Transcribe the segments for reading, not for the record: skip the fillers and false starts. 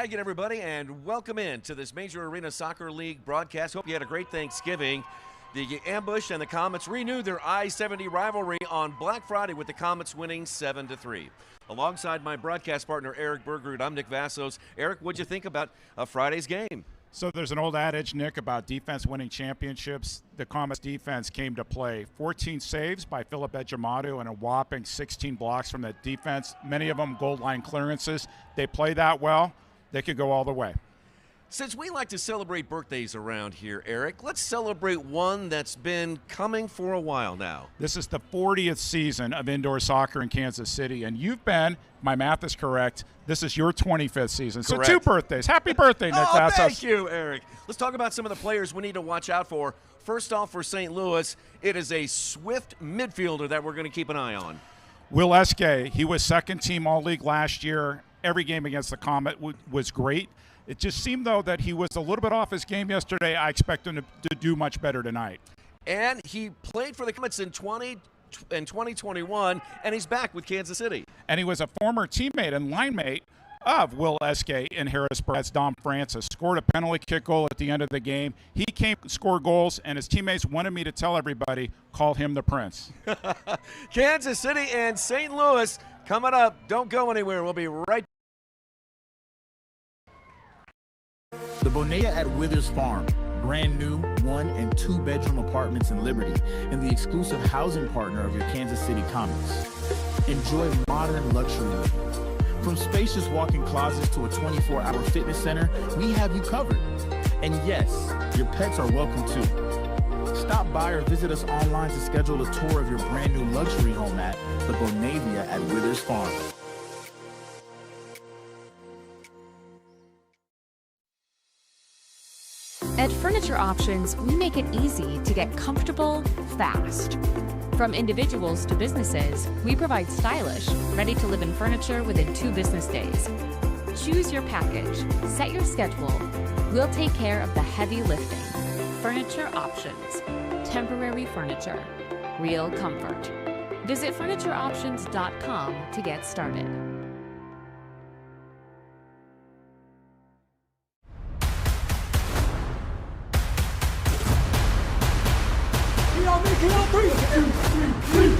Hi again, everybody, and welcome in to this Major Arena Soccer League broadcast. Hope you had a great Thanksgiving. The Ambush and the Comets renewed their I-70 rivalry on Black Friday with the Comets winning 7-3. Alongside my broadcast partner, Eric Bergerud, I'm Nick Vassos. Eric, what'd you think about Friday's game? So there's an old adage, Nick, about defense winning championships. The Comets defense came to play. 14 saves by Philip Ejimadu and a whopping 16 blocks from that defense. Many of them goal line clearances. They play that well. They could go all the way. Since we like to celebrate birthdays around here, Eric, let's celebrate one that's been coming for a while now. This is the 40th season of indoor soccer in Kansas City, and you've been, my math is correct, this is your 25th season. Correct. So 2 birthdays. Happy birthday, Nick Vassos. Thank you, Eric. Let's talk about some of the players we need to watch out for. First off, for St. Louis, it is a swift midfielder that we're going to keep an eye on. Will Eske, he was second team All-League last year. Every game against the Comet was great. It just seemed, though, that he was a little bit off his game yesterday. I expect him to do much better tonight. And he played for the Comets in 2021, and he's back with Kansas City. And he was a former teammate and line mate of Will Eske in Harrisburg. That's Dom Francis. Scored a penalty kick goal at the end of the game. He came to score goals, and his teammates wanted me to tell everybody, call him the Prince. Kansas City and St. Louis coming up. Don't go anywhere. We'll be right. The Bonea at Withers Farm, brand new 1- and 2-bedroom apartments in Liberty, and the exclusive housing partner of your Kansas City Comets. Enjoy modern luxury living. From spacious walk-in closets to a 24-hour fitness center, we have you covered. And yes, your pets are welcome too. Stop by or visit us online to schedule a tour of your brand new luxury home at the Bonavia at Withers Farm. At Furniture Options, we make it easy to get comfortable fast. From individuals to businesses, we provide stylish, ready-to-live-in furniture within 2 business days. Choose your package, set your schedule. We'll take care of the heavy lifting. Furniture Options. Temporary furniture. Real comfort. Visit FurnitureOptions.com to get started. Make it on 3, 2, 3, 3.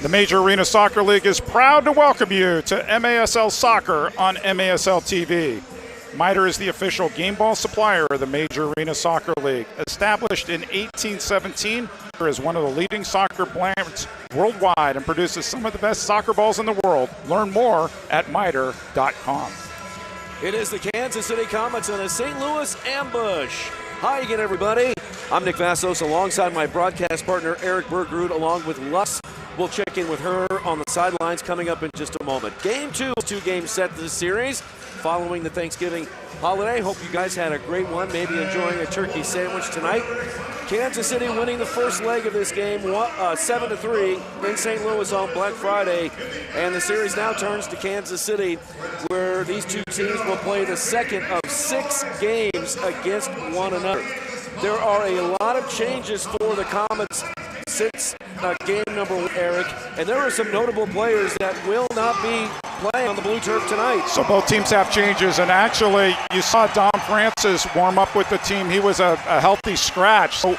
The Major Arena Soccer League is proud to welcome you to MASL Soccer on MASL TV. MITRE is the official game ball supplier of the Major Arena Soccer League. Established in 1817, MITRE is one of the leading soccer brands worldwide and produces some of the best soccer balls in the world. Learn more at mitre.com. It is the Kansas City Comets and the St. Louis Ambush. Hi again, everybody. I'm Nick Vassos alongside my broadcast partner, Eric Bergerud, along with Lux. We'll check in with her on the sidelines coming up in just a moment. Game 2, 2-game set this series following the Thanksgiving holiday. Hope you guys had a great one, maybe enjoying a turkey sandwich tonight. Kansas City winning the first leg of this game 7-3 in St. Louis on Black Friday. And the series now turns to Kansas City, where these two teams will play the second of 6 games against one another. There are a lot of changes for the Comets since game number 1, Eric, and there are some notable players that will not be playing on the blue turf tonight. So both teams have changes, and actually you saw Dom Francis warm up with the team. He was a healthy scratch. So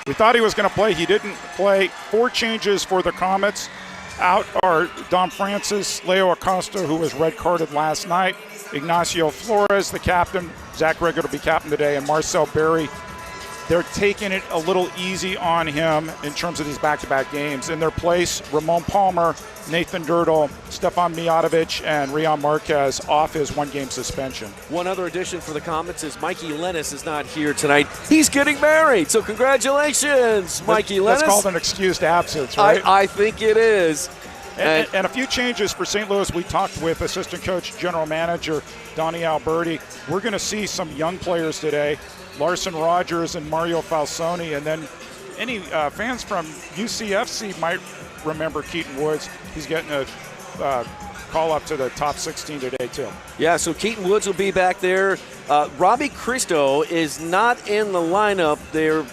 we thought he was going to play. He didn't play. 4 changes for the Comets. Out are Dom Francis, Leo Acosta, who was red carded last night, Ignacio Flores, the captain, Zach Riggett will be captain today, and Marcel Berry they're taking it a little easy on him in terms of these back-to-back games. In their place, Ramon Palmer, Nathan Dirtle, Stefan Mijatovic, and Rion Marquez off his one-game suspension. One other addition for the Comets is Mikey Lennis is not here tonight. He's getting married, so congratulations, Mikey Lennis. That's called an excused absence, right? I think it is. And a few changes for St. Louis. We talked with assistant coach, general manager Donnie Alberti. We're going to see some young players today, Larson Rogers and Mario Falsoni, and then any fans from UCFC might remember Keaton Woods. He's getting a call up to the top 16 today, too. Yeah, so Keaton Woods will be back there. Robbie Cristo is not in the lineup. They're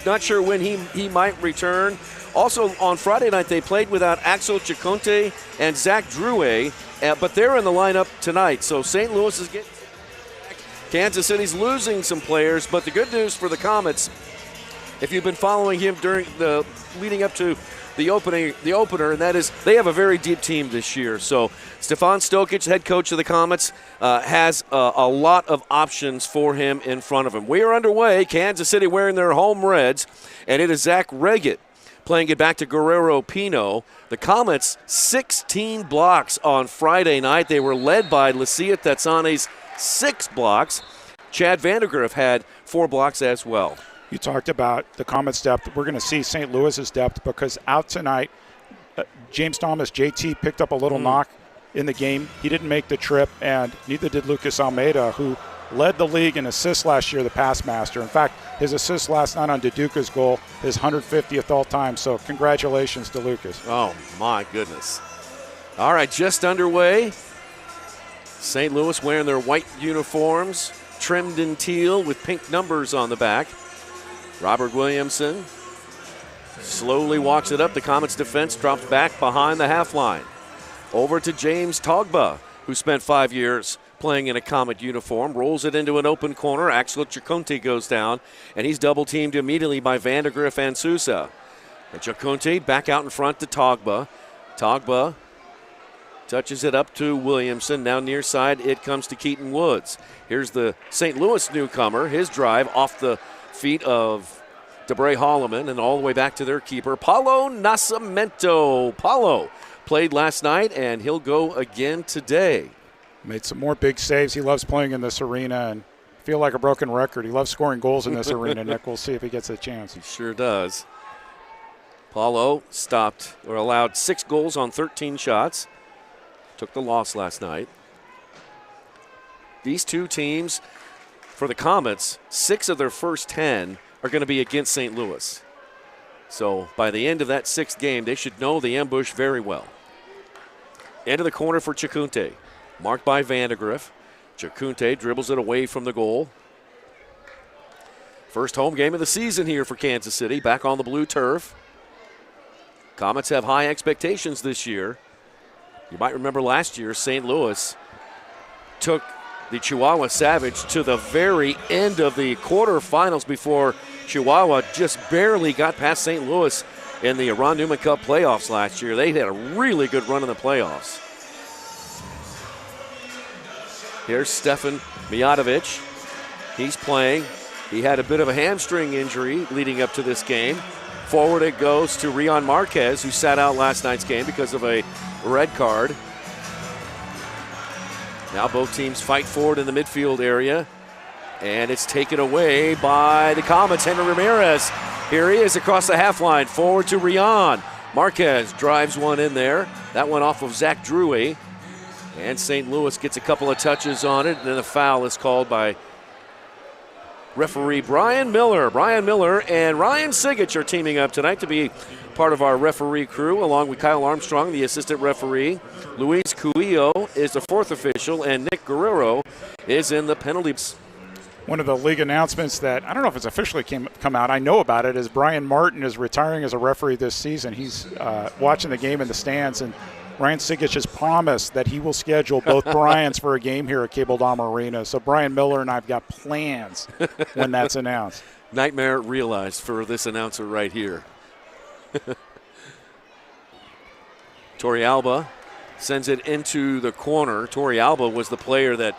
not sure when he might return. Also, on Friday night, they played without Axel Chiconte and Zach Drouet, but they're in the lineup tonight. So St. Louis is getting back. Kansas City's losing some players, but the good news for the Comets, if you've been following him during the leading up to the opener, and that is they have a very deep team this year. So Stefan Stokic, head coach of the Comets, has a lot of options for him in front of him. We are underway. Kansas City wearing their home reds, and it is Zach Reggett playing it back to Guerrero Pino. The Comets, 16 blocks on Friday night. They were led by Lucia Tetsane's 6 blocks. Chad Vandergriff had 4 blocks as well. You talked about the Comets' depth. We're going to see St. Louis's depth because out tonight, James Thomas, JT, picked up a little knock in the game. He didn't make the trip, and neither did Lucas Almeida, who led the league in assists last year, the pass master. In fact, his assist last night on Duduka's goal, his 150th all-time. So congratulations to Lucas. Oh, my goodness. All right, just underway. St. Louis wearing their white uniforms, trimmed in teal with pink numbers on the back. Robert Williamson slowly walks it up. The Comets defense drops back behind the half line. Over to James Togba, who spent 5 years playing in a Comet uniform, rolls it into an open corner. Axel Chiconte goes down, and he's double-teamed immediately by Vandergriff and Sousa. And Chiconte back out in front to Togba. Togba touches it up to Williamson. Now near side, it comes to Keaton Woods. Here's the St. Louis newcomer. His drive off the feet of DeBray Holloman and all the way back to their keeper, Paulo Nascimento. Paulo played last night, and he'll go again today. Made some more big saves. He loves playing in this arena, and feel like a broken record. He loves scoring goals in this arena, Nick. We'll see if he gets a chance. He sure does. Paulo stopped or allowed 6 goals on 13 shots. Took the loss last night. These two teams, for the Comets, 6 of their first 10 are going to be against St. Louis. So by the end of that 6th game, they should know the ambush very well. Into the corner for Chiconte. Marked by Vandergriff. Chiconte dribbles it away from the goal. First home game of the season here for Kansas City, back on the blue turf. Comets have high expectations this year. You might remember last year, St. Louis took the Chihuahua Savage to the very end of the quarterfinals before Chihuahua just barely got past St. Louis in the Ron Newman Cup playoffs last year. They had a really good run in the playoffs. Here's Stefan Mijatovic. He's playing. He had a bit of a hamstring injury leading up to this game. Forward it goes to Rion Marquez, who sat out last night's game because of a red card. Now both teams fight forward in the midfield area, and it's taken away by the Comets. Henry Ramirez, here he is across the half line, forward to Rion. Marquez drives one in there. That one off of Zach Drouet, and St. Louis gets a couple of touches on it, and then a foul is called by referee Brian Miller. Brian Miller and Ryan Sigich are teaming up tonight to be part of our referee crew, along with Kyle Armstrong, the assistant referee. Luis Cuillo is the 4th official, and Nick Guerrero is in the penalties. One of the league announcements that, I don't know if it's officially come out, I know about it, is Brian Martin is retiring as a referee this season. He's watching the game in the stands, and Ryan Sigich has promised that he will schedule both Bryans for a game here at Cable Dom Arena. So Brian Miller and I have got plans when that's announced. Nightmare realized for this announcer right here. Torrealba sends it into the corner. Torrealba was the player that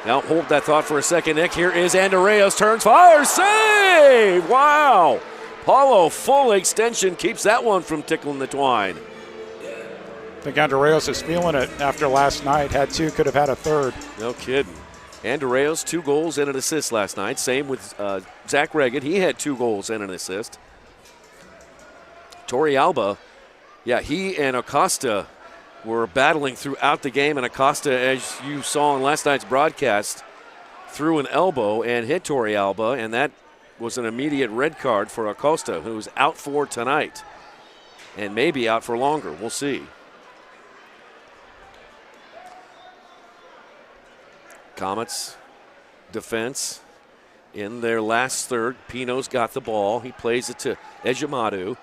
Now hold that thought for a second, Nick. Here is Andreas, turns, fires, save! Wow! Paulo, full extension, keeps that one from tickling the twine. I think Andreas is feeling it after last night. Had two, could have had a third. No kidding. Andreas, 2 goals and an assist last night. Same with Zach Regan. He had 2 goals and an assist. Torrealba, yeah, he and Acosta were battling throughout the game, and Acosta, as you saw on last night's broadcast, threw an elbow and hit Torrealba, and that was an immediate red card for Acosta, who's out for tonight and maybe out for longer. We'll see. Comets defense in their last third. Pino's got the ball. He plays it to Ejimadu.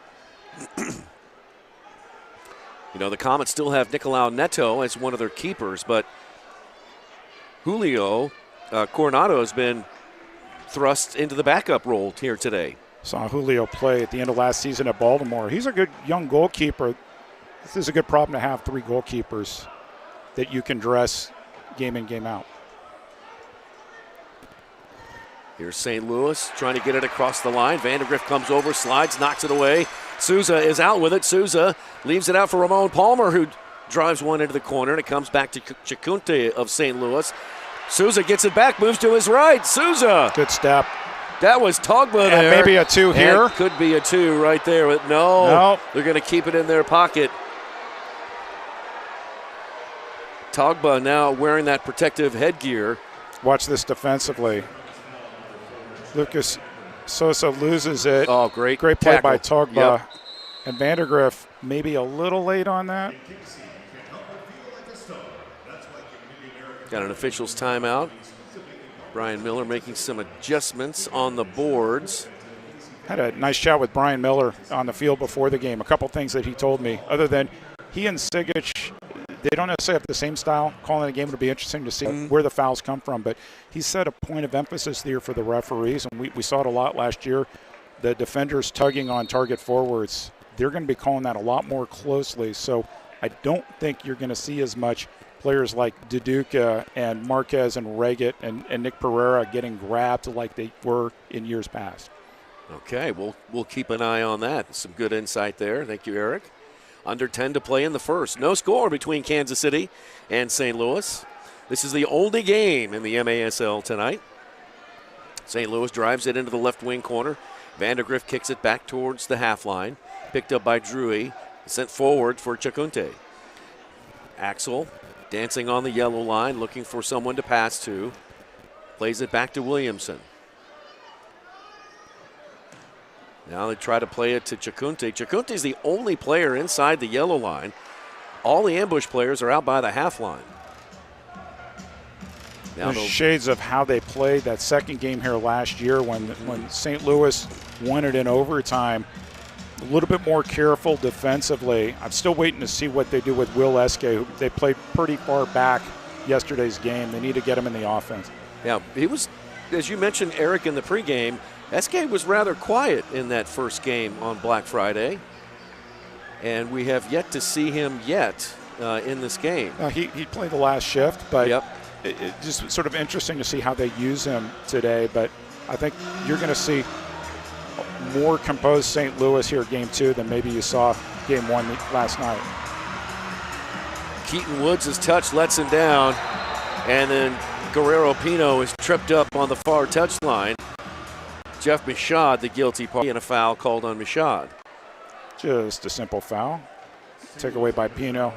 You know, the Comets still have Nicolau Neto as one of their keepers, but Julio Coronado has been thrust into the backup role here today. Saw Julio play at the end of last season at Baltimore. He's a good young goalkeeper. This is a good problem to have, 3 goalkeepers that you can dress game in, game out. Here's St. Louis trying to get it across the line. Vandergrift comes over, slides, knocks it away. Souza is out with it. Souza leaves it out for Ramon Palmer, who drives one into the corner, and it comes back to Chacunte of St. Louis. Souza gets it back, moves to his right. Souza. Good step. That was Togba and there. Maybe a 2 here. And could be a 2 right there, but no. They're going to keep it in their pocket. Togba now wearing that protective headgear. Watch this defensively. Lucas Sosa loses it. Oh, great play tackle by Togba. Yep. And Vandergrift maybe a little late on that. Got an official's timeout. Brian Miller making some adjustments on the boards. Had a nice chat with Brian Miller on the field before the game. A couple things that he told me, other than he and Sigic, they don't necessarily have the same style. Calling a game would be interesting to see where the fouls come from. But he said a point of emphasis there for the referees, and we saw it a lot last year. The defenders tugging on target forwards, they're going to be calling that a lot more closely. So I don't think you're going to see as much players like Duduka and Marquez and Reggett and Nick Pereira getting grabbed like they were in years past. Okay, we'll keep an eye on that. Some good insight there. Thank you, Eric. Under 10 to play in the first. No score between Kansas City and St. Louis. This is the only game in the MASL tonight. St. Louis drives it into the left wing corner. Vandergrift kicks it back towards the half line. Picked up by Drewy. Sent forward for Chacunte. Axel dancing on the yellow line, looking for someone to pass to. Plays it back to Williamson. Now they try to play it to Chacunte. Chacunte's the only player inside the yellow line. All the ambush players are out by the half line. Now shades of how they played that second game here last year when St. Louis won it in overtime. A little bit more careful defensively. I'm still waiting to see what they do with Will Eske. They played pretty far back yesterday's game. They need to get him in the offense. Yeah, he was, as you mentioned, Eric, in the pregame, Eske was rather quiet in that first game on Black Friday. And we have yet to see him yet in this game. He played the last shift, but it's just sort of interesting to see how they use him today. But I think you're going to see more composed St. Louis here game 2 than maybe you saw game 1 last night. Keaton Woods' touch lets him down, and then Guerrero Pino is tripped up on the far touchline. Jeff Michaud, the guilty party, and a foul called on Michaud. Just a simple foul. Take away by Pino.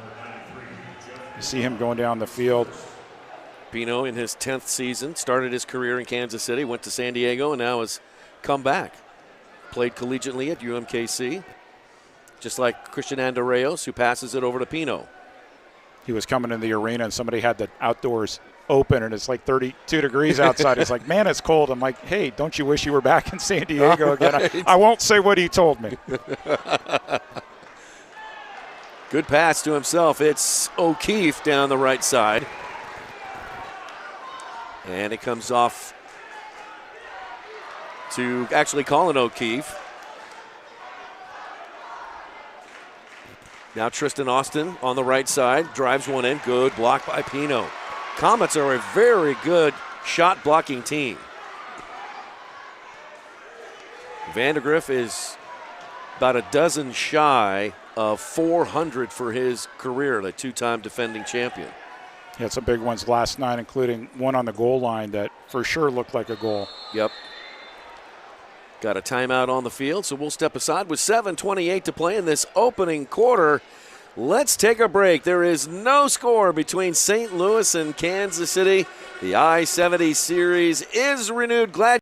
You see him going down the field. Pino in his 10th season, started his career in Kansas City, went to San Diego, and now has come back. Played collegiately at UMKC, just like Christian Andreas, who passes it over to Pino. He was coming in the arena, and somebody had the outdoors open, and it's like 32 degrees outside. It's like, man, it's cold. I'm like, hey, don't you wish you were back in San Diego again? Right. I won't say what he told me. Good pass to himself. It's O'Keefe down the right side. And it comes off to actually Colin O'Keefe. Now Tristan Austin on the right side, drives one in, good block by Pino. Comets are a very good shot blocking team. Vandegrift is about a dozen shy of 400 for his career, the two-time defending champion. He had some big ones last night, including one on the goal line that for sure looked like a goal. Yep. Got a timeout on the field, so we'll step aside with 7:28 to play in this opening quarter. Let's take a break. There is no score between St. Louis and Kansas City. The I-70 series is renewed. Glad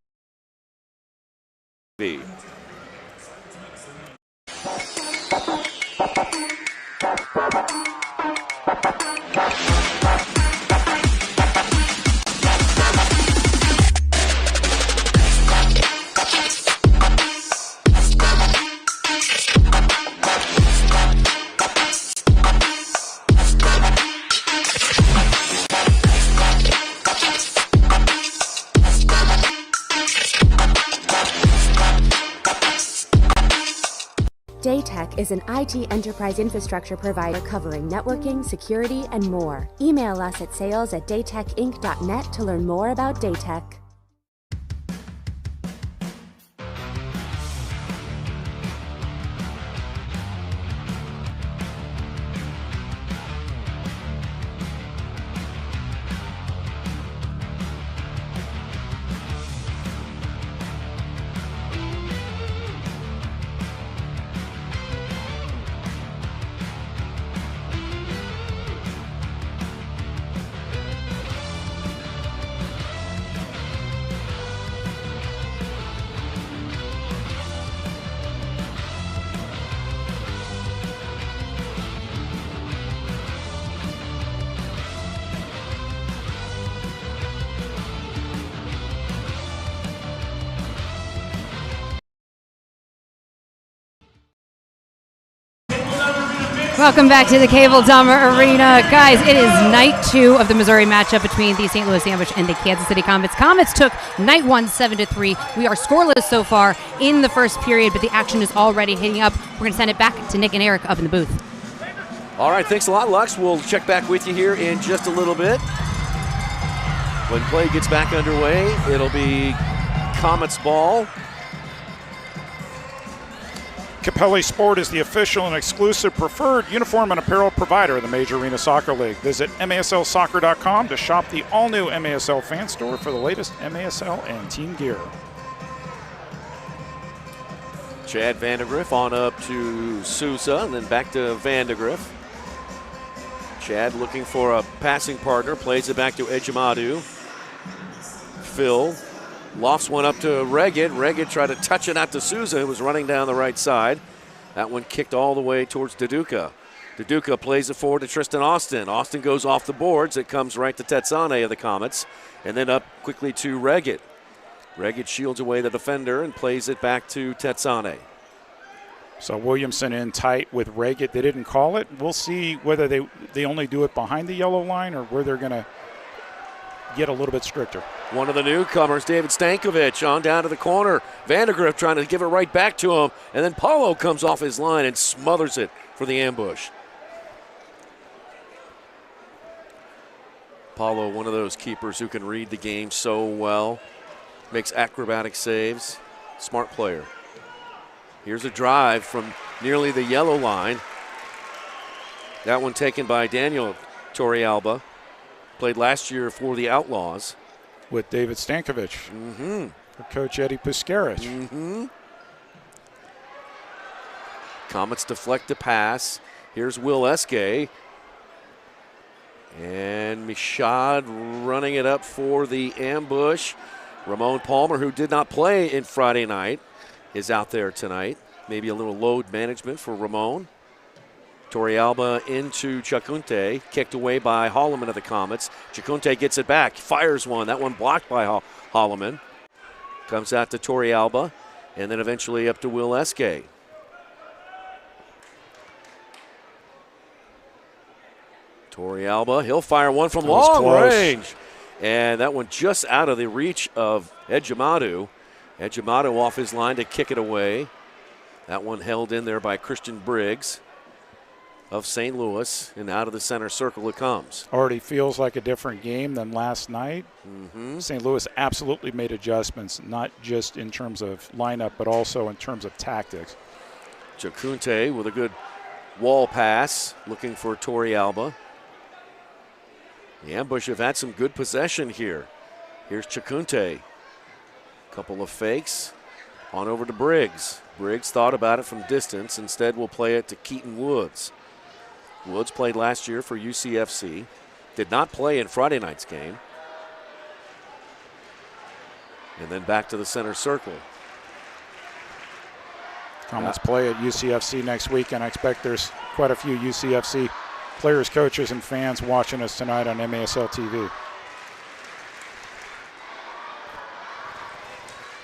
you be. Daytech is an IT enterprise infrastructure provider covering networking, security, and more. Email us at sales@daytechinc.net to learn more about Daytech. Welcome back to the Cable Dahmer Arena. Guys, it is night 2 of the Missouri matchup between the St. Louis Ambush and the Kansas City Comets. Comets took night 1 7-3. We are scoreless so far in the first period, but the action is already heating up. We're going to send it back to Nick and Eric up in the booth. All right, thanks a lot, Lux. We'll check back with you here in just a little bit. When play gets back underway, it'll be Comets ball. Capelli Sport is the official and exclusive preferred uniform and apparel provider of the Major Arena Soccer League. Visit MASLsoccer.com to shop the all-new MASL fan store for the latest MASL and team gear. Chad Vandegrift on up to Sousa and then back to Vandegrift. Chad looking for a passing partner, plays it back to Ejimadu. Phil lofts one up to Reggett. Reggett tried to touch it out to Sousa, who was running down the right side. That one kicked all the way towards Deduca. Deduca plays it forward to Tristan Austin. Austin goes off the boards. It comes right to Tetsane of the Comets. And then up quickly to Reggett. Reggett shields away the defender and plays it back to Tetsane. So Williamson in tight with Reggett. They didn't call it. We'll see whether they only do it behind the yellow line or where they're going to get a little bit stricter. One of the newcomers, David Stankovic, on down to the corner. Vandegrift trying to give it right back to him. And then Paulo comes off his line and smothers it for the ambush. Paulo, one of those keepers who can read the game so well. Makes acrobatic saves. Smart player. Here's a drive from nearly the yellow line. That one taken by Daniel Torrealba. Played last year for the Outlaws. With David Stankovic. For Coach Eddie Piskarich. Comets deflect the pass. Here's Will Eske. And Michaud running it up for the ambush. Ramon Palmer, who did not play in Friday night, is out there tonight. Maybe a little load management for Ramon. Torrealba into Chacunte, kicked away by Holloman of the Comets. Chacunte gets it back, fires one. That one blocked by Holloman. Comes out to Torrealba, and then eventually up to Will Eske. Torrealba, he'll fire one from long range. And that one just out of the reach of Ejimadu. Ejimadu off his line to kick it away. That one held in there by Christian Briggs. of St. Louis, and out of the center circle it comes. Already feels like a different game than last night. St. Louis absolutely made adjustments, not just in terms of lineup, but also in terms of tactics. Chacunte with a good wall pass, looking for Torrey Alba. The Ambush have had some good possession here. Here's Chacunte. Couple of fakes. On over to Briggs. Briggs thought about it from distance. Instead, will play it to Keaton Woods. Woods played last year for UCFC. Did not play in Friday night's game. And then back to the center circle. Comets play at UCFC next week, and I expect there's quite a few UCFC players, coaches, and fans watching us tonight on MASL TV.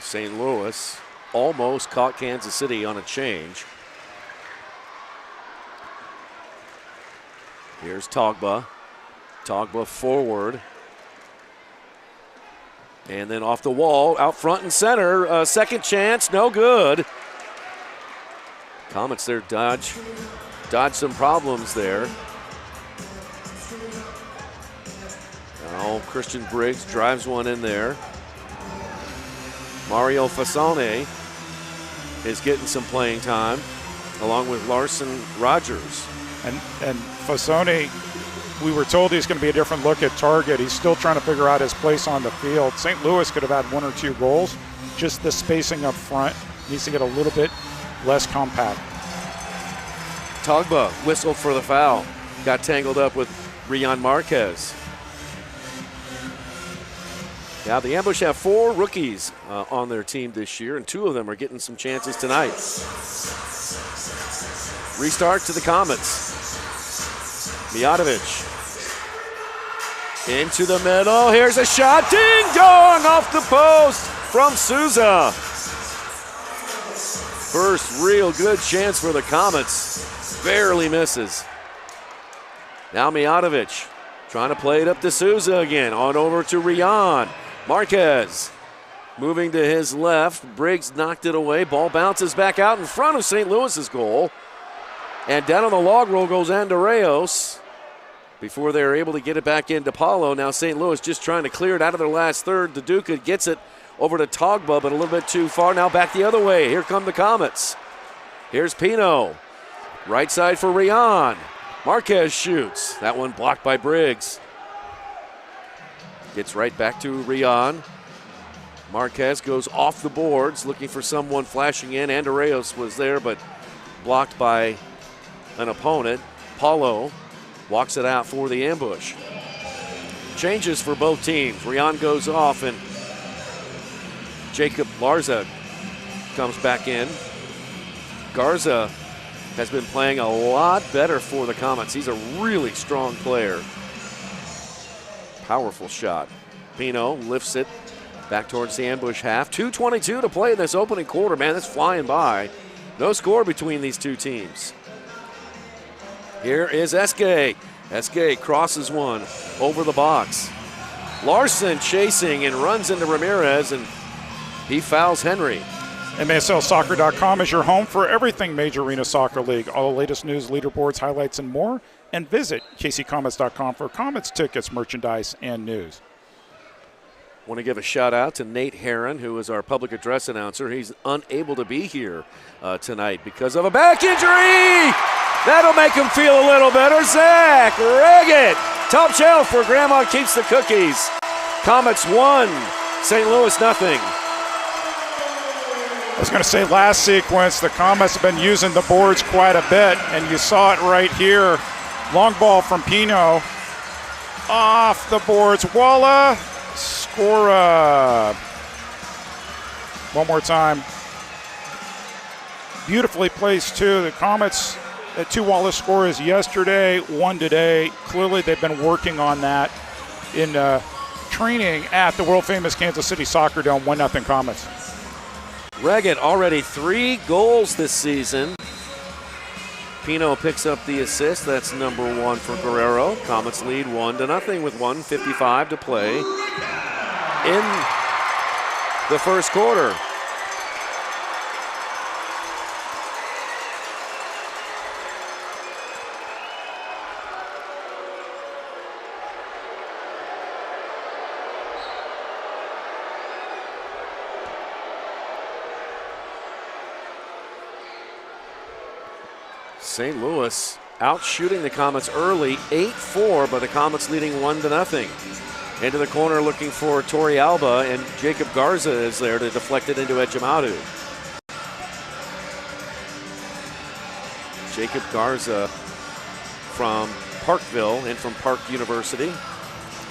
St. Louis almost caught Kansas City on a change. Here's Togba. Togba forward. And then off the wall, out front and center. Second chance, no good. Comets there dodge some problems there. Now Christian Briggs drives one in there. Mario Fasone is getting some playing time, along with Larson Rogers. And Fasone, we were told he's going to be a different look at target. He's still trying to figure out his place on the field. St. Louis could have had 1 or 2 goals. Just the spacing up front needs to get a little bit less compact. Togba whistled for the foul. Got tangled up with Rian Marquez. Yeah, the Ambush have 4 rookies on their team this year, and 2 of them are getting some chances tonight. Restart to the Comets. Mijatovic into the middle. Here's a shot. Ding dong off the post from Souza. First real good chance for the Comets. Barely misses. Now Mijatovic trying to play it up to Souza again. On over to Rian. Marquez moving to his left. Briggs knocked it away. Ball bounces back out in front of St. Louis's goal. And down on the log roll goes Andreos before they're able to get it back into Paulo. Now St. Louis just trying to clear it out of their last third. DeDuca gets it over to Togba, but a little bit too far. Now back the other way. Here come the Comets. Here's Pino. Right side for Rian. Marquez shoots. That one blocked by Briggs. Gets right back to Rian. Marquez goes off the boards looking for someone flashing in. Andreos was there, but blocked by an opponent. Paulo walks it out for the Ambush. Changes for both teams. Rian goes off and Jacob Larza comes back in. Garza has been playing a lot better for the Comets. He's a really strong player. Powerful shot. Pino lifts it back towards the Ambush half. 2:22 to play in this opening quarter. Man, that's flying by. No score between these two teams. Here is Eske. Eske crosses one over the box. Larson chasing and runs into Ramirez, and he fouls Henry. MASLsoccer.com is your home for everything Major Arena Soccer League. All the latest news, leaderboards, highlights, and more. And visit kccomets.com for Comets tickets, merchandise, and news. Want to give a shout out to Nate Herron, who is our public address announcer. He's unable to be here tonight because of a back injury. That'll make him feel a little better. Zach Reggett, top shelf for Grandma Keeps the Cookies. Comets 1, St. Louis nothing. I was going to say last sequence, the Comets have been using the boards quite a bit, and you saw it right here. Long ball from Pino. Off the boards. Walla. Score. One more time. Beautifully placed, too. The Comets had 2 Wallace scores yesterday, 1 today. Clearly, they've been working on that in training at the world-famous Kansas City Soccer Dome. 1-0 Comets. Reggett already 3 goals this season. Pino picks up the assist. That's number 1 for Guerrero. Comets lead 1-0 with 1:55 to play in the first quarter. St. Louis out shooting the Comets early, 8-4, but the Comets leading 1-0. Into the corner looking for Tori Alba, and Jacob Garza is there to deflect it into Ejimadu. Jacob Garza from Parkville and from Park University.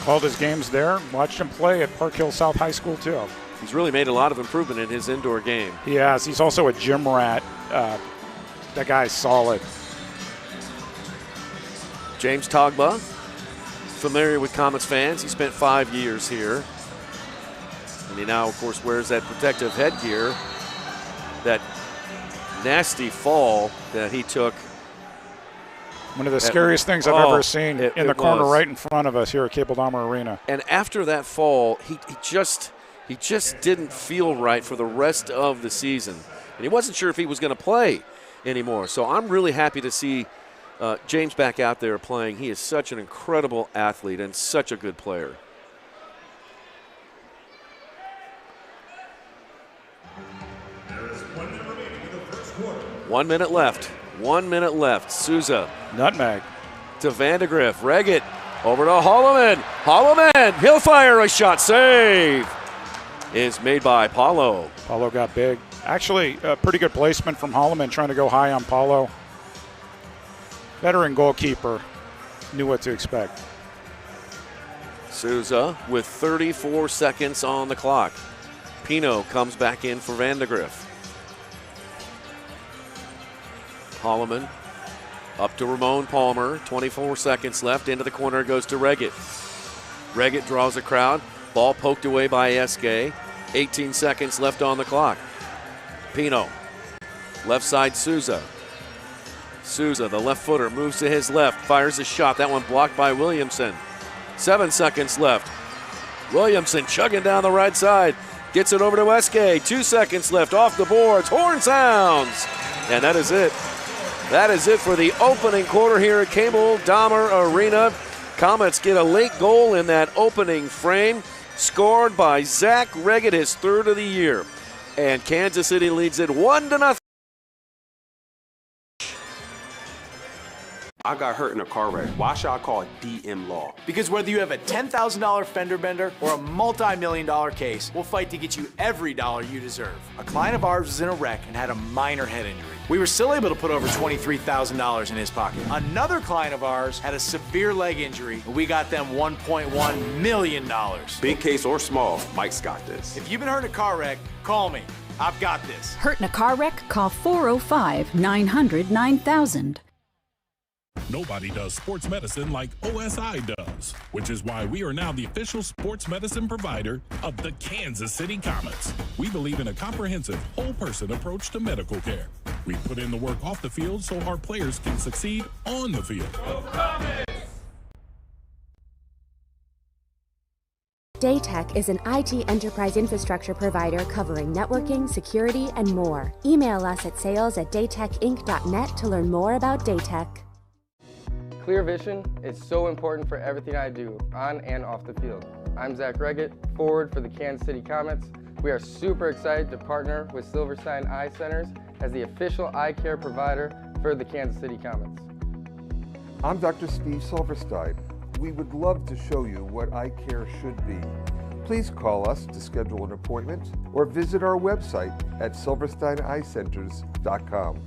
Called his games there. Watched him play at Park Hill South High School, too. He's really made a lot of improvement in his indoor game. He has. He's also a gym rat. That guy's solid. James Togba, familiar with Comets fans. He spent 5 years here. And he now, of course, wears that protective headgear. That nasty fall that he took. One of the scariest things I've ever seen in the corner right in front of us here at Cable Dahmer Arena. And after that fall, he just didn't feel right for the rest of the season. And he wasn't sure if he was going to play anymore. So I'm really happy to see James back out there playing. He is such an incredible athlete and such a good player. There is 1 minute remaining in the first quarter. 1 minute left. 1 minute left. Souza Nutmeg. to Vandegrift. Reggett over to Holloman. Holloman, he'll fire a shot. Save is made by Paulo. Paulo got big. Actually, a pretty good placement from Holloman trying to go high on Paulo. Veteran goalkeeper knew what to expect. Souza with 34 seconds on the clock. Pino comes back in for Vandegrift. Holloman up to Ramon Palmer. 24 seconds left. Into the corner goes to Reggett. Reggett draws a crowd. Ball poked away by Eske. 18 seconds left on the clock. Pino. Left side Souza. Souza, the left footer, moves to his left. Fires a shot. That one blocked by Williamson. 7 seconds left. Williamson chugging down the right side. Gets it over to Eske. 2 seconds left. Off the boards. Horn sounds. And that is it. That is it for the opening quarter here at Cable Dahmer Arena. Comets get a late goal in that opening frame, scored by Zach Reggett, his third of the year. And Kansas City leads it 1-0. I got hurt in a car wreck. Why should I call DM Law? Because whether you have a $10,000 fender bender or a multi-million-dollar case, we'll fight to get you every dollar you deserve. A client of ours was in a wreck and had a minor head injury. We were still able to put over $23,000 in his pocket. Another client of ours had a severe leg injury, and we got them $1.1 million. Big case or small, Mike's got this. If you've been hurt in a car wreck, call me. I've got this. Hurt in a car wreck? Call 405-900-9000. Nobody does sports medicine like OSI does, which is why we are now the official sports medicine provider of the Kansas City Comets. We believe in a comprehensive, whole-person approach to medical care. We put in the work off the field so our players can succeed on the field. Daytech is an IT enterprise infrastructure provider covering networking, security, and more. Email us at sales@daytechinc.net to learn more about Daytech. Clear vision is so important for everything I do, on and off the field. I'm Zach Reggett, forward for the Kansas City Comets. We are super excited to partner with Silverstein Eye Centers as the official eye care provider for the Kansas City Comets. I'm Dr. Steve Silverstein. We would love to show you what eye care should be. Please call us to schedule an appointment or visit our website at silversteineyecenters.com.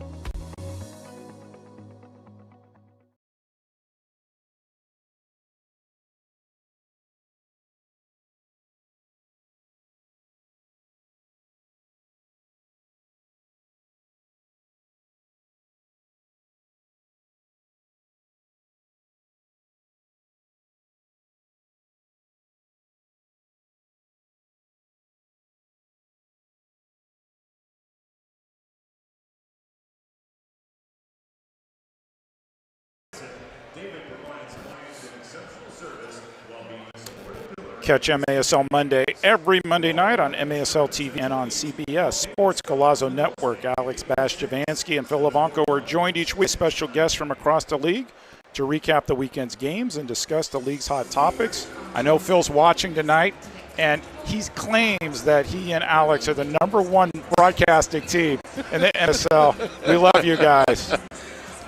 Catch MASL Monday every Monday night on MASL TV and on CBS Sports Golazo Network. Alex Bash-Javansky and Phil Levanko are joined each week by special guests from across the league to recap the weekend's games and discuss the league's hot topics. I know Phil's watching tonight, and he claims that he and Alex are the #1 broadcasting team in the MSL. We love you guys.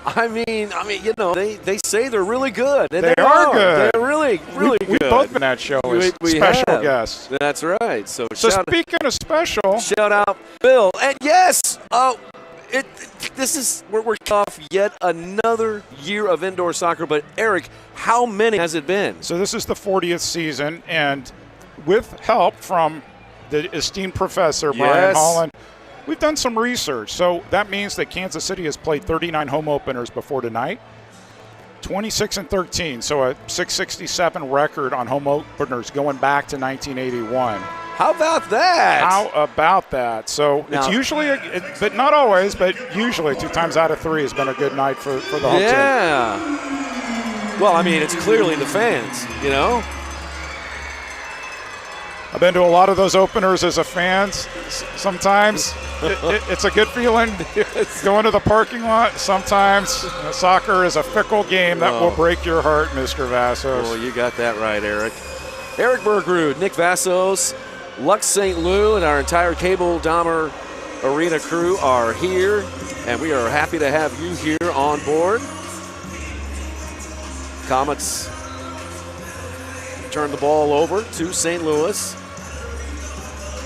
I mean, you know, they say they're really good. And they are good. They're really good. We've both been at show as special guests. That's right. So speaking of special, shout out Bill. And yes, we're off yet another year of indoor soccer. But Eric, how many has it been? So this is the 40th season, and with help from the esteemed professor Brian Holland, we've done some research. So that means that Kansas City has played 39 home openers before tonight, 26-13. So a 667 record on home openers going back to 1981. How about that? How about that? So now, it's usually, but not always, but usually 2 times out of 3 has been a good night for the home team. Yeah. Well, I mean, it's clearly the fans, you know. I've been to a lot of those openers as a fan. Sometimes it's a good feeling going to the parking lot. Sometimes soccer is a fickle game that will break your heart, Mr. Vassos. Well, you got that right, Eric. Eric Bergrud, Nick Vassos, Lux St. Lou, and our entire Cable Dahmer Arena crew are here, and we are happy to have you here on board. Comets turn the ball over to St. Louis.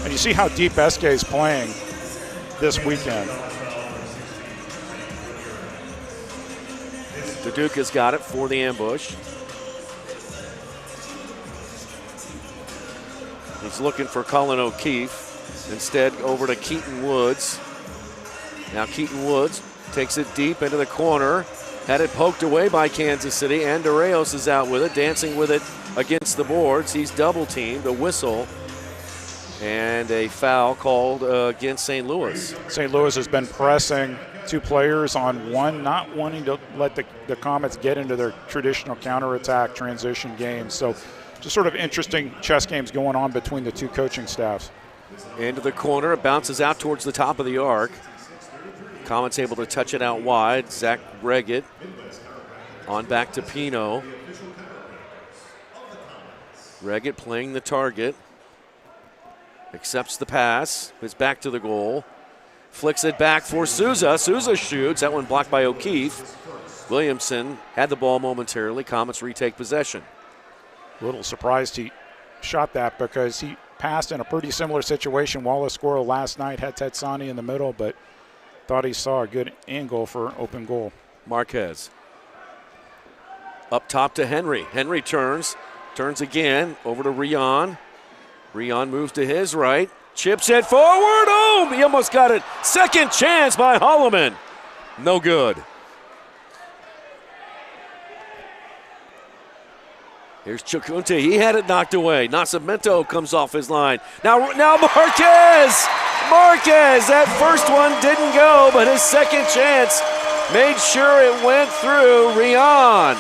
And you see how deep SK is playing this weekend. The Duke has got it for the ambush. He's looking for Colin O'Keefe. Instead, over to Keaton Woods. Now Keaton Woods takes it deep into the corner. Had it poked away by Kansas City. And Andreos is out with it, dancing with it against the boards. He's double-teamed, a whistle. And a foul called against St. Louis. St. Louis has been pressing 2 players on one, not wanting to let the Comets get into their traditional counterattack transition games. So just sort of interesting chess games going on between the 2 coaching staffs. Into the corner, it bounces out towards the top of the arc. Comets able to touch it out wide. Zach Reggett on back to Pino. Reggett playing the target. Accepts the pass. Is back to the goal. Flicks it back for Souza. Souza shoots. That one blocked by O'Keefe. Williamson had the ball momentarily. Comets retake possession. A little surprised he shot that because he passed in a pretty similar situation. Wallace Squirrel last night had Tetsani in the middle, but thought he saw a good angle for open goal. Marquez. Up top to Henry. Henry turns again over to Rion. Rion moves to his right. Chips it forward. Oh, he almost got it. Second chance by Holloman. No good. Here's Chacunte. He had it knocked away. Nascimento comes off his line. Now Marquez. Marquez. That first one didn't go, but his second chance made sure it went through Rion.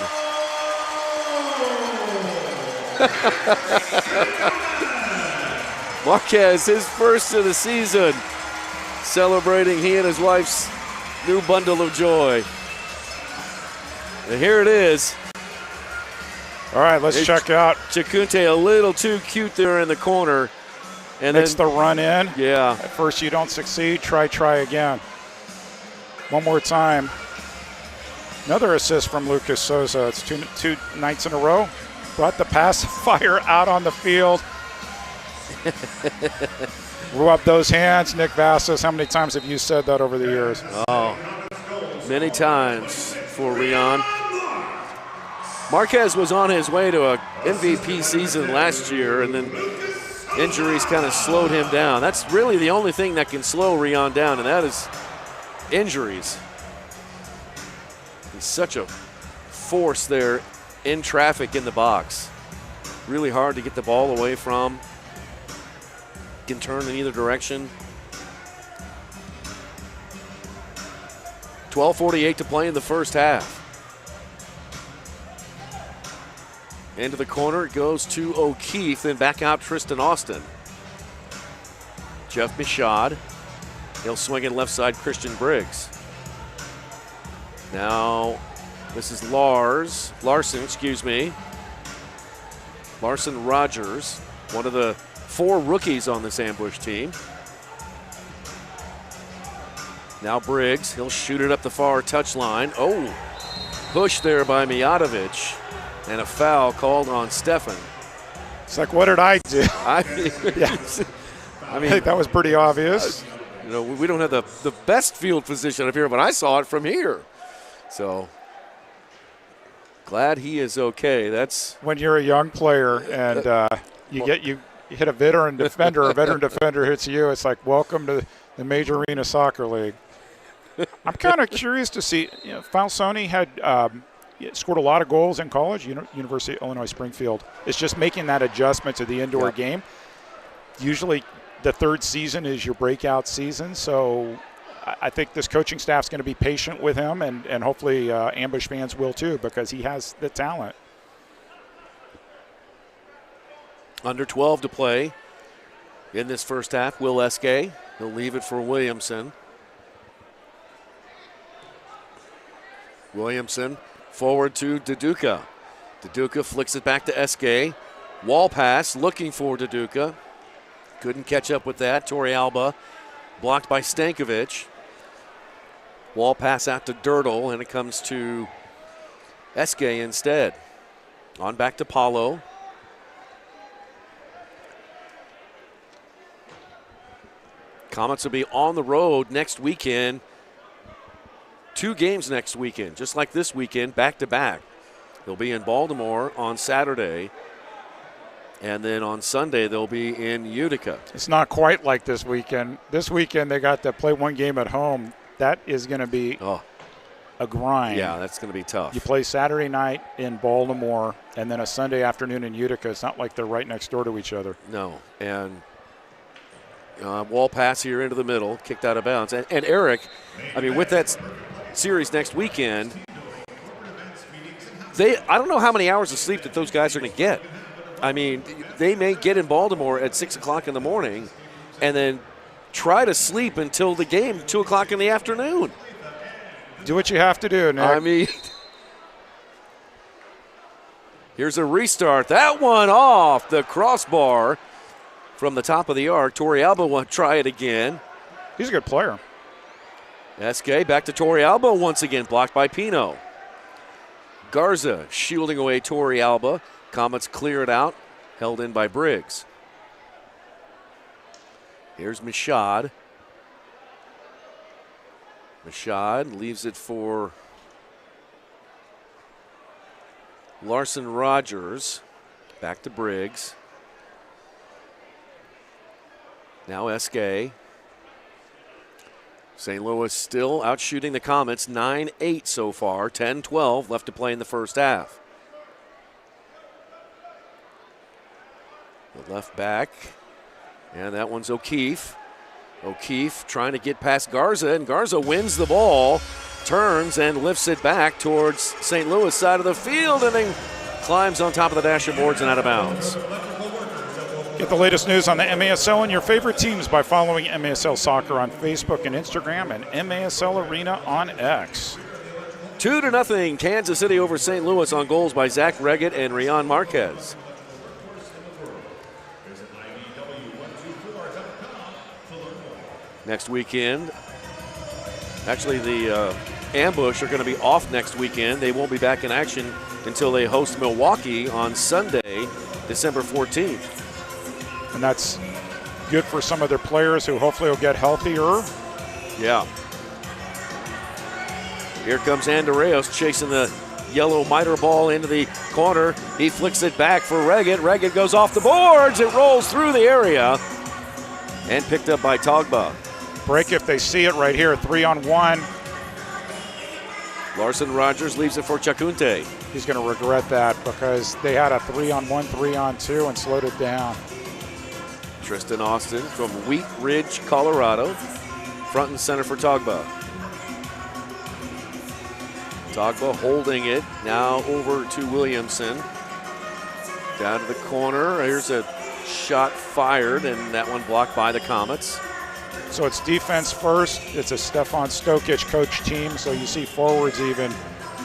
Marquez, his first of the season, celebrating he and his wife's new bundle of joy. And here it is. All right, let's check out. Chacunte a little too cute there in the corner. And it's the run in. Yeah. At first you don't succeed, try again. One more time. Another assist from Lucas Souza. It's two nights in a row. Brought the pacifier out on the field. Rub those hands, Nick Vassos. How many times have you said that over the years? Oh, many times for Rion. Marquez was on his way to a MVP season last year, and then injuries kind of slowed him down. That's really the only thing that can slow Rion down, and that is injuries. He's such a force there in traffic in the box. Really hard to get the ball away from. Can turn in either direction. 12:48 to play in the first half. Into the corner, it goes to O'Keefe, then back out Tristan Austin. Jeff Michaud. He'll swing it left side, Christian Briggs. Now, this is Larson, excuse me. Larson Rogers, one of the 4 rookies on this ambush team. Now Briggs, he'll shoot it up the far touchline. Oh, push there by Mijatovic, and a foul called on Stefan. It's like, what did I do? I think that was pretty obvious. We don't have the best field position up here, but I saw it from here. So glad he is okay. That's when you're a young player and you hit a veteran defender, hits you. It's like, welcome to the Major Arena Soccer League. I'm kind of curious to see. Falsoni had scored a lot of goals in college. University of Illinois Springfield. It's just making that adjustment to the indoor game. Usually, the third season is your breakout season. So, I think this coaching staff's going to be patient with him, and hopefully, Ambush fans will too, because he has the talent. Under 12 to play in this first half. Will Eske. He'll leave it for Williamson. Williamson forward to Duduka. Duduka flicks it back to Eske. Wall pass looking for Duduka. Couldn't catch up with that. Torrealba blocked by Stankovic. Wall pass out to Dirtle, and it comes to Eske instead. On back to Paulo. Comets will be on the road next weekend. 2 games next weekend, just like this weekend, back-to-back. They'll be in Baltimore on Saturday, and then on Sunday they'll be in Utica. It's not quite like this weekend. This weekend they got to play 1 game at home. That is going to be a grind. Yeah, that's going to be tough. You play Saturday night in Baltimore and then a Sunday afternoon in Utica. It's not like they're right next door to each other. No, and wall pass here into the middle, kicked out of bounds. And Eric, with that series next weekend, I don't know how many hours of sleep that those guys are going to get. They may get in Baltimore at 6 o'clock in the morning and then try to sleep until the game, 2 o'clock in the afternoon. Do what you have to do, Nick. Here's a restart. That one off the crossbar from the top of the arc. Torrealba will try it again. He's a good player. Eske back to Torrealba once again, blocked by Pino. Garza shielding away Torrealba. Comets clear it out, held in by Briggs. Here's Mashad. Mashad leaves it for Larson Rogers. Back to Briggs. Now Eske. St. Louis still out shooting the Comets, 9-8 so far, 10-12 left to play in the first half. The left back, and that one's O'Keefe. O'Keefe trying to get past Garza, and Garza wins the ball, turns and lifts it back towards St. Louis side of the field, and then climbs on top of the dasher boards and out of bounds. Get the latest news on the MASL and your favorite teams by following MASL Soccer on Facebook and Instagram and MASL Arena on X. 2-0, Kansas City over St. Louis on goals by Zach Reggett and Rian Marquez. Next weekend, actually the Ambush are going to be off next weekend. They won't be back in action until they host Milwaukee on Sunday, December 14th. And that's good for some of their players who hopefully will get healthier. Yeah. Here comes Andreas chasing the yellow miter ball into the corner. He flicks it back for Reggett. Reggett goes off the boards. It rolls through the area and picked up by Togba. Break if they see it right here, 3-on-1. Larson Rogers leaves it for Chacunte. He's going to regret that because they had a 3-on-1, 3-on-2 and slowed it down. Tristan Austin from Wheat Ridge, Colorado. Front and center for Togba. Togba holding it. Now over to Williamson. Down to the corner. Here's a shot fired, and that one blocked by the Comets. So it's defense first. It's a Stefan Stokic coach team, so you see forwards even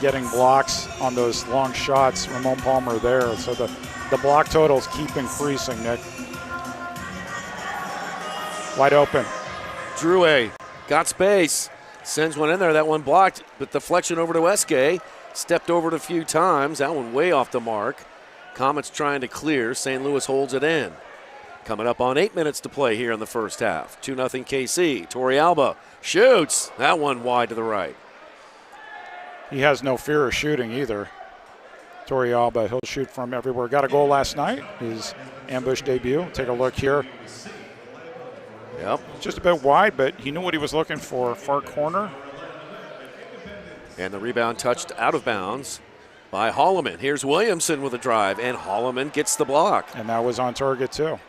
getting blocks on those long shots. Ramon Palmer there. So the block totals keep increasing, Nick. Wide open. Drouet got space. Sends one in there. That one blocked, but deflection over to Eske. Stepped over it a few times. That one way off the mark. Comets trying to clear. St. Louis holds it in. Coming up on 8 minutes to play here in the first half. 2-0 KC. Torrealba shoots. That one wide to the right. He has no fear of shooting either. Torrealba, he'll shoot from everywhere. Got a goal last night, his ambush debut. Take a look here. Yep. Just a bit wide, but he knew what he was looking for. Far corner. And the rebound touched out of bounds by Holloman. Here's Williamson with a drive, and Holloman gets the block. And that was on target too.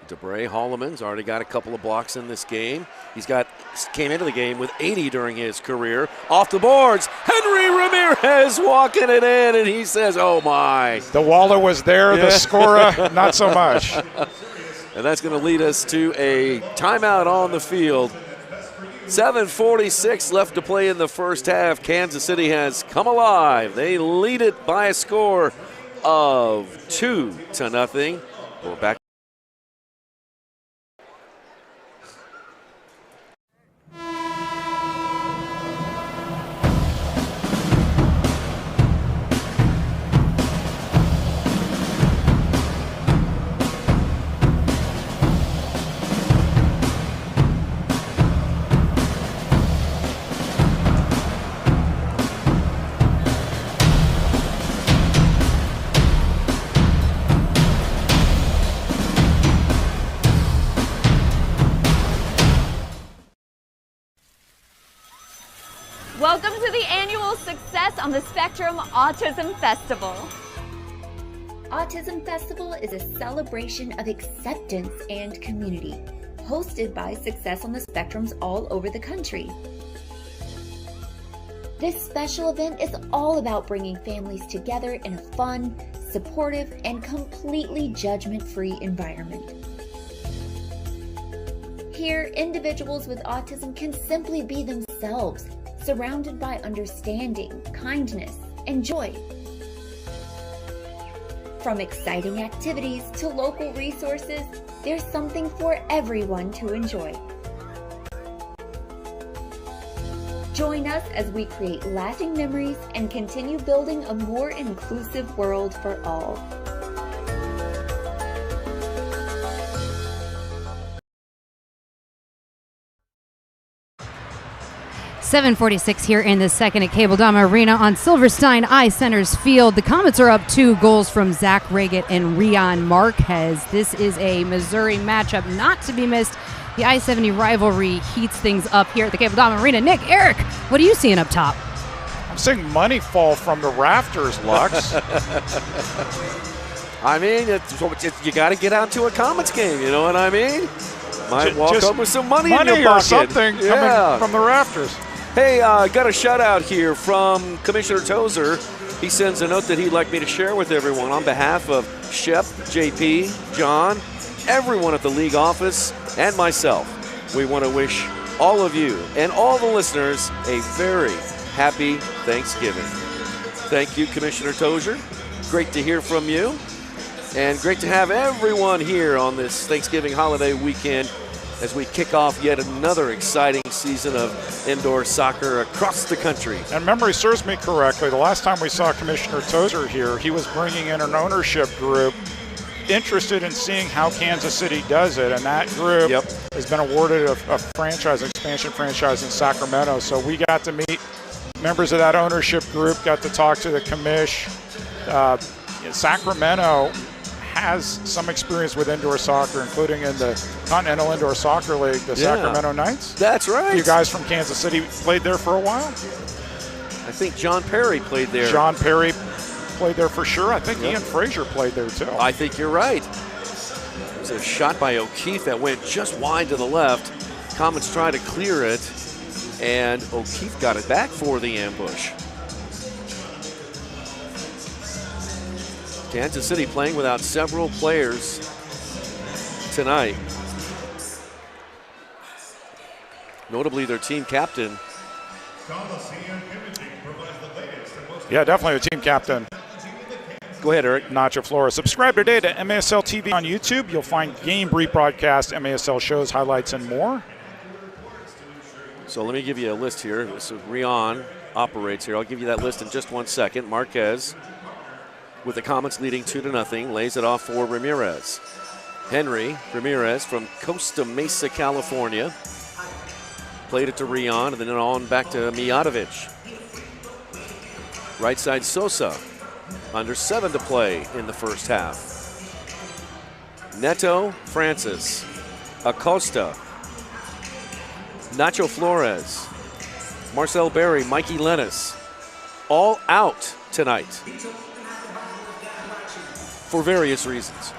DeBray Holloman's already got a couple of blocks in this game. Came into the game with 80 during his career. Off the boards, Henry Ramirez walking it in, and he says, oh my. The Waller was there, the scorer, not so much. And that's going to lead us to a timeout on the field. 7:46 left to play in the first half. Kansas City has come alive. They lead it by a score of 2-0. We're back. Welcome to the annual Success on the Spectrum Autism Festival. Autism Festival is a celebration of acceptance and community, hosted by Success on the Spectrums all over the country. This special event is all about bringing families together in a fun, supportive, and completely judgment-free environment. Here, individuals with autism can simply be themselves, surrounded by understanding, kindness, and joy. From exciting activities to local resources, there's something for everyone to enjoy. Join us as we create lasting memories and continue building a more inclusive world for all. 7:46 here in the second at Cable Dome Arena on Silverstein Ice Center's field. The Comets are up 2 goals from Zach Reggett and Rion Marquez. This is a Missouri matchup not to be missed. The I-70 rivalry heats things up here at the Cable Dome Arena. Nick, Eric, what are you seeing up top? I'm seeing money fall from the rafters, Lux. I mean, you got to get out to a Comets game, you know what I mean? Might walk up with some money in your pocket. Or something coming from the rafters. Hey, got a shout out here from Commissioner Tozer. He sends a note that he'd like me to share with everyone on behalf of Shep, JP, John, everyone at the league office, and myself. We want to wish all of you and all the listeners a very happy Thanksgiving. Thank you, Commissioner Tozer. Great to hear from you. And great to have everyone here on this Thanksgiving holiday weekend as we kick off yet another exciting season of indoor soccer across the country. And memory serves me correctly, the last time we saw Commissioner Tozer here, he was bringing in an ownership group interested in seeing how Kansas City does it, and that group has been awarded a expansion franchise in Sacramento. So we got to meet members of that ownership group, got to talk to the commish. Sacramento has some experience with indoor soccer, including in the Continental Indoor Soccer League, the Sacramento Knights. That's right. You guys from Kansas City played there for a while? I think John Perry played there. John Perry played there for sure. I think Ian Frazier played there too. I think you're right. It was a shot by O'Keefe that went just wide to the left. Comets tried to clear it, and O'Keefe got it back for the ambush. Kansas City playing without several players tonight. Notably their team captain. Yeah, definitely the team captain. Go ahead, Eric. Nacho Flores. Subscribe today to MASL TV on YouTube. You'll find game rebroadcast, MASL shows, highlights, and more. So let me give you a list here. So Rion operates here. I'll give you that list in just 1 second. Marquez, with the Comets leading 2-0, lays it off for Ramirez. Henry Ramirez from Costa Mesa, California. Played it to Rion and then on back to Mijatovic. Right side Sosa, under 7 to play in the first half. Neto Francis, Acosta, Nacho Flores, Marcel Berry, Mikey Lennis, all out tonight for various reasons.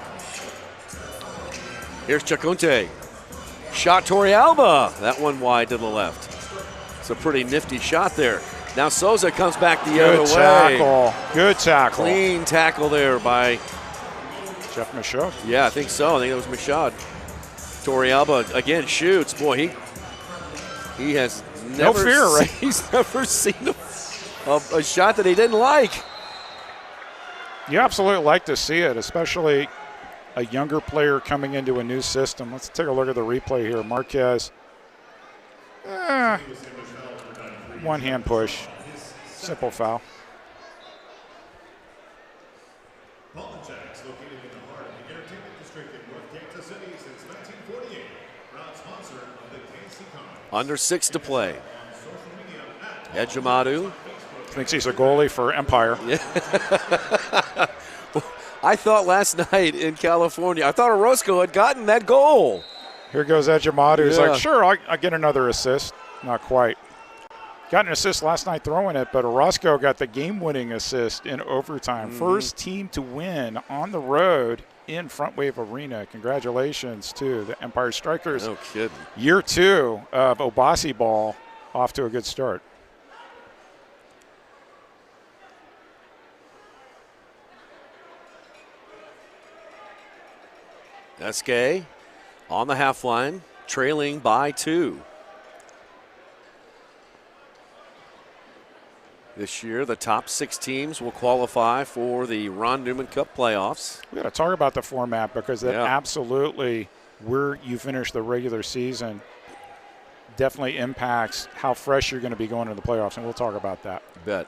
Here's Chacunte. Shot Torrealba. That one wide to the left. It's a pretty nifty shot there. Now Souza comes back the other way. Good tackle. Clean tackle there by Jeff Michaud. Yeah, I think so. I think that was Michaud. Torrealba again shoots. Boy, he has never no fear, right? He's never seen a shot that he didn't like. You absolutely like to see it, especially a younger player coming into a new system. Let's take a look at the replay here. Marquez, one hand push, simple foul. Paul Jack's located in the heart of the entertainment district in North Kansas City since 1948. Proud sponsor of the KC Comets. Under 6 to play. Ejimadu thinks he's a goalie for Empire. Yeah. I thought last night in California, I thought Orozco had gotten that goal. Here goes Ejimadu. He's like, sure, I get another assist. Not quite. Got an assist last night throwing it, but Orozco got the game-winning assist in overtime. First team to win on the road in Front Wave Arena. Congratulations to the Empire Strikers. No kidding. Year 2 of Obasi ball, off to a good start. Esque on the half line, trailing by 2. This year, the top 6 teams will qualify for the Ron Newman Cup playoffs. We got to talk about the format because that absolutely, where you finish the regular season, definitely impacts how fresh you're going to be going into the playoffs, and we'll talk about that. Bet.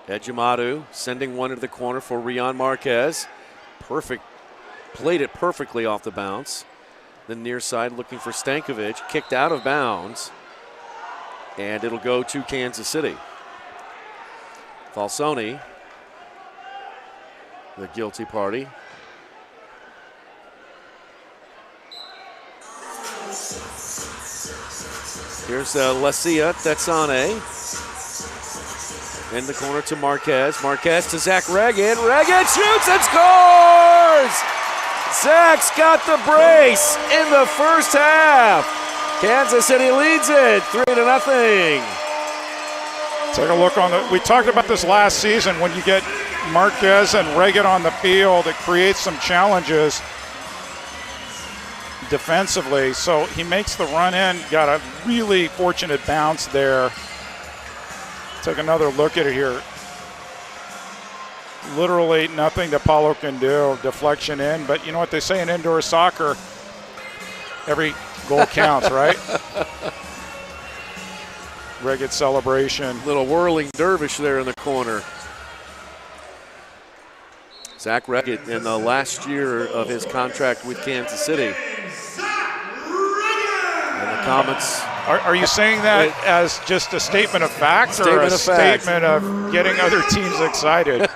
Ejimadu sending one into the corner for Rion Marquez. Perfect. Played it perfectly off the bounce. The near side looking for Stankovic. Kicked out of bounds. And it'll go to Kansas City. Falsoni, the guilty party. Here's Lacia Tetsane. In the corner to Marquez. Marquez to Zach Regan. Regan shoots and scores! Zach's got the brace in the first half. Kansas City leads it 3-0. Take a look on the, we talked about this last season. When you get Marquez and Regan on the field, it creates some challenges defensively. So he makes the run in, got a really fortunate bounce there. Take another look at it here. Literally nothing that Paulo can do. Deflection in, but you know what they say in indoor soccer, every goal counts, right? Regan celebration. Little whirling dervish there in the corner. Zach Regan in the last year of his contract with Kansas City. And the Comets. Are you saying that as just a statement of fact or a statement of getting other teams excited?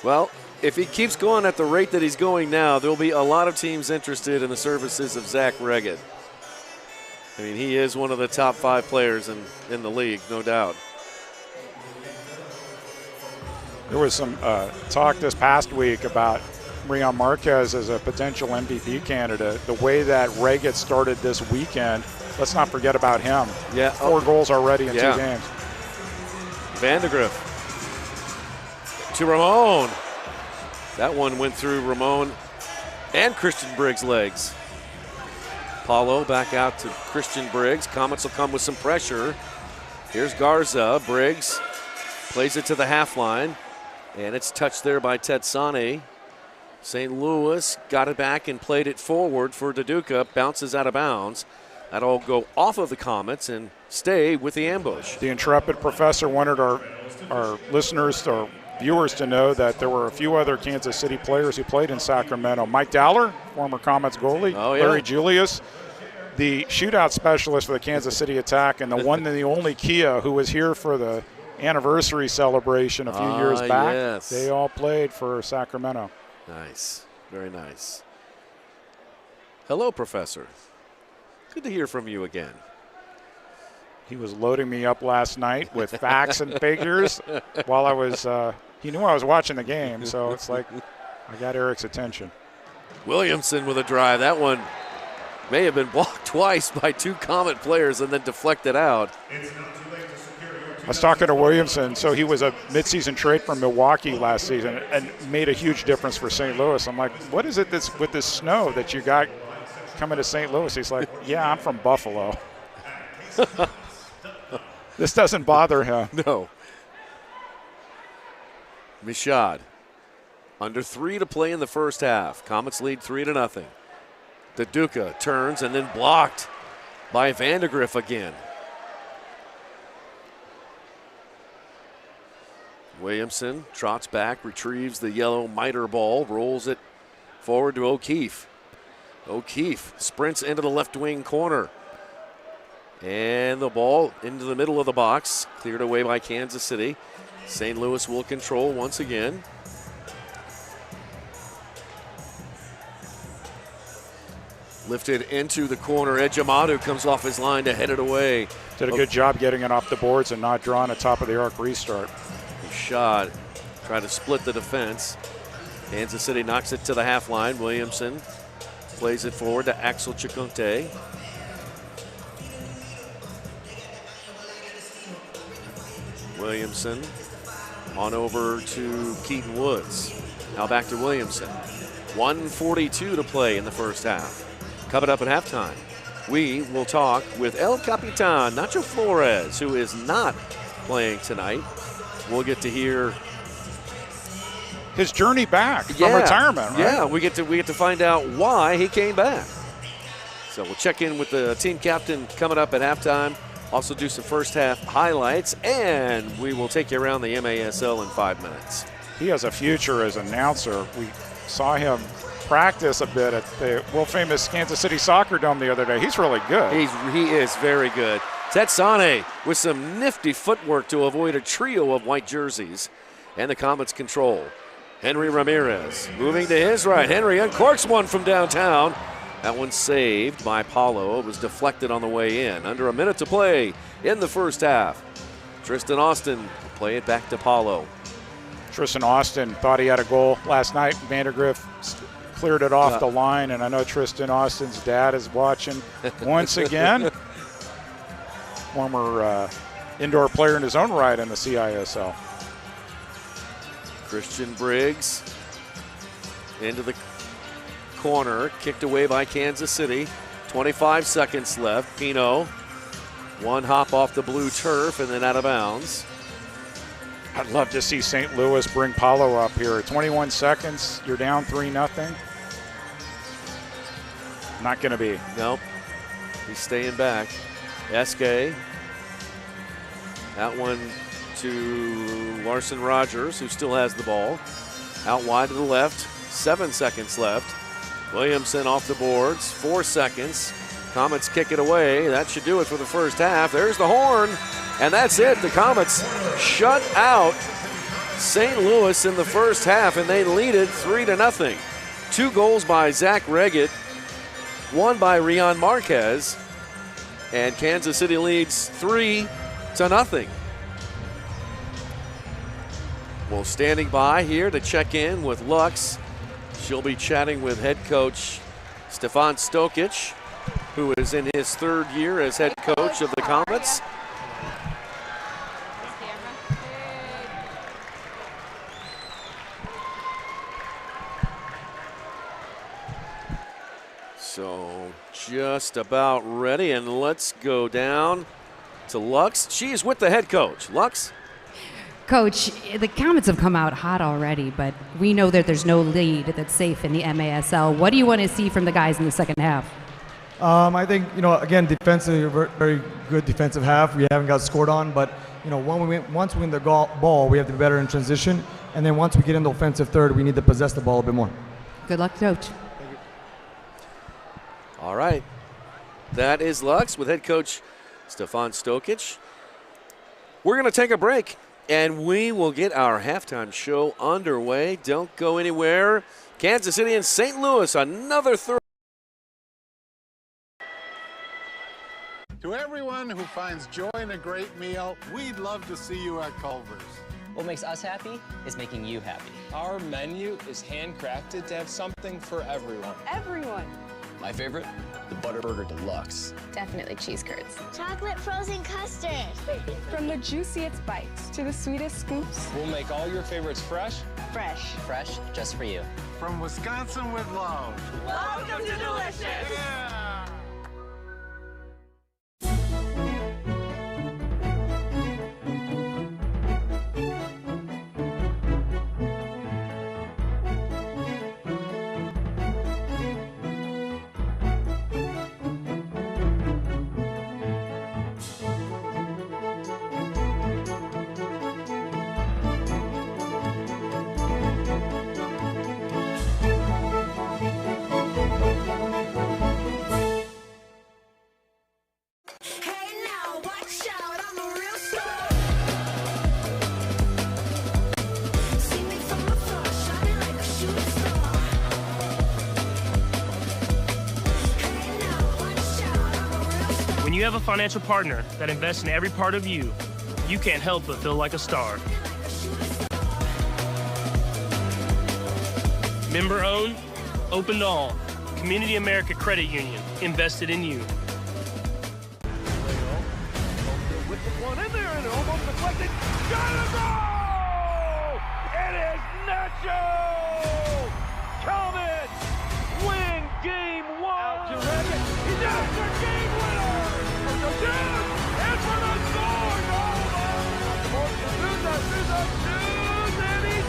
Well, if he keeps going at the rate that he's going now, there'll be a lot of teams interested in the services of Zach Regan. I mean, he is one of the top 5 players in the league, no doubt. There was some talk this past week about Rion Marquez as a potential MVP candidate. The way that Regan started this weekend, let's not forget about him. Yeah, 4 goals already in 2 games. Vandegrift to Ramon. That one went through Ramon and Christian Briggs' legs. Paulo back out to Christian Briggs. Comets will come with some pressure. Here's Garza. Briggs plays it to the half line, and it's touched there by Tetsane. St. Louis got it back and played it forward for Deduca. Bounces out of bounds. That'll go off of the Comets and stay with the ambush. The intrepid professor wanted our listeners or viewers to know that there were a few other Kansas City players who played in Sacramento. Mike Dowler, former Comets goalie. Oh, yeah. Larry Julius, the shootout specialist for the Kansas City Attack, and the one and the only Kia who was here for the anniversary celebration a few years back. Yes. They all played for Sacramento. Nice. Very nice. Hello, Professor. Good to hear from you again. He was loading me up last night with facts and figures while I was, he knew I was watching the game, so it's like I got Eric's attention. Williamson with a drive. That one may have been blocked twice by two Comet players and then deflected out. I was talking to Williamson, so he was a midseason trade from Milwaukee last season and made a huge difference for St. Louis. I'm like, what is it with this snow that you got coming to St. Louis? He's like, yeah, I'm from Buffalo. This doesn't bother him. No. Michaud. Under 3 to play in the first half. Comets lead 3-0. Deduca turns and then blocked by Vandegrift again. Williamson trots back, retrieves the yellow miter ball, rolls it forward to O'Keefe. O'Keefe sprints into the left wing corner. And the ball into the middle of the box, cleared away by Kansas City. St. Louis will control once again. Lifted into the corner. Ejimadu comes off his line to head it away. Did a good job getting it off the boards and not drawing a top of the arc restart. Shot, try to split the defense. Kansas City knocks it to the half line. Williamson plays it forward to Axel Chikunte. Williamson on over to Keaton Woods. Now back to Williamson. 1:42 to play in the first half. Coming up at halftime, we will talk with El Capitan, Nacho Flores, who is not playing tonight. We'll get to hear his journey back from retirement, right? Yeah, we get to find out why he came back. So we'll check in with the team captain coming up at halftime. Also do some first half highlights, and we will take you around the MASL in 5 minutes. He has a future as an announcer. We saw him practice a bit at the world famous Kansas City Soccer Dome the other day. He's really good. He is very good. Tetsane with some nifty footwork to avoid a trio of white jerseys. And the Comets control. Henry Ramirez moving to his right. Henry uncorks one from downtown. That one saved by Paulo. It was deflected on the way in. Under a minute to play in the first half. Tristan Austin play it back to Paulo. Tristan Austin thought he had a goal last night. Vandegrift cleared it off the line, and I know Tristan Austin's dad is watching once again. Former indoor player in his own right in the CISL. Christian Briggs into the corner, kicked away by Kansas City. 25 seconds left. Pino, one hop off the blue turf and then out of bounds. I'd love to see St. Louis bring Paulo up here. 21 seconds, you're down 3-0. Not going to be. Nope. He's staying back. Eske. That one to Larson Rogers, who still has the ball. Out wide to the left. 7 seconds left. Williamson off the boards. 4 seconds. Comets kick it away. That should do it for the first half. There's the horn. And that's it. The Comets shut out St. Louis in the first half, and they lead it 3-0. 2 goals by Zach Reggett, 1 by Rion Marquez, and Kansas City leads 3-0. Well, standing by here to check in with Lux. She'll be chatting with head coach Stefan Stokic, who is in his 3rd year as head coach of the Comets. So just about ready, and let's go down to Lux. She is with the head coach. Lux? Coach, the Comets have come out hot already, but we know that there's no lead that's safe in the MASL. What do you want to see from the guys in the second half? I think, again, defensively, very good defensive half. We haven't got scored on, but, once we win the ball, we have to be better in transition. And then once we get in the offensive third, we need to possess the ball a bit more. Good luck, Coach. All right. That is Lux with head coach Stefan Stokic. We're going to take a break, and we will get our halftime show underway. Don't go anywhere. Kansas City and St. Louis, another third. To everyone who finds joy in a great meal, we'd love to see you at Culver's. What makes us happy is making you happy. Our menu is handcrafted to have something for everyone. Everyone. My favorite, the Butterburger Deluxe. Definitely cheese curds. Chocolate frozen custard. From the juiciest bites to the sweetest scoops. We'll make all your favorites fresh. Fresh. Fresh, just for you. From Wisconsin with love. Welcome to Delicious. Yeah. When you have a financial partner that invests in every part of you, you can't help but feel like a star. Member owned, open to all. Community America Credit Union, invested in you. With the one in there and almost deflected. Got it! Goal! It is Nacho! Comets win game one! He does the game winner! For the Dudes and for the Swords! And he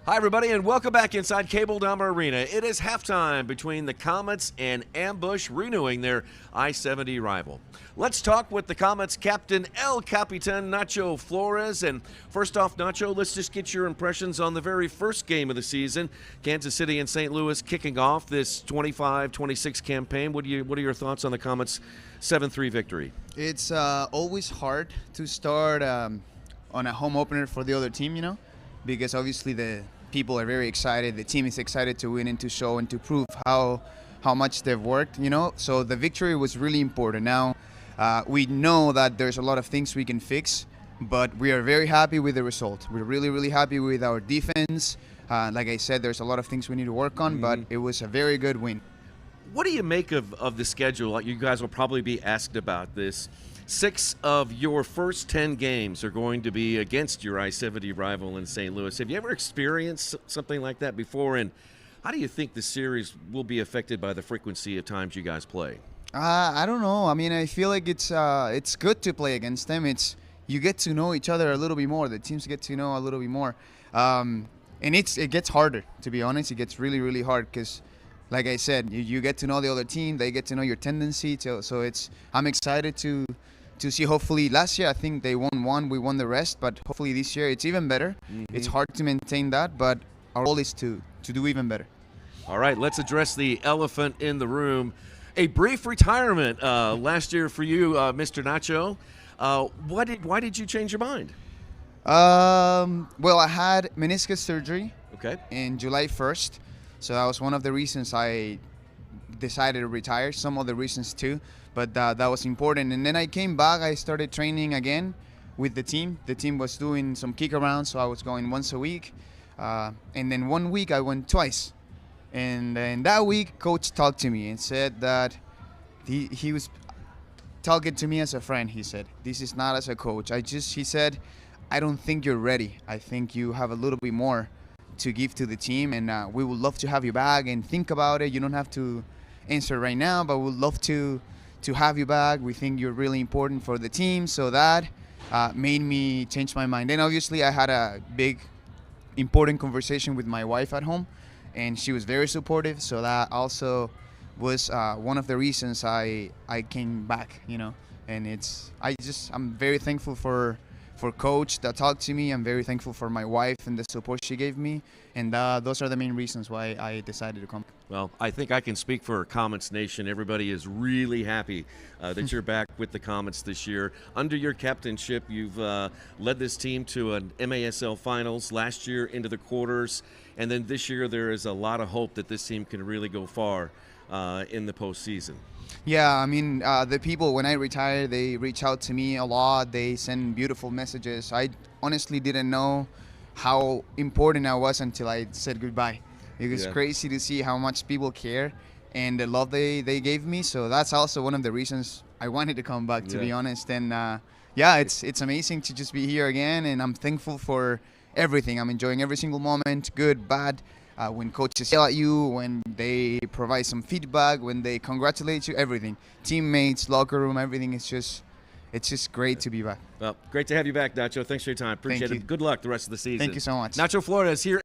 Hi, everybody, and welcome back inside Cable Dahmer Arena. It is halftime between the Comets and Ambush, renewing their I-70 rival. Let's talk with the Comets captain, El Capitan Nacho Flores. And first off, Nacho, let's just get your impressions on the very first game of the season. Kansas City and St. Louis kicking off this 25-26 campaign. What are your thoughts on the Comets' 7-3 victory? It's always hard to start on a home opener for the other team, because obviously the people are very excited. The team is excited to win and to show and to prove how much they've worked, So the victory was really important. Now, we know that there's a lot of things we can fix, but we are very happy with the result. We're really, really happy with our defense. Like I said, there's a lot of things we need to work on, but it was a very good win. What do you make of the schedule? You guys will probably be asked about this. 6 of your first 10 games are going to be against your I-70 rival in St. Louis. Have you ever experienced something like that before? And how do you think the series will be affected by the frequency of times you guys play? I don't know. I mean, I feel like it's good to play against them. You get to know each other a little bit more. The teams get to know a little bit more. And it gets harder, to be honest. It gets really, really hard because, like I said, you get to know the other team. They get to know your tendency. So I'm excited to see. Hopefully, last year I think they won one, we won the rest, but hopefully this year it's even better. It's hard to maintain that, but our goal is to do even better. All right, let's address the elephant in the room. A brief retirement last year for you, Mr. Nacho. Why did you change your mind? Well, I had meniscus surgery in July 1st, so that was one of the reasons I decided to retire. Some other reasons too, but that was important. And then I came back. I started training again with the team. The team was doing some kick arounds, so I was going once a week. And then 1 week I went twice. And then that week, coach talked to me and said that he was talking to me as a friend. He said, "This is not as a coach. He said, I don't think you're ready. I think you have a little bit more to give to the team, and we would love to have you back and think about it. You don't have to answer right now, but we'd love to have you back. We think you're really important for the team, so that made me change my mind. Then obviously I had a big important conversation with my wife at home, and she was very supportive, so that also was one of the reasons I came back, and I'm very thankful for coach that talked to me. I'm very thankful for my wife and the support she gave me, and those are the main reasons why I decided to come. Well, I think I can speak for Comets Nation. Everybody is really happy that you're back with the Comets this year. Under your captainship, you've led this team to an MASL Finals, last year into the quarters, and then this year there is a lot of hope that this team can really go far in the postseason. Yeah, I mean, the people, when I retire, they reach out to me a lot. They send beautiful messages. I honestly didn't know how important I was until I said goodbye. It was crazy to see how much people care and the love they gave me. So that's also one of the reasons I wanted to come back, to be honest. And it's amazing to just be here again, and I'm thankful for everything. I'm enjoying every single moment, good, bad. When coaches yell at you, when they provide some feedback, when they congratulate you, everything. Teammates, locker room, everything is it's just great to be back. Well, great to have you back, Nacho. Thanks for your time. Appreciate it. Good luck the rest of the season. Thank you so much. Nacho Flores here.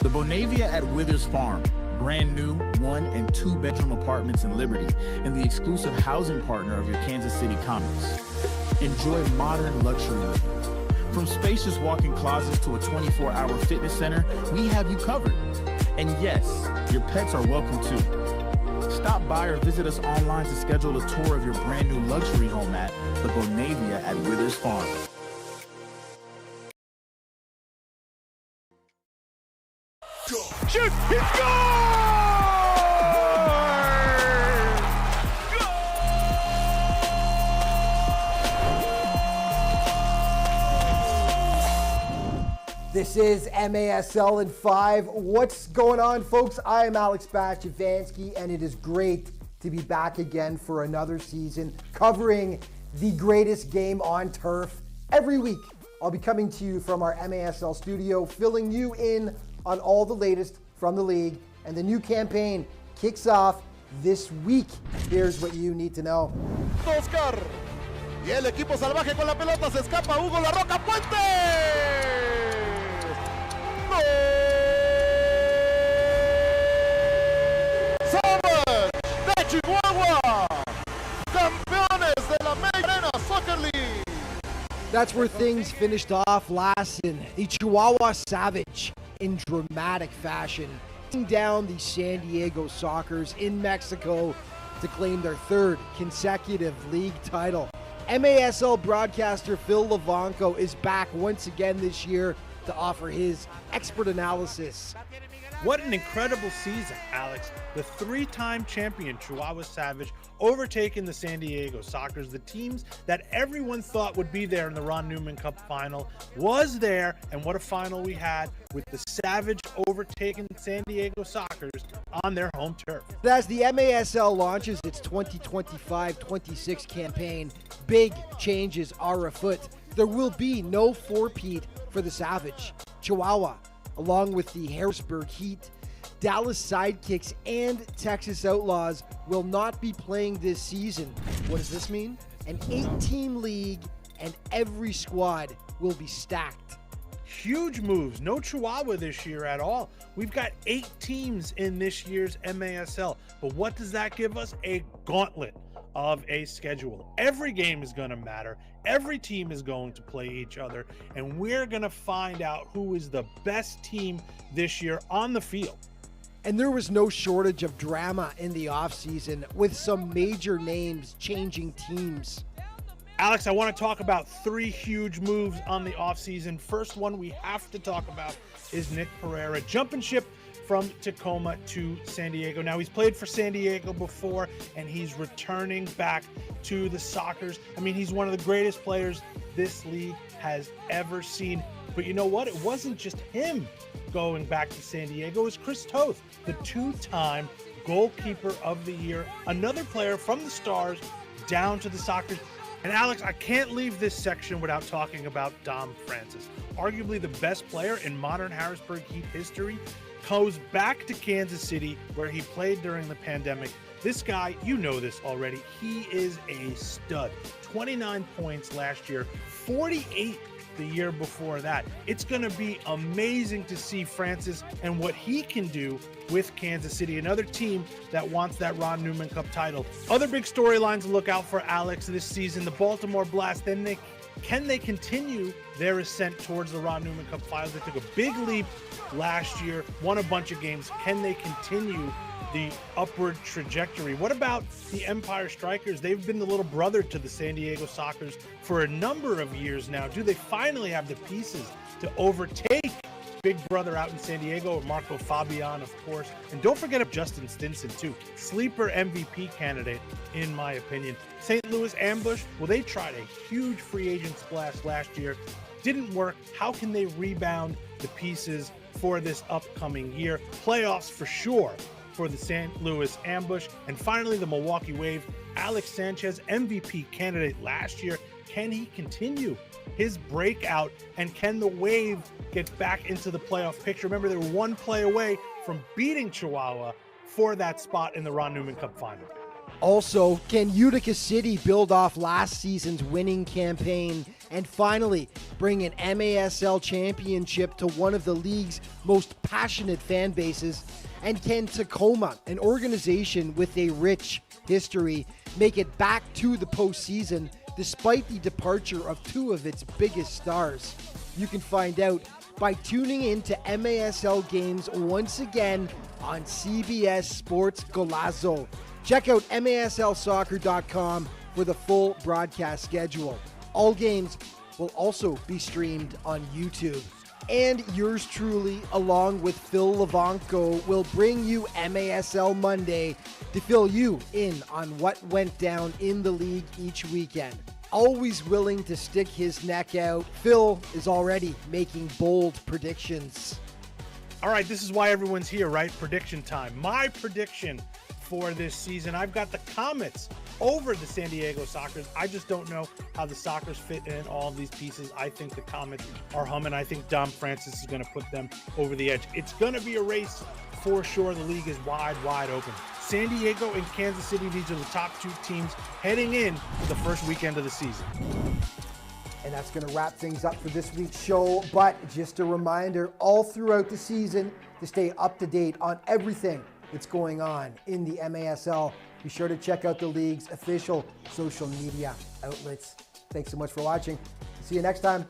The Bonavia at Withers Farm, brand new 1- and 2-bedroom apartments in Liberty, and the exclusive housing partner of your Kansas City Comets. Enjoy modern luxury living. From spacious walk-in closets to a 24-hour fitness center, we have you covered. And yes, your pets are welcome too. Stop by or visit us online to schedule a tour of your brand new luxury home at the Bonavia at Withers Farm. Shoot! He scores! This is MASL in 5. What's going on, folks? I am Alex Bachevansky, and it is great to be back again for another season covering the greatest game on turf every week. I'll be coming to you from our MASL studio, filling you in on all the latest from the league, and the new campaign kicks off this week. Here's what you need to know. Oscar. Y el equipo salvaje con la pelota se escapa. Hugo La Roca Puente. ¡Gol! Somos de Chihuahua, campeones de la Major Arena Soccer League. That's where things finished off last season. The Chihuahua Savage, in dramatic fashion, taking down the San Diego Sockers in Mexico to claim their third consecutive league title. MASL broadcaster Phil Levanco is back once again this year to offer his expert analysis What an incredible season, Alex. The three-time champion Chihuahua Savage overtaking the San Diego Sockers, the teams that everyone thought would be there in the Ron Newman Cup final, was there, and what a final we had with the Savage overtaking San Diego Sockers on their home turf. As the MASL launches its 2025-26 campaign, big changes are afoot. There will be no four-peat for the Savage. Chihuahua, along with the Harrisburg Heat, Dallas Sidekicks, and Texas Outlaws will not be playing this season. What does this mean? An 8-team league, and every squad will be stacked. Huge moves. No Chihuahua this year at all. We've got 8 teams in this year's MASL. But what does that give us? A gauntlet of a schedule. Every game is going to matter. Every team is going to play each other. And we're going to find out who is the best team this year on the field. And there was no shortage of drama in the offseason, with some major names changing teams. Alex, I want to talk about 3 huge moves on the offseason. First one we have to talk about is Nick Pereira jumping ship from Tacoma to San Diego. Now, he's played for San Diego before, and he's returning back to the Sockers. I mean, he's one of the greatest players this league has ever seen. But you know what? It wasn't just him going back to San Diego. It was Chris Toth, the 2-time goalkeeper of the year. Another player from the Stars down to the Sockers. And Alex, I can't leave this section without talking about Dom Francis. Arguably the best player in modern Harrisburg Heat history, goes back to Kansas City, where he played during the pandemic. This guy, you know this already, he is a stud. 29 points last year, 48 the year before that. It's going to be amazing to see Francis and what he can do with Kansas City, another team that wants that Ron Newman Cup title. Other big storylines to look out for Alex this season, the Baltimore Blast. Can they continue their ascent towards the Ron Newman Cup finals? They took a big leap last year, won a bunch of games. Can they continue the upward trajectory? What about the Empire Strikers? They've been the little brother to the San Diego Sockers for a number of years now. Do they finally have the pieces to overtake big brother out in San Diego, Marco Fabian, of course? And don't forget Justin Stinson, too. Sleeper MVP candidate, in my opinion. St. Louis Ambush, well, they tried a huge free agent splash last year. Didn't work. How can they rebound the pieces for this upcoming year? Playoffs for sure for the St. Louis Ambush. And finally, the Milwaukee Wave. Alex Sanchez, MVP candidate last year. Can he continue his breakout, and can the Wave get back into the playoff picture? Remember, they were one play away from beating Chihuahua for that spot in the Ron Newman Cup final. Also, can Utica City build off last season's winning campaign and finally bring an MASL championship to one of the league's most passionate fan bases? And can Tacoma, an organization with a rich history, make it back to the postseason despite the departure of 2 of its biggest stars? You can find out by tuning in to MASL games once again on CBS Sports Golazo. Check out MASLsoccer.com for the full broadcast schedule. All games will also be streamed on YouTube. And yours truly, along with Phil Levanco, will bring you MASL Monday to fill you in on what went down in the league each weekend. Always willing to stick his neck out, Phil is already making bold predictions. All right, this is why everyone's here, right? Prediction time. My prediction for this season, I've got the Comets over the San Diego Sockers. I just don't know how the Sockers fit in all of these pieces. I think the Comets are humming. I think Dom Francis is going to put them over the edge. It's going to be a race for sure. The league is wide open. San Diego and Kansas City, these are the top 2 teams heading in to the first weekend of the season. And that's going to wrap things up for this week's show. But just a reminder, all throughout the season, to stay up to date on everything that's going on in the MASL, be sure to check out the league's official social media outlets. Thanks so much for watching. See you next time.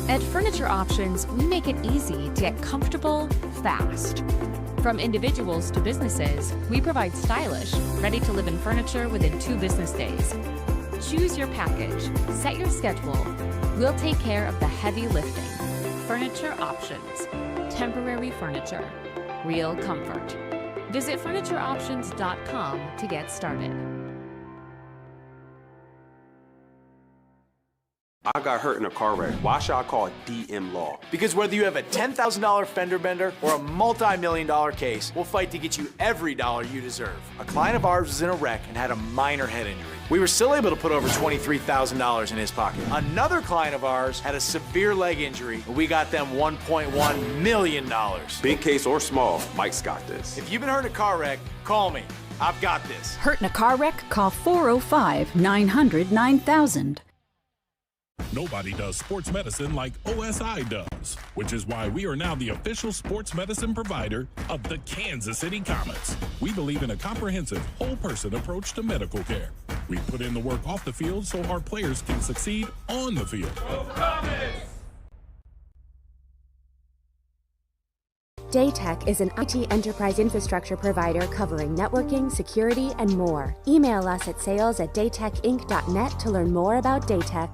At Furniture Options, we make it easy to get comfortable fast. From individuals to businesses, we provide stylish, ready-to-live-in furniture within 2 business days. Choose your package, set your schedule. We'll take care of the heavy lifting. Furniture Options. Temporary furniture. Real comfort. Visit FurnitureOptions.com to get started. I got hurt in a car wreck. Why should I call DM Law? Because whether you have a $10,000 fender bender or a multi-million-dollar case, we'll fight to get you every dollar you deserve. A client of ours was in a wreck and had a minor head injury. We were still able to put over $23,000 in his pocket. Another client of ours had a severe leg injury, and we got them $1.1 million. Big case or small, Mike's got this. If you've been hurt in a car wreck, call me. I've got this. Hurt in a car wreck? Call 405-900-9000. Nobody does sports medicine like OSI does, which is why we are now the official sports medicine provider of the Kansas City Comets. We believe in a comprehensive, whole-person approach to medical care. We put in the work off the field so our players can succeed on the field. Go Comets! Daytech is an IT enterprise infrastructure provider covering networking, security, and more. Email us at sales@daytechinc.net to learn more about Daytech.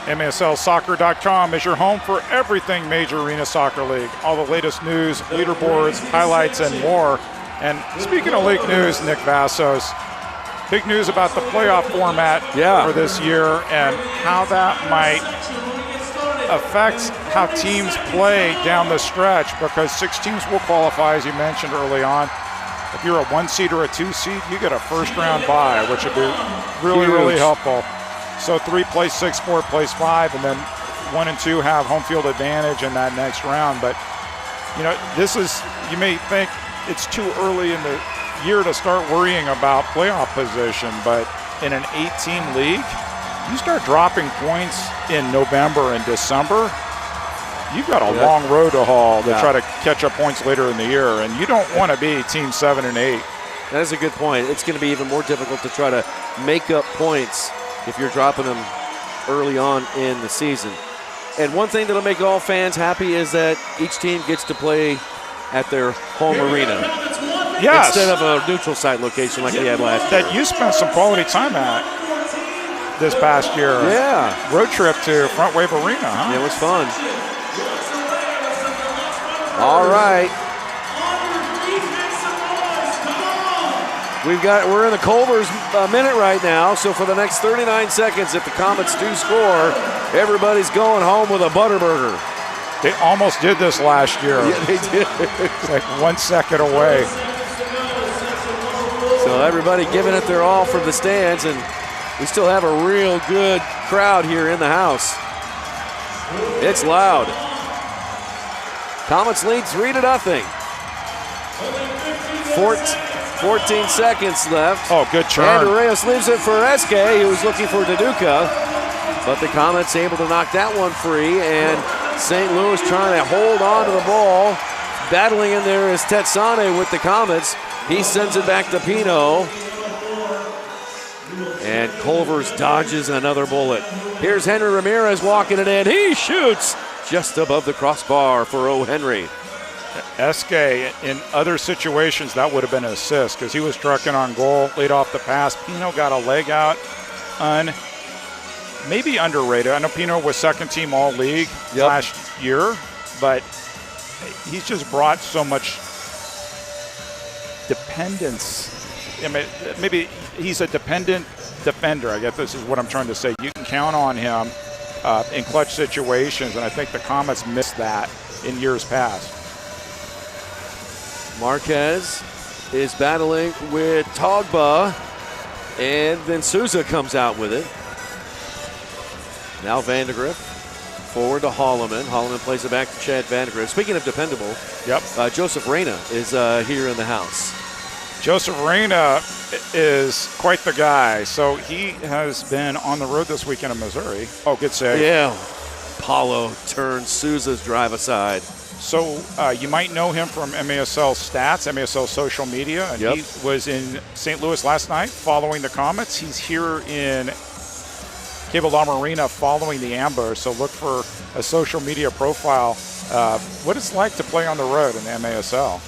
MASLsoccer.com is your home for everything Major Arena Soccer League. All the latest news, leaderboards, highlights, and more. And speaking of league news, Nick Vassos, big news about the playoff format for this year and how that might affect how teams play down the stretch, because 6 teams will qualify, as you mentioned early on. If you're a 1 seed or a 2 seed, you get a first round bye, which would be really helpful. So 3 plays 6, 4 plays 5, and then 1 and 2 have home field advantage in that next round. But, you know, this is, you may think it's too early in the year to start worrying about playoff position, but in an 8-team league, you start dropping points in November and December, you've got a long road to haul to try to catch up points later in the year, and you don't want to be team 7 and 8. That is a good point. It's going to be even more difficult to try to make up points if you're dropping them early on in the season. And one thing that'll make all fans happy is that each team gets to play at their home arena. Yes. Instead of a neutral site location like we had last year. That you spent some quality time at this past year. Yeah. Road trip to Front Wave Arena, huh? It was fun. All right. We're in the Culver's minute right now, so for the next 39 seconds, if the Comets do score, everybody's going home with a Butterburger. They almost did this last year. Yeah, they did. It's like 1 second away. So everybody giving it their all from the stands, and we still have a real good crowd here in the house. It's loud. Comets lead 3-0. 14 seconds left. Oh, good turn. And Reyes leaves it for Eske, who was looking for Daduka. But the Comets able to knock that one free, and St. Louis trying to hold on to the ball. Battling in there is Tetsane with the Comets. He sends it back to Pino. And Culver's dodges another bullet. Here's Henry Ramirez walking it in. He shoots just above the crossbar for O. Henry. Eske, in other situations, that would have been an assist because he was trucking on goal, laid off the pass. Pino got a leg out. Maybe underrated. I know Pino was second team all-league last year, but he's just brought so much dependence. I mean, maybe he's a dependent defender. I guess this is what I'm trying to say. You can count on him in clutch situations, and I think the Comets missed that in years past. Marquez is battling with Togba. And then Souza comes out with it. Now Vandegrift forward to Holloman. Holloman plays it back to Chad Vandegrift. Speaking of dependable, Joseph Reyna is here in the house. Joseph Reyna is quite the guy. So he has been on the road this weekend in Missouri. Oh, good save. Yeah. Paulo turns Souza's drive aside. So you might know him from MASL Stats, MASL social media. And he was in St. Louis last night following the Comets. He's here in Cable Dom Arena following the ambush. So look for a social media profile. What it's like to play on the road in the MASL.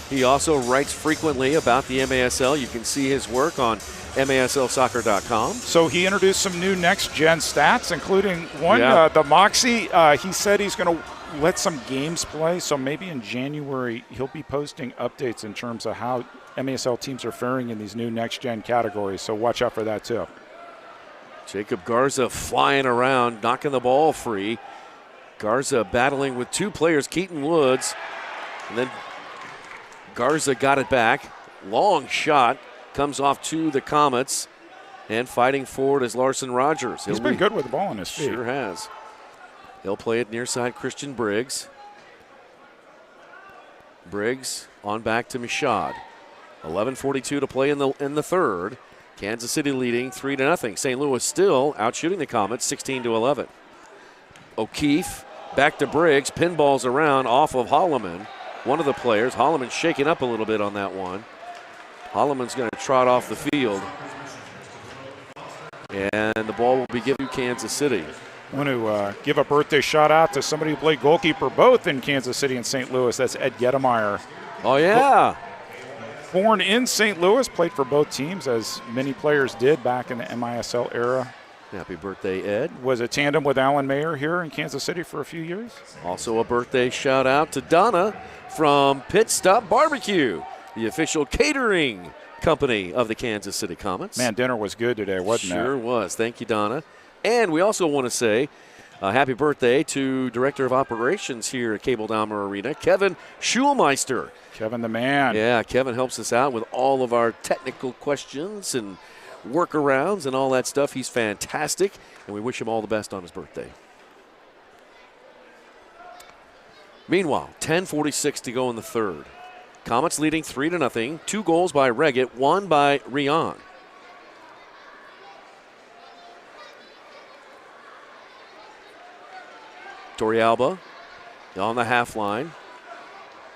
He also writes frequently about the MASL. You can see his work on MASLsoccer.com. So he introduced some new next-gen stats, including one, the Moxie. He said he's going to let some games play, so maybe in January he'll be posting updates in terms of how MASL teams are faring in these new next-gen categories, so watch out for that too. Jacob Garza flying around, knocking the ball free. Garza battling with two players, Keaton Woods, and then Garza got it back. Long shot, comes off to the Comets, and fighting forward is Larson Rogers. He's been good with the ball on his feet. Sure has. He'll play it near side Christian Briggs. Briggs on back to Michaud. 11:42 to play in the third. Kansas City leading 3-0. St. Louis still out shooting the Comets 16-11. O'Keefe back to Briggs. Pinballs around off of Holloman. One of the players. Holloman shaking up a little bit on that one. Holloman's going to trot off the field. And the ball will be given to Kansas City. I want to give a birthday shout out to somebody who played goalkeeper both in Kansas City and St. Louis. That's Ed Gettemeyer. Oh, yeah. Born in St. Louis, played for both teams, as many players did back in the MISL era. Happy birthday, Ed. Was a tandem with Alan Mayer here in Kansas City for a few years. Also a birthday shout out to Donna from Pit Stop Barbecue, the official catering company of the Kansas City Comets. Man, dinner was good today, wasn't it? Sure was. Thank you, Donna. And we also want to say happy birthday to Director of Operations here at Cable Dahmer Arena, Kevin Schulmeister. Kevin the man. Yeah, Kevin helps us out with all of our technical questions and workarounds and all that stuff. He's fantastic, and we wish him all the best on his birthday. Meanwhile, 10:46 to go in the third. Comets leading 3-0. 2 goals by Reggett, 1 by Rion. Torrealba on the half line.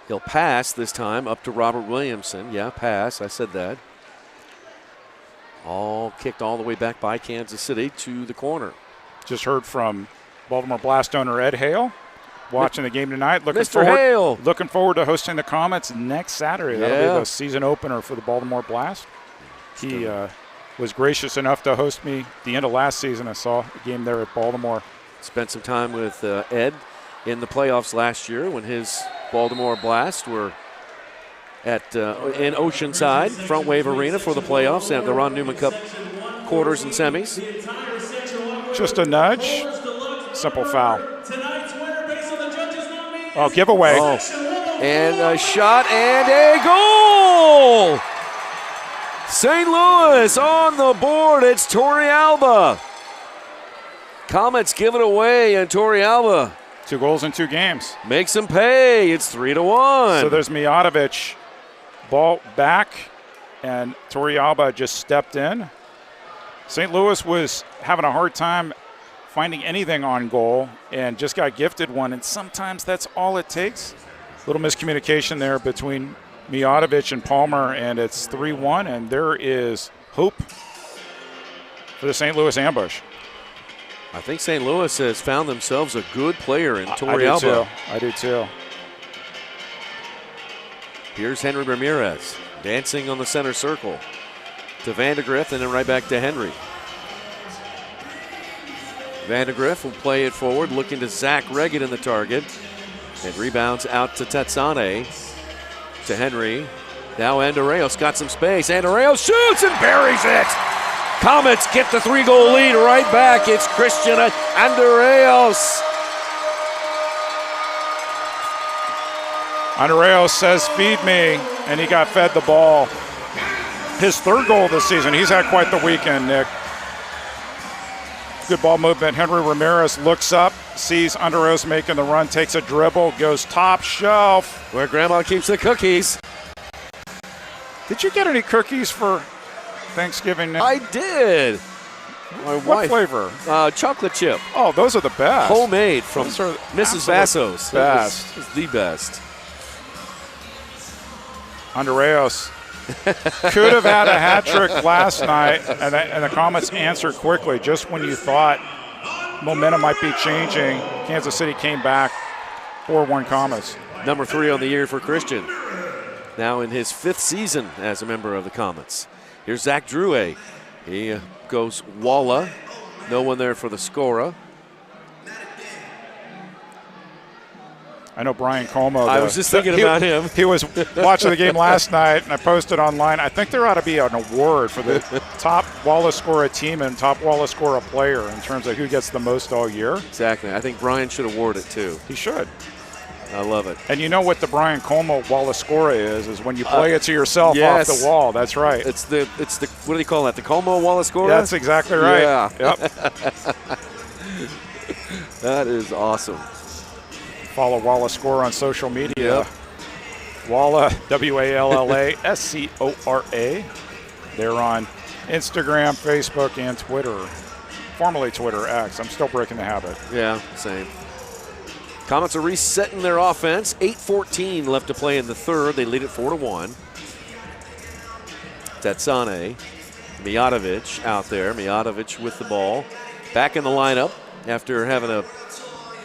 He'll pass this time up to Robert Williamson. Yeah, pass. I said that. All kicked all the way back by Kansas City to the corner. Just heard from Baltimore Blast owner Ed Hale. Watching the game tonight. Mr. Hale. Looking forward to hosting the Comets next Saturday. That'll be the season opener for the Baltimore Blast. He was gracious enough to host me the end of last season. I saw a game there at Baltimore. Spent some time with Ed in the playoffs last year when his Baltimore Blast were at in Oceanside, Front Wave Arena for the playoffs and the Ron Newman Cup quarters and semis. Just a nudge. Simple foul. Oh, giveaway. Oh. And a shot and a goal! St. Louis on the board. It's Torrealba. Comets give it away, and Torrealba 2 goals in 2 games. Makes them pay. It's 3-1. So there's Mijatovic. Ball back, and Torrealba just stepped in. St. Louis was having a hard time finding anything on goal and just got gifted one, and sometimes that's all it takes. A little miscommunication there between Mijatovic and Palmer, and it's 3-1, and there is hope for the St. Louis ambush. I think St. Louis has found themselves a good player in Torrealba. I do too. Here's Henry Ramirez dancing on the center circle to Vandegrift and then right back to Henry. Vandegrift will play it forward, looking to Zach Reggett in the target. And rebounds out to Tetsane, to Henry. Now Andreos got some space. Andreos shoots and buries it. Comets get the 3-goal lead right back. It's Christian Andreos. Andreos says, feed me, and he got fed the ball. His third goal this season. He's had quite the weekend, Nick. Good ball movement. Henry Ramirez looks up, sees Underoos making the run, takes a dribble, goes top shelf. Where Grandma keeps the cookies. Did you get any cookies for Thanksgiving, Nick? I did. My What wife. flavor? Chocolate chip. Oh, those are the best. Homemade from Those are Mrs. absolute Vassos. best. It was the best. Underoos could have had a hat trick last night, and the Comets answered quickly. Just when you thought momentum might be changing, Kansas City came back. 4-1 Comets. Number 3 on the year for Christian. Now in his 5th season as a member of the Comets. Here's Zach Drouet. He goes Walla. No one there for the scorer. I know Brian Como. I was just thinking about him. He was watching the game last night, and I posted online. I think there ought to be an award for the top Wallace scorer team and top Wallace scorer player in terms of who gets the most all year. Exactly. I think Brian should award it too. He should. I love it. And you know what the Brian Como Wallace scorer is when you play it to yourself off the wall. That's right. It's the what do they call that? The Como Wallace scorer? That's exactly right. Yeah. Yep. That is awesome. Follow Walla Score on social media. Yep. Walla, WALLA-SCORA. They're on Instagram, Facebook, and Twitter. Formerly Twitter X. I'm still breaking the habit. Yeah, same. Comets are resetting their offense. 8:14 left to play in the third. They lead it 4-1. Tetsane, Mijatovic out there. Mijatovic with the ball. Back in the lineup after having a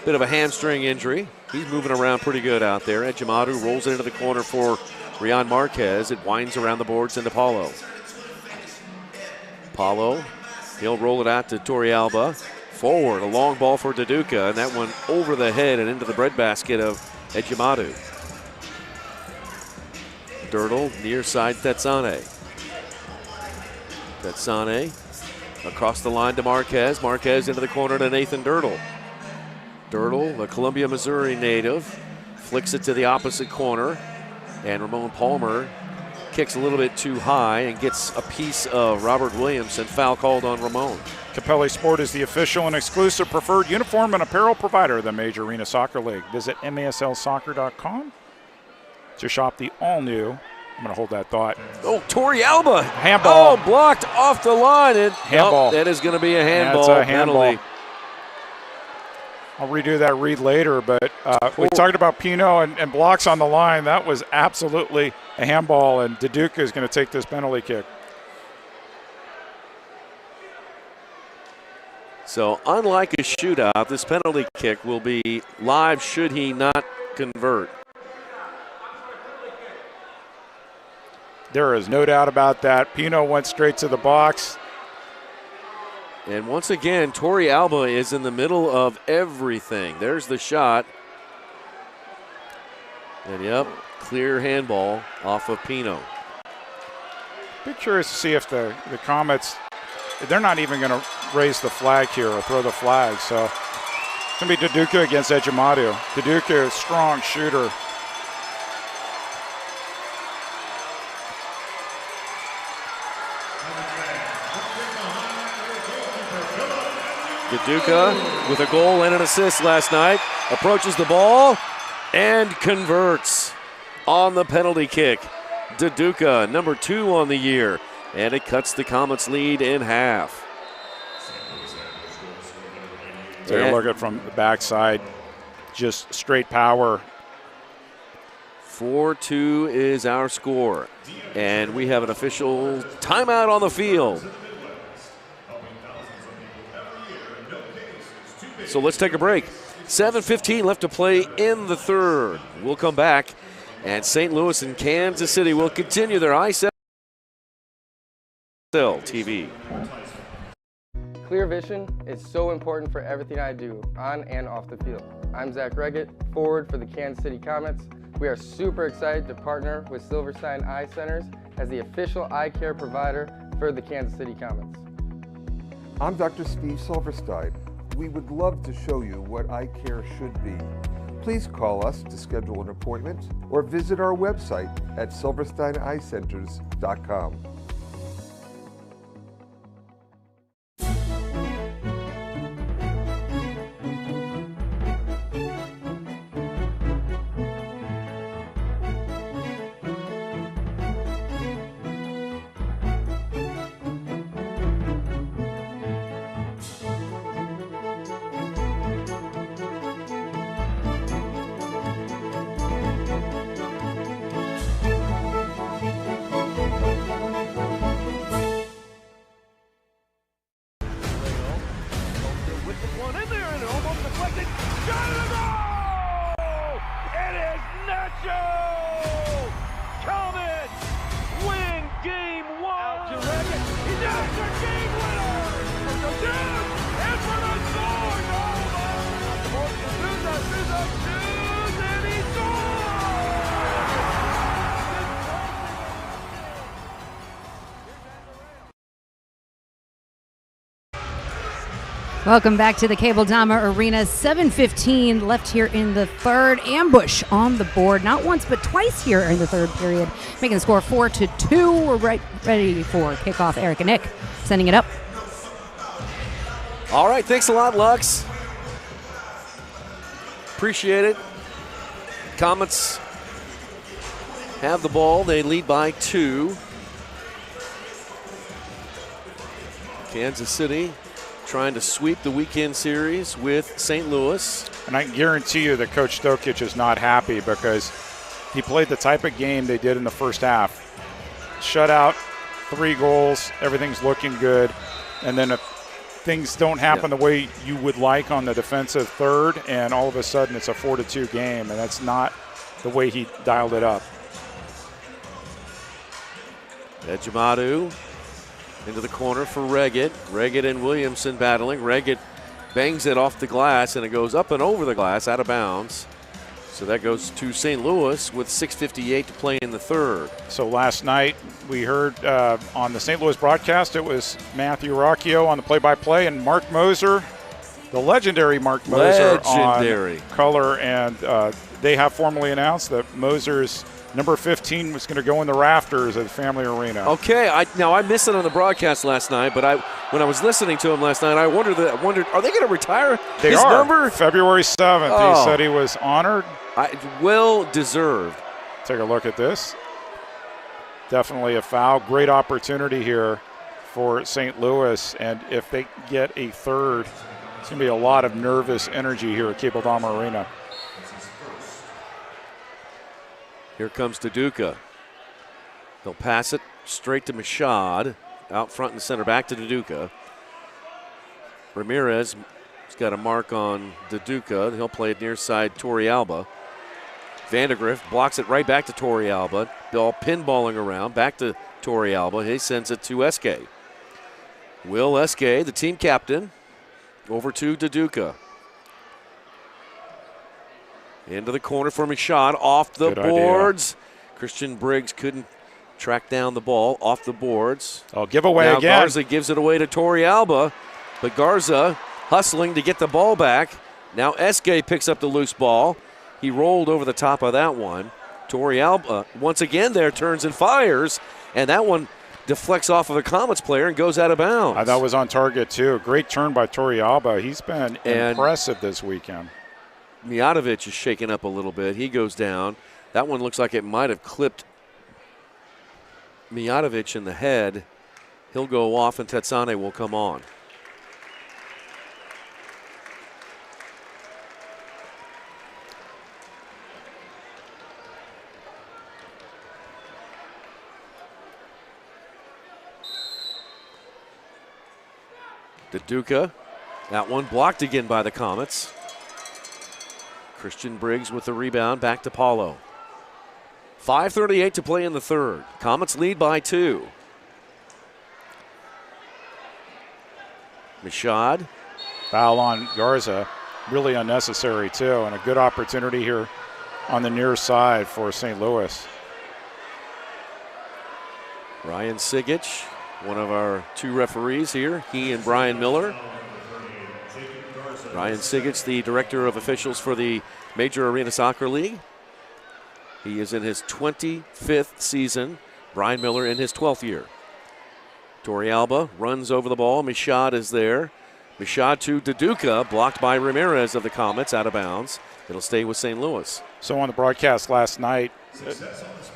bit of a hamstring injury. He's moving around pretty good out there. Ejimadu rolls it into the corner for Rian Marquez. It winds around the boards into Paulo. Paulo, he'll roll it out to Torrealba. Forward, a long ball for Daduka, and that one over the head and into the breadbasket of Ejimadu. Dirtle, near side Tetsane. Tetsane across the line to Marquez. Marquez into the corner to Nathan Dirtle. Dirtle, the Columbia, Missouri native, flicks it to the opposite corner, and Ramon Palmer kicks a little bit too high and gets a piece of Robert Williamson. Foul called on Ramon. Capelli Sport is the official and exclusive preferred uniform and apparel provider of the Major Arena Soccer League. Visit maslsoccer.com to shop the all-new, I'm going to hold that thought. Oh, Torrealba. Handball. Oh, blocked off the line. Handball. That is going to be a handball. That's a handball. Penalty. I'll redo that read later, but we talked about Pino and blocks on the line. That was absolutely a handball, and Daduka is going to take this penalty kick. So unlike a shootout, this penalty kick will be live should he not convert. There is no doubt about that. Pino went straight to the box. And once again, Torrealba is in the middle of everything. There's the shot. And yep, clear handball off of Pino. Be curious to see if the Comets, they're not even going to raise the flag here or throw the flag. So it's going to be Daduka against Ejimadu. Daduka, strong shooter. Daduka with a goal and an assist last night. Approaches the ball and converts on the penalty kick. Daduka, number 2 on the year. And it cuts the Comets' lead in half. Take a look at from the backside. Just straight power. 4-2 is our score. And we have an official timeout on the field. So let's take a break. 7:15 left to play in the third. We'll come back, and St. Louis and Kansas City will continue their MASL TV. Clear vision is so important for everything I do, on and off the field. I'm Zach Reggett, forward for the Kansas City Comets. We are super excited to partner with Silverstein Eye Centers as the official eye care provider for the Kansas City Comets. I'm Dr. Steve Silverstein. We would love to show you what eye care should be. Please call us to schedule an appointment or visit our website at silversteineyecenters.com. Johnson, shot of the goal! It is Nacho! Comets win game one! Out to Reddit. He does the game winner! For the Dudes and for the Zords! Oh my! Dudes, and he scores! Welcome back to the Cable Dama Arena. 7:15 left here in the third. Ambush on the board, not once but twice here in the third period, making the score 4-2. We're ready for kickoff. Eric and Nick sending it up. All right, thanks a lot, Lux. Appreciate it. Comets have the ball. They lead by 2. Kansas City trying to sweep the weekend series with St. Louis. And I guarantee you that Coach Stokic is not happy because he played the type of game they did in the first half. Shutout, 3 goals, everything's looking good. And then if things don't happen the way you would like on the defensive third, and all of a sudden it's a 4-2 game, and that's not the way he dialed it up. Ejimadu into the corner for Reggett. Reggett and Williamson battling. Reggett bangs it off the glass, and it goes up and over the glass, out of bounds. So that goes to St. Louis with 6:58 to play in the third. So last night we heard on the St. Louis broadcast, it was Matthew Rocchio on the play-by-play and Mark Moser, the legendary Mark Moser on color. And they have formally announced that Moser's number 15 was going to go in the rafters at the Family Arena. Okay, I missed it on the broadcast last night, but when I was listening to him last night, I wondered, are they going to retire his number? February 7th. Oh. He said he was honored. Well deserved. Take a look at this. Definitely a foul. Great opportunity here for St. Louis, and if they get a third, it's going to be a lot of nervous energy here at Cable Dama Arena. Here comes Duduka. They'll pass it straight to Mashad. Out front and center, back to Duduka. Ramirez has got a mark on Duduka. He'll play it near side Torrealba. Vandegrift blocks it right back to Torrealba. Ball pinballing around, back to Torrealba. He sends it to Eske. Will Eske, the team captain, over to Duduka. Into the corner for Mashad, off the boards. Christian Briggs couldn't track down the ball off the boards. Oh, giveaway now again. Garza gives it away to Torrealba, but Garza hustling to get the ball back. Now Eske picks up the loose ball. He rolled over the top of that one. Torrealba once again there turns and fires, and that one deflects off of a Comets player and goes out of bounds. That was on target too. Great turn by Torrealba. He's been impressive this weekend. Mijatovic is shaken up a little bit. He goes down. That one looks like it might have clipped Mijatovic in the head. He'll go off, and Tetsane will come on. Duduka. That one blocked again by the Comets. Christian Briggs with the rebound, back to Paulo. 5:38 to play in the third. Comets lead by 2. Mashad. Foul on Garza. Really unnecessary, too, and a good opportunity here on the near side for St. Louis. Ryan Sigich, one of our 2 referees here, he and Brian Miller. Ryan Sigich, the director of officials for the Major Arena Soccer League. He is in his 25th season. Brian Miller in his 12th year. Torrealba runs over the ball. Mashad is there. Mashad to Duduka, blocked by Ramirez of the Comets, out of bounds. It'll stay with St. Louis. So on the broadcast last night,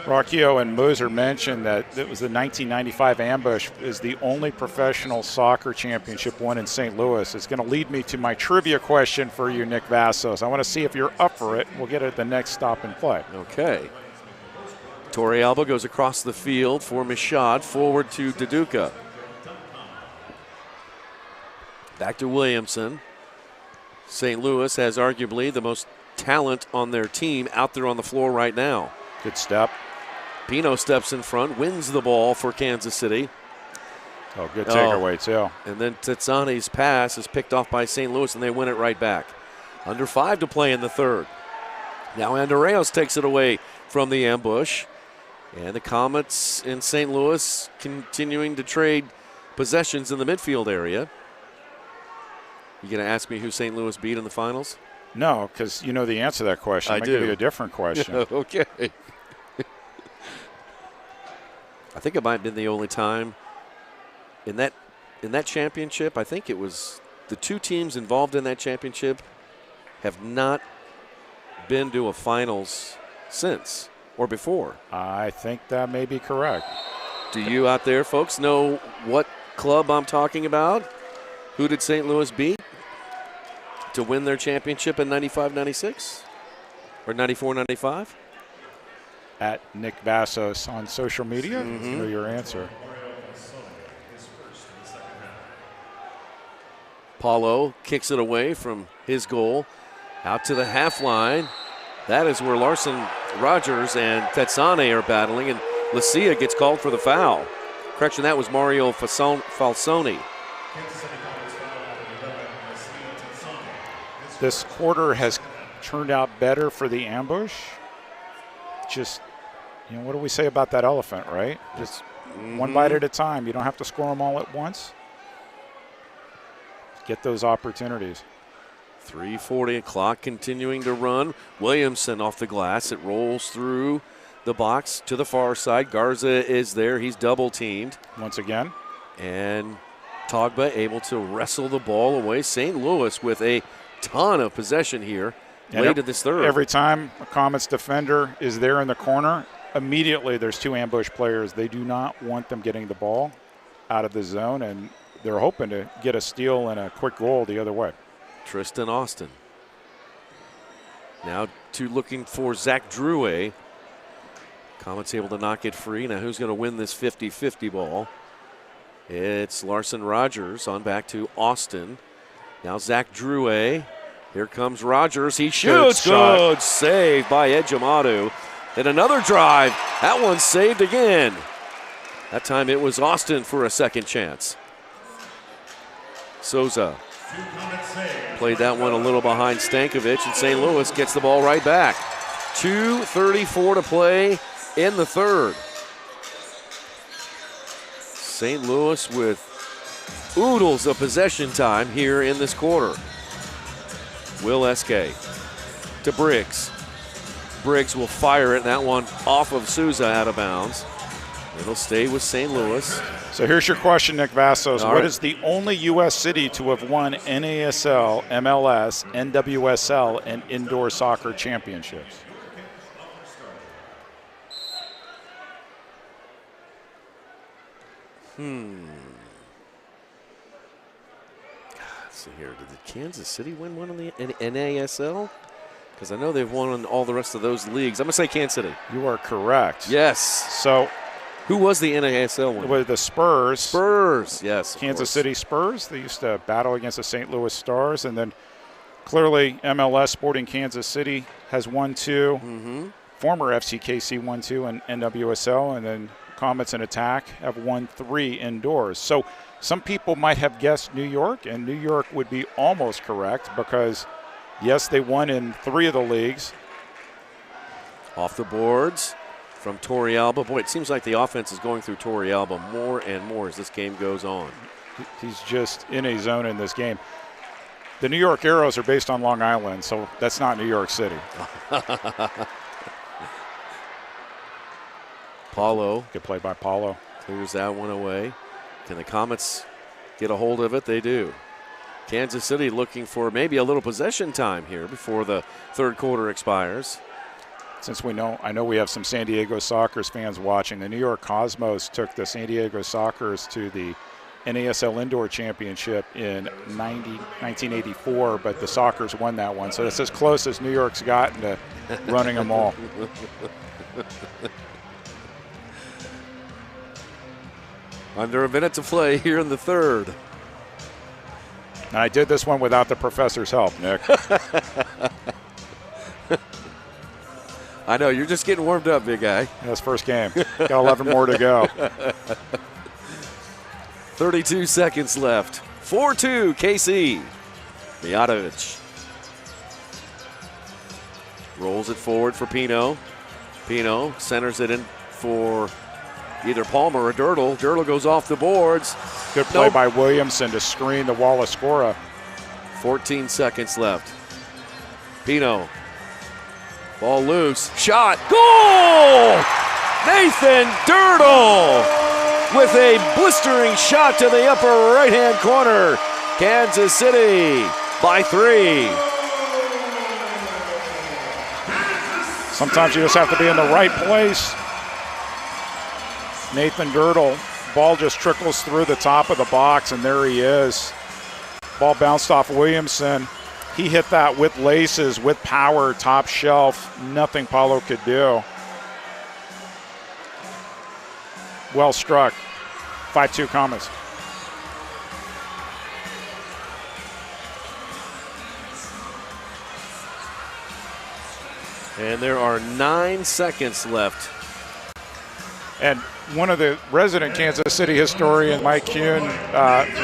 Rocchio and Moser mentioned that it was the 1995 Ambush is the only professional soccer championship won in St. Louis. It's going to lead me to my trivia question for you, Nick Vassos. I want to see if you're up for it. We'll get it at the next stop and play. Okay. Torrealba goes across the field for Mashad, forward to Duduka. Back to Williamson. St. Louis has arguably the most talent on their team out there on the floor right now. Good step. Pino steps in front, wins the ball for Kansas City. Oh, good takeaway, too. And then Tetsane's pass is picked off by St. Louis, and they win it right back. Under 5 to play in the third. Now Andreas takes it away from the ambush. And the Comets in St. Louis continuing to trade possessions in the midfield area. You going to ask me who St. Louis beat in the finals? No, because you know the answer to that question. I do. Give you a different question. Okay. I think it might have been the only time in that championship. I think it was the two teams involved in that championship have not been to a finals since or before. I think that may be correct. Do you out there, folks, know what club I'm talking about? Who did St. Louis beat to win their championship in 95-96 or 94-95? At Nick Vassos on social media. You know your answer. Paulo kicks it away from his goal out to the half line. That is where Larson Rogers and Tetsane are battling, and Lucia gets called for the foul. Correction, that was Mario Falsoni. This quarter has turned out better for the ambush. Just, what do we say about that elephant, right? Just one bite at a time. You don't have to score them all at once. Get those opportunities. 3:40, clock continuing to run. Williamson off the glass. It rolls through the box to the far side. Garza is there. He's double teamed. Once again. And Togba able to wrestle the ball away. St. Louis with a ton of possession here late in this third. Every time a Comets defender is there in the corner, immediately there's two ambush players. They do not want them getting the ball out of the zone, and they're hoping to get a steal and a quick goal the other way. Tristan Austin. Now looking for Zach Drouet. Comets able to knock it free. Now who's going to win this 50-50 ball? It's Larson Rogers on back to Austin. Now Zach Drouet. Here comes Rogers. He shoots. Good save by Ejimadu. And another drive. That one's saved again. That time it was Austin for a second chance. Souza played that one a little behind Stankovic, and St. Louis gets the ball right back. 2:34 to play in the third. St. Louis with oodles of possession time here in this quarter. Will Eske to Briggs. Briggs will fire it, and that one off of Souza out of bounds. It'll stay with St. Louis. So here's your question, Nick Vassos. All what right. is the only U.S. city to have won NASL, MLS, NWSL, and indoor soccer championships? Let's see here. Did the Kansas City win one on the NASL? Because I know they've won on all the rest of those leagues. I'm going to say Kansas City. You are correct. Yes. So who was the NASL one? It was the Spurs. Spurs, yes. Kansas City Spurs. They used to battle against the St. Louis Stars. And then clearly MLS Sporting Kansas City has won two. Former FCKC won two in NWSL. And then Comets and Attack have won 3 indoors. So some people might have guessed New York, and New York would be almost correct because, yes, they won in 3 of the leagues. Off the boards from Torrealba. Boy, it seems like the offense is going through Torrealba more and more as this game goes on. He's just in a zone in this game. The New York Arrows are based on Long Island, so that's not New York City. Paulo. Good play by Paulo. Clears that one away. Can the Comets get a hold of it? They do. Kansas City looking for maybe a little possession time here before the third quarter expires. Since I know we have some San Diego Sockers fans watching. The New York Cosmos took the San Diego Sockers to the NASL Indoor Championship in 1984, but the Sockers won that one. So that's as close as New York's gotten to running them all. Under a minute to play here in the third. And I did this one without the professor's help, Nick. I know, you're just getting warmed up, big guy. That's first game. Got 11 more to go. 32 seconds left. 4-2, KC. Mijatovic rolls it forward for Pino. Pino centers it in for either Palmer or Dirtle. Dirtle goes off the boards. Good play by Williamson to screen the Wallace-Scora. 14 seconds left. Pino. Ball loose. Shot. Goal! Nathan Dirtle with a blistering shot to the upper right-hand corner. Kansas City by 3. Sometimes you just have to be in the right place. Nathan Dirtle, ball just trickles through the top of the box, and there he is. Ball bounced off Williamson. He hit that with laces, with power, top shelf. Nothing Paulo could do. Well struck. 5-2 Comets. And there are 9 seconds left. And one of the resident Kansas City historian, Mike Kuhn,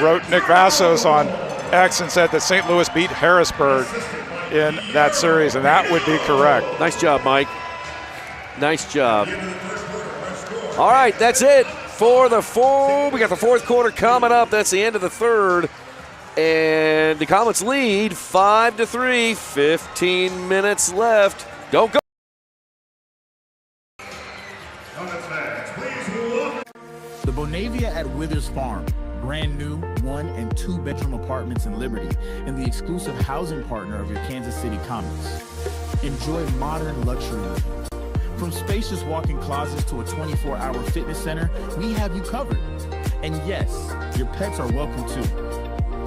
wrote Nick Vassos on X and said that St. Louis beat Harrisburg in that series, and that would be correct. Nice job, Mike. Nice job. All right, that's it for the we got the fourth quarter coming up. That's the end of the third. And the Comets lead 5-3, 15 minutes left. Don't go. The Bonavia at Withers Farm. Brand new 1 and 2 bedroom apartments in Liberty and the exclusive housing partner of your Kansas City Comets. Enjoy modern luxury living. From spacious walk-in closets to a 24-hour fitness center, we have you covered. And yes, your pets are welcome too.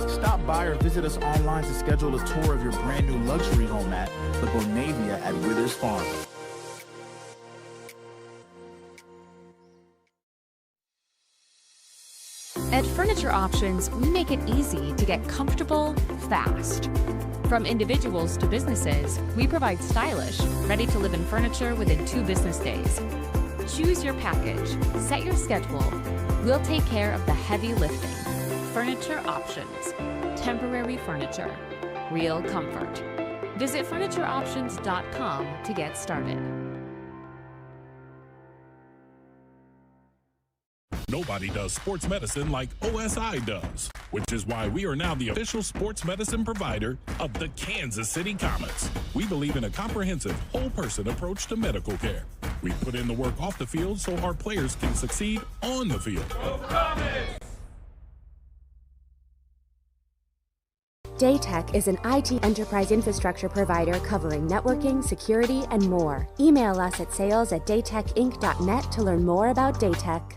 Stop by or visit us online to schedule a tour of your brand new luxury home at the Bonavia at Withers Farm. At Furniture Options, we make it easy to get comfortable fast. From individuals to businesses, we provide stylish, ready-to-live-in furniture within 2 business days. Choose your package, set your schedule. We'll take care of the heavy lifting. Furniture Options. Temporary furniture. Real comfort. Visit FurnitureOptions.com to get started. Nobody does sports medicine like OSI does, which is why we are now the official sports medicine provider of the Kansas City Comets. We believe in a comprehensive, whole-person approach to medical care. We put in the work off the field so our players can succeed on the field. Daytech is an IT enterprise infrastructure provider covering networking, security, and more. Email us at sales@daytechinc.net to learn more about Daytech.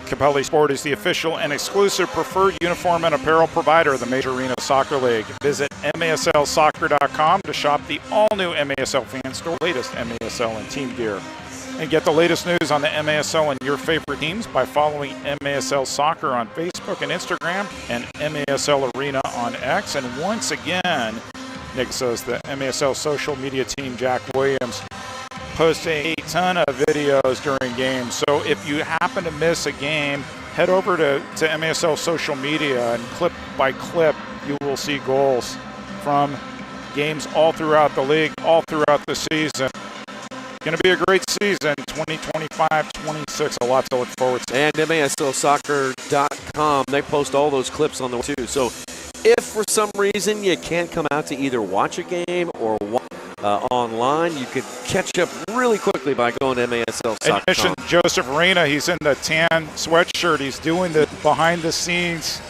Capelli Sport is the official and exclusive preferred uniform and apparel provider of the Major Arena Soccer League. Visit MASLsoccer.com to shop the all-new MASL fan store, latest MASL and team gear. And get the latest news on the MASL and your favorite teams by following MASL Soccer on Facebook and Instagram and MASL Arena on X. And once again, Nick says the MASL social media team, Jack Williams, posting a ton of videos during games. So if you happen to miss a game, head over to MASL social media, and clip by clip, you will see goals from games all throughout the league, all throughout the season. Going to be a great season, 2025-26, a lot to look forward to. And MASLsoccer.com, they post all those clips on the too. So if for some reason you can't come out to either watch a game or online. You can catch up really quickly by going to MASL. And you mentioned Joseph Reyna. He's in the tan sweatshirt. He's doing the behind the scenes.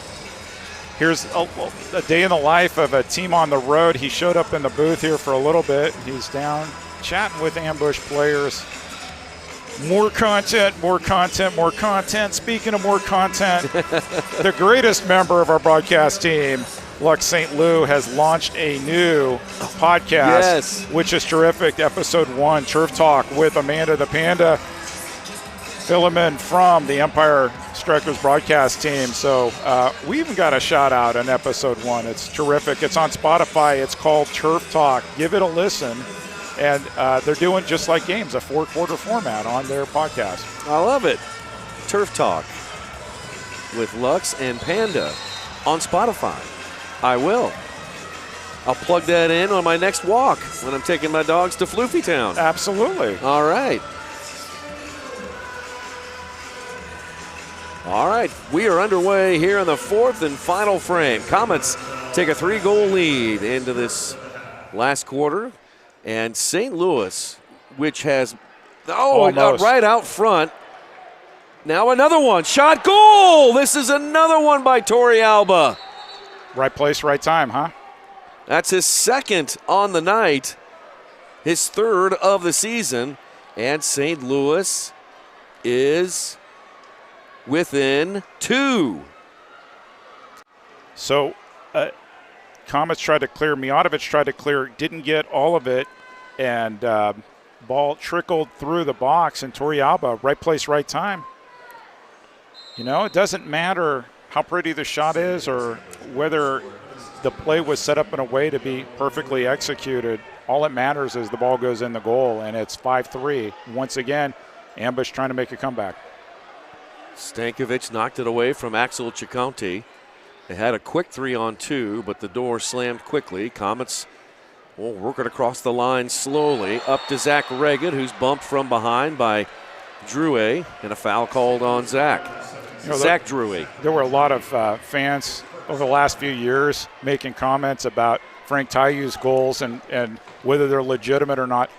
Here's a day in the life of a team on the road. He showed up in the booth here for a little bit. He's down chatting with Ambush players. More content, more content, more content. Speaking of more content, the greatest member of our broadcast team, Lux St. Lou, has launched a new podcast, which is terrific. Episode 1, Turf Talk with Amanda the Panda Philemon from the Empire Strikers broadcast team. So we even got a shout out in episode 1. It's terrific. It's on Spotify. It's called Turf Talk. Give it a listen. And they're doing just like games, a 4-quarter format on their podcast. I love it. Turf Talk with Lux and Panda on Spotify. I will. I'll plug that in on my next walk when I'm taking my dogs to Floofy Town. Absolutely. All right. All right, we are underway here in the 4th and final frame. Comets take a 3-goal lead into this last quarter. And St. Louis, which has, right out front. Now another one. Shot, goal! This is another one by Torrey Alba. Right place, right time, huh? That's his second on the night, his third of the season. And St. Louis is within 2. So, Comets tried to clear, Mijatovic tried to clear, didn't get all of it, and ball trickled through the box, and Torrey Alba, right place, right time. You know, it doesn't matter how pretty the shot is or whether the play was set up in a way to be perfectly executed. All it matters is the ball goes in the goal, and it's 5-3. Once again, Ambush trying to make a comeback. Stankovic knocked it away from Axel Ciconti. They had a quick 3-on-2, but the door slammed quickly. Comets will work it across the line slowly. Up to Zach Reggett, who's bumped from behind by Drouet, and a foul called on Zach. Zach Drouet. There were a lot of fans over the last few years making comments about Frank Tayu's goals and whether they're legitimate or not.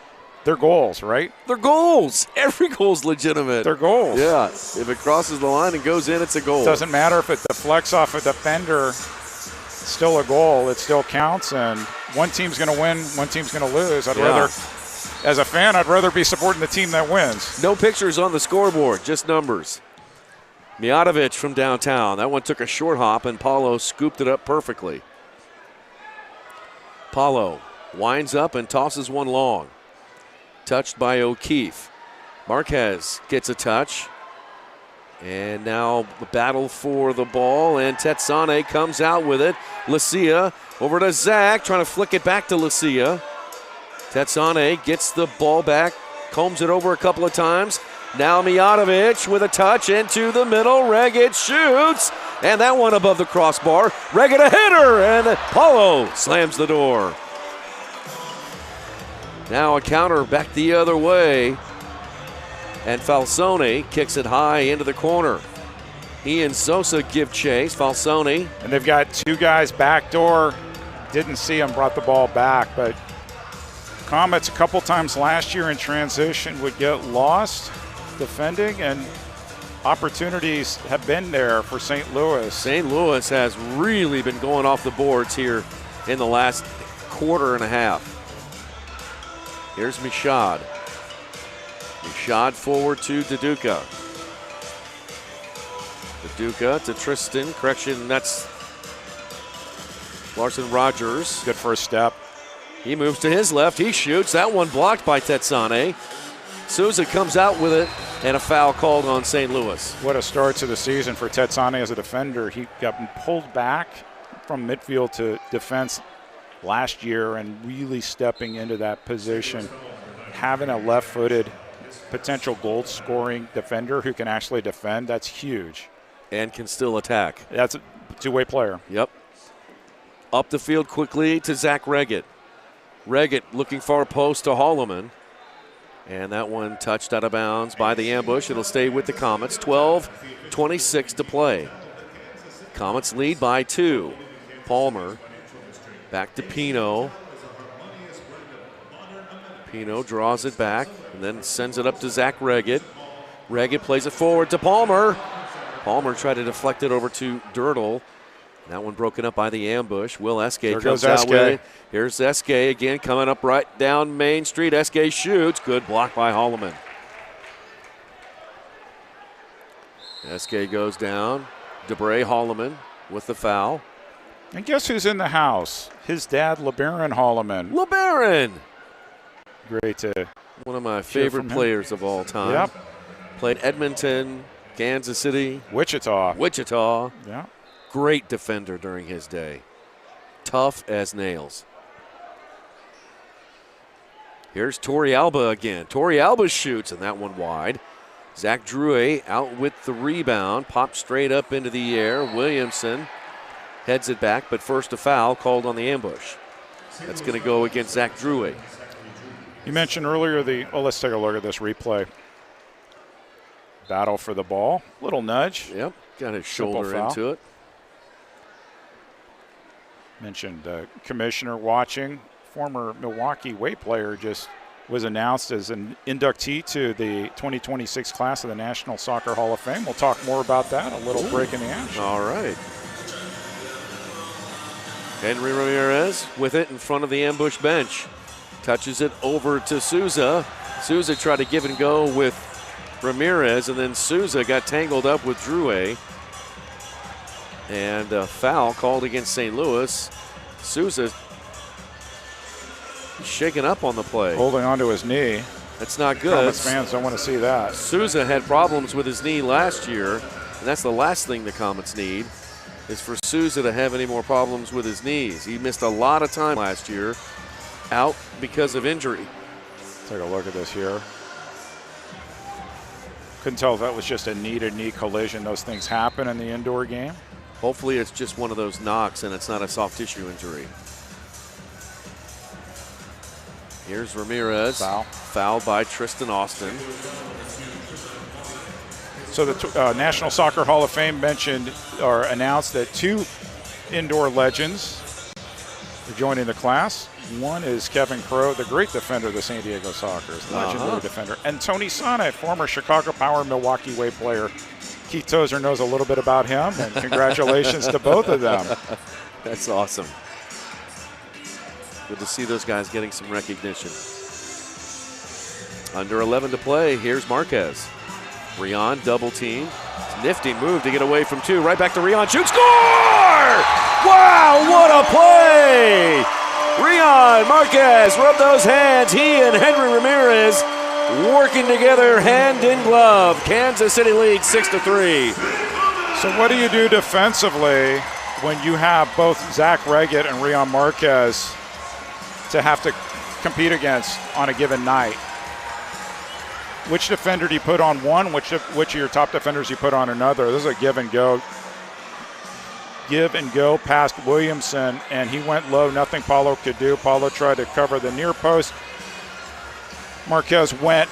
They're goals, right? They're goals. Every goal's legitimate. They're goals. Yeah. If it crosses the line and goes in, it's a goal. It doesn't matter if it deflects off a defender. It's still a goal. It still counts. And one team's going to win, one team's going to lose. I'd rather, as a fan, I'd rather be supporting the team that wins. No pictures on the scoreboard, just numbers. Mijatovic from downtown. That one took a short hop, and Paulo scooped it up perfectly. Paulo winds up and tosses one long. Touched by O'Keefe. Marquez gets a touch. And now the battle for the ball, and Tetsane comes out with it. Lucia over to Zach, trying to flick it back to Lucia. Tetsane gets the ball back, combs it over a couple of times. Now Mijatovic with a touch into the middle. Reggett shoots, and that one above the crossbar. Reggett a hitter, and Paulo slams the door. Now a counter back the other way. And Falsone kicks it high into the corner. He and Sosa give chase. Falsone. And they've got two guys backdoor. Didn't see him, brought the ball back. But Comets a couple times last year in transition would get lost defending, and opportunities have been there for St. Louis. St. Louis has really been going off the boards here in the last quarter and a half. Here's Michaud. Michaud forward to Deduca. Deduca to Tristan. Correction, that's Larson Rogers. Good first step. He moves to his left. He shoots. That one blocked by Tetsane. Souza comes out with it, and a foul called on St. Louis. What a start to the season for Tetsane as a defender. He got pulled back from midfield to defense last year and really stepping into that position. Having a left-footed potential goal-scoring defender who can actually defend, that's huge. And can still attack. That's a two-way player. Yep. Up the field quickly to Zach Reggett. Reggett looking far post to Holloman. And that one touched out of bounds by the Ambush. It'll stay with the Comets. 12:26 to play. Comets lead by 2. Palmer back to Pino. Pino draws it back and then sends it up to Zach Reggett. Reggett plays it forward to Palmer. Palmer tried to deflect it over to Dirtle. That one broken up by the ambush. Will Eskay comes out with it. Here's Eskay again coming up right down Main Street. Eskay shoots. Good block by Holloman. Eskay goes down. DeBray Holloman with the foul. And guess who's in the house? His dad, LeBaron Holloman. LeBaron! Great to one of my favorite players of all time. Yep. Played Edmonton, Kansas City. Wichita. Yeah. Great defender during his day. Tough as nails. Here's Torrey Alba again. Torrey Alba shoots, and that one wide. Zach Drouet out with the rebound. Pops straight up into the air. Williamson heads it back, but first a foul called on the ambush. That's going to go against Zach Drouet. You mentioned earlier let's take a look at this replay. Battle for the ball. Little nudge. Yep, got his shoulder into it. Mentioned commissioner watching. Former Milwaukee Way player just was announced as an inductee to the 2026 class of the National Soccer Hall of Fame. We'll talk more about that. A little break in the action. All right. Henry Ramirez with it in front of the ambush bench. Touches it over to Souza. Souza tried to give and go with Ramirez, and then Souza got tangled up with Drouet. And a foul called against St. Louis. Souza shaken up on the play. Holding onto his knee. That's not good. Comets fans don't want to see that. Souza had problems with his knee last year, and that's the last thing the Comets need, is for Souza to have any more problems with his knees. He missed a lot of time last year out because of injury. Take a look at this here. Couldn't tell if that was just a knee-to-knee collision. Those things happen in the indoor game. Hopefully it's just one of those knocks and it's not a soft tissue injury. Here's Ramirez. Fouled by Tristan Austin. So the National Soccer Hall of Fame mentioned or announced that two indoor legends are joining the class. One is Kevin Crowe, the great defender of the San Diego Sockers, legendary defender. And Tony Sonnet, former Chicago Power Milwaukee Way player. Keith Tozer knows a little bit about him, and congratulations to both of them. That's awesome. Good to see those guys getting some recognition. Under 11 to play. Here's Marquez. Rion double team. Nifty move to get away from two. Right back to Rion. Shoot, score! Wow, what a play! Rion Marquez rubbed those hands. He and Henry Ramirez working together hand in glove. Kansas City leads 6-3. So what do you do defensively when you have both Zach Reggett and Rion Marquez to have to compete against on a given night? Which defender do you put on one? Which of your top defenders you put on another? This is a give and go. Give and go past Williamson, and he went low. Nothing Paulo could do. Paulo tried to cover the near post. Marquez went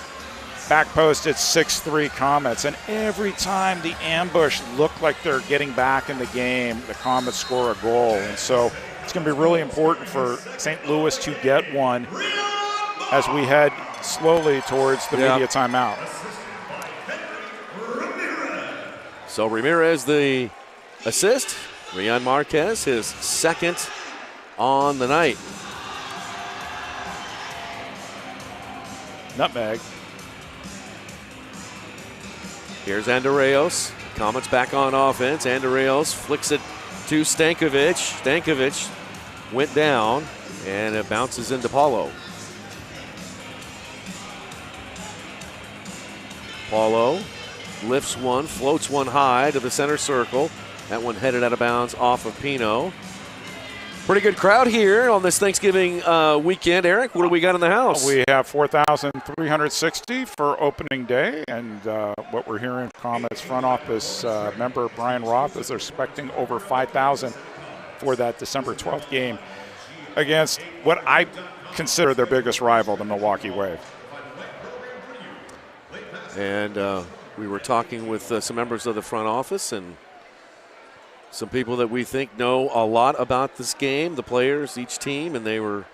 back post at 6-3 Comets, and every time the ambush looked like they're getting back in the game, the Comets score a goal. And so it's going to be really important for St. Louis to get one as we head slowly towards the media timeout. So Ramirez the assist. Rion Marquez his second on the night. Nutmeg. Here's Andreos. Comets back on offense. Andreos flicks it to Stankovic. Stankovic went down, and it bounces into Paulo. Paulo lifts one, floats one high to the center circle. That one headed out of bounds off of Pino. Pretty good crowd here on this Thanksgiving weekend. Eric, what do we got in the house? We have 4,360 for opening day, and what we're hearing from Comets front office member Brian Roth is they're expecting over 5,000 for that December 12th game against what I consider their biggest rival, the Milwaukee Wave. And we were talking with some members of the front office and some people that we think know a lot about this game, the players, each team, and they were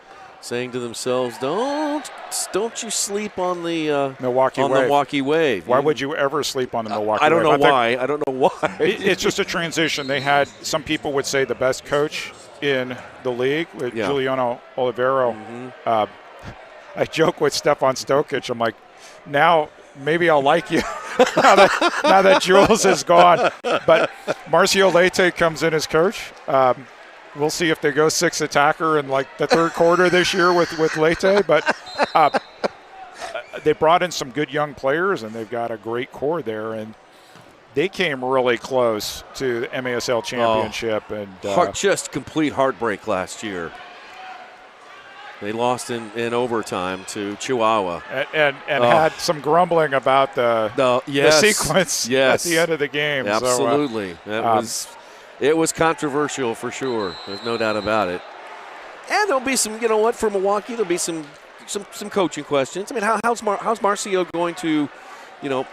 saying to themselves, don't you sleep on the Milwaukee Wave. Why would you ever sleep on the Milwaukee Wave? I don't know why. I don't know why. It's just a transition. They had, some people would say, the best coach in the league with Giuliano Olivero. Mm-hmm. I joke with Stefan Stokic. I'm like, now maybe I'll like you now that Jules is gone. But Marcio Leite comes in as coach. We'll see if they go 6 attacker in like the third quarter this year with Leite. But they brought in some good young players, and they've got a great core there. And they came really close to the MASL championship. Just complete heartbreak last year. They lost in overtime to Chihuahua. And had some grumbling about the sequence at the end of the game. Absolutely. It was controversial for sure. There's no doubt about it. And there'll be some, for Milwaukee, there'll be some coaching questions. I mean, how's Marcio going to,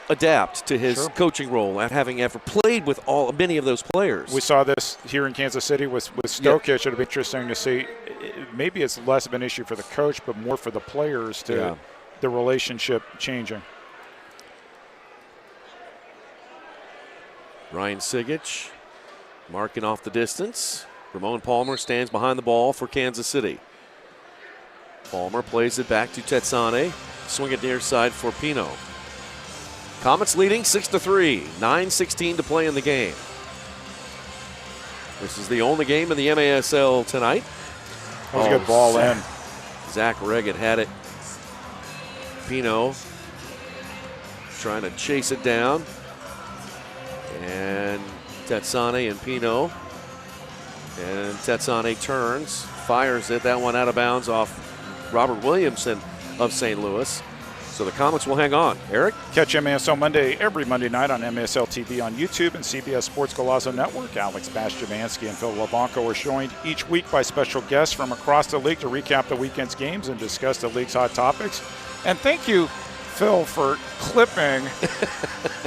adapt to his coaching role at having ever played with many of those players? We saw this here in Kansas City with Stokic. It'll be interesting to see. Maybe it's less of an issue for the coach, but more for the players the relationship changing. Ryan Sigic marking off the distance. Ramon Palmer stands behind the ball for Kansas City. Palmer plays it back to Tetsane. Swing it near side for Pino. Comets leading 6-3. 9:16 to play in the game. This is the only game in the MASL tonight. That was a good ball in. Zach Reggett had it. Pino trying to chase it down. And Tetsane and Pino. And Tetsane turns, fires it. That one out of bounds off Robert Williamson of St. Louis. So the Comets will hang on. Eric? Catch MASL Monday every Monday night on MASL TV on YouTube and CBS Sports Golazo Network. Alex Bastiavansky and Phil Labanco are joined each week by special guests from across the league to recap the weekend's games and discuss the league's hot topics. And thank you, Phil, for clipping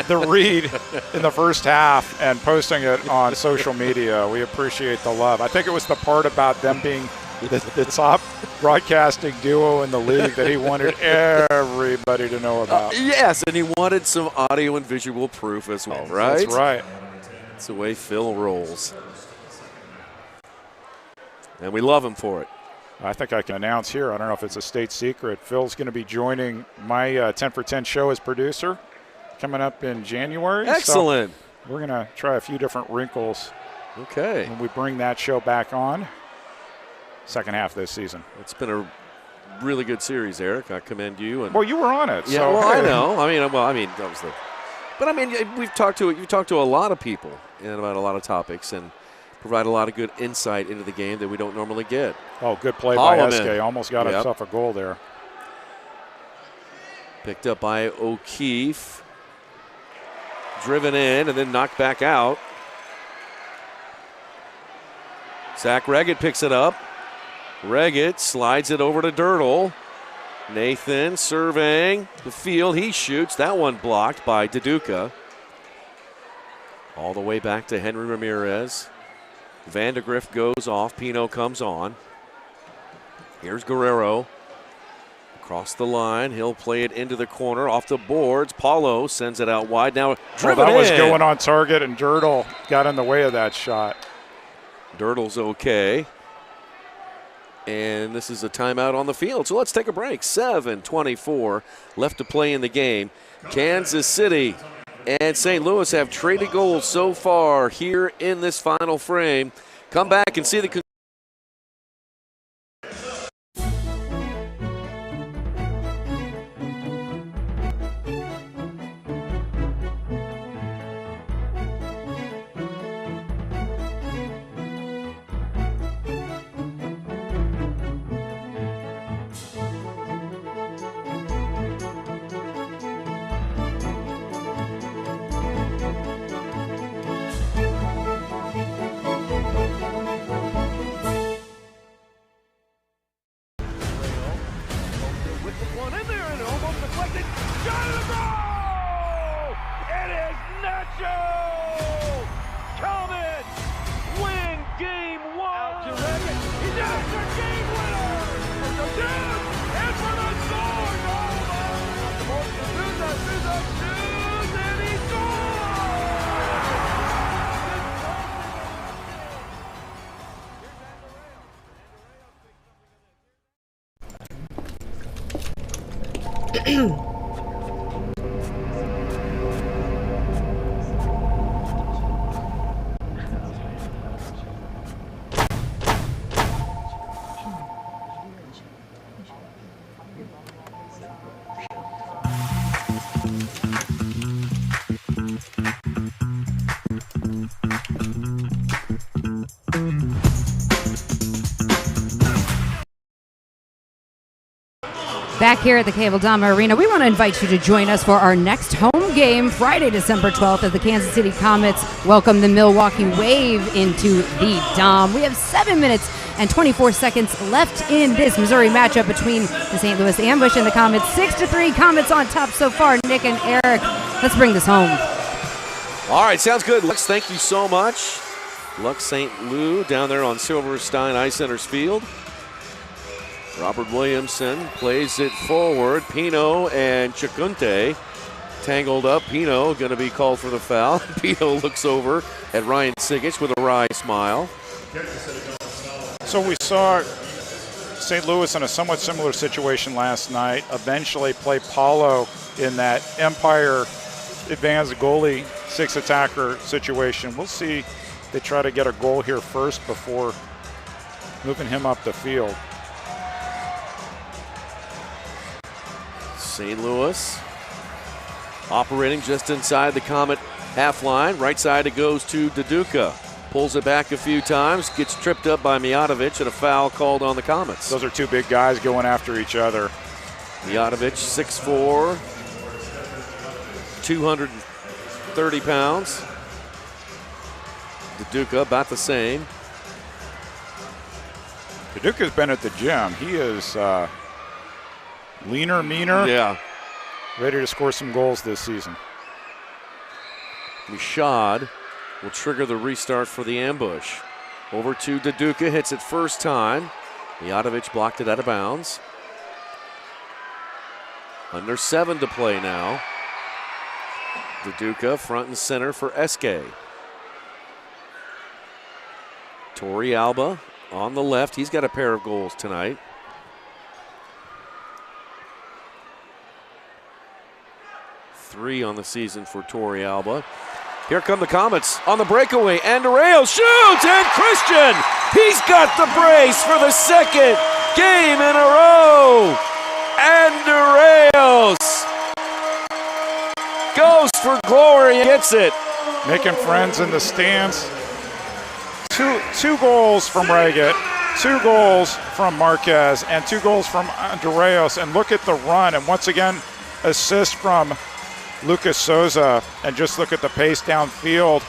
the read in the first half and posting it on social media. We appreciate the love. I think it was the part about them being the top broadcasting duo in the league that he wanted everybody to know about. Yes, and he wanted some audio and visual proof as well, right? That's right. That's the way Phil rolls. And we love him for it. I think I can announce here, I don't know if it's a state secret, Phil's going to be joining my 10 for 10 show as producer coming up in January. Excellent. So we're going to try a few different wrinkles. Okay. When we bring that show back on. Second half of this season. It's been a really good series, Eric. I commend you. And well, you were on it. Yeah, so. I know. That was the. But you've talked to a lot of people and about a lot of topics and provide a lot of good insight into the game that we don't normally get. Oh, good play by SK. Almost got himself a goal there. Picked up by O'Keefe. Driven in and then knocked back out. Zach Reggett picks it up. Reggett slides it over to Dirtle. Nathan surveying the field. He shoots. That one blocked by Deduca. All the way back to Henry Ramirez. Vandegrift goes off. Pino comes on. Here's Guerrero. Across the line. He'll play it into the corner. Off the boards. Paulo sends it out wide. Now driven that in. Was going on target, and Dirtle got in the way of that shot. Dirtle's okay. And this is a timeout on the field. So let's take a break. 7:24 left to play in the game. Kansas City and St. Louis have traded goals so far here in this final frame. Come back and see the And for the sword! Oh, Souza, shoots, and he scores! Back here at the Cable Dome Arena, we want to invite you to join us for our next home game, Friday, December 12th, as the Kansas City Comets welcome the Milwaukee Wave into the Dome. We have 7 minutes and 24 seconds left in this Missouri matchup between the St. Louis Ambush and the Comets. 6-3, Comets on top so far. Nick and Eric, let's bring this home. All right, sounds good. Lux, thank you so much. Lux St. Lou down there on Silverstein Ice Center's field. Robert Williamson plays it forward. Pino and Chacunte tangled up. Pino going to be called for the foul. Pino looks over at Ryan Sigich with a wry smile. So we saw St. Louis in a somewhat similar situation last night. Eventually play Paulo in that Empire advanced goalie, 6-attacker situation. We'll see if they try to get a goal here first before moving him up the field. St. Louis operating just inside the Comet half line. Right side it goes to Daduka. Pulls it back a few times, gets tripped up by Mijatovic, and a foul called on the Comets. Those are two big guys going after each other. Mijatovic, 6'4", 230 pounds. Daduka about the same. Daduka's been at the gym. He is leaner, meaner. Yeah. Ready to score some goals this season. Michaud will trigger the restart for the Ambush. Over to Daduka, hits it first time. Mijatovic blocked it out of bounds. Under 7 to play now. Daduka front and center for Eske. Torrey Alba on the left. He's got a pair of goals tonight. Three on the season for Torrey Alba. Here come the Comets on the breakaway. Andoreo shoots, and Christian, he's got the brace for the second game in a row. Andoreo goes for glory and gets it. Making friends in the stands. Two goals from Reggett, 2 goals from Marquez, and 2 goals from Andreas. And look at the run. And once again, assist from Lucas Souza. And just look at the pace downfield.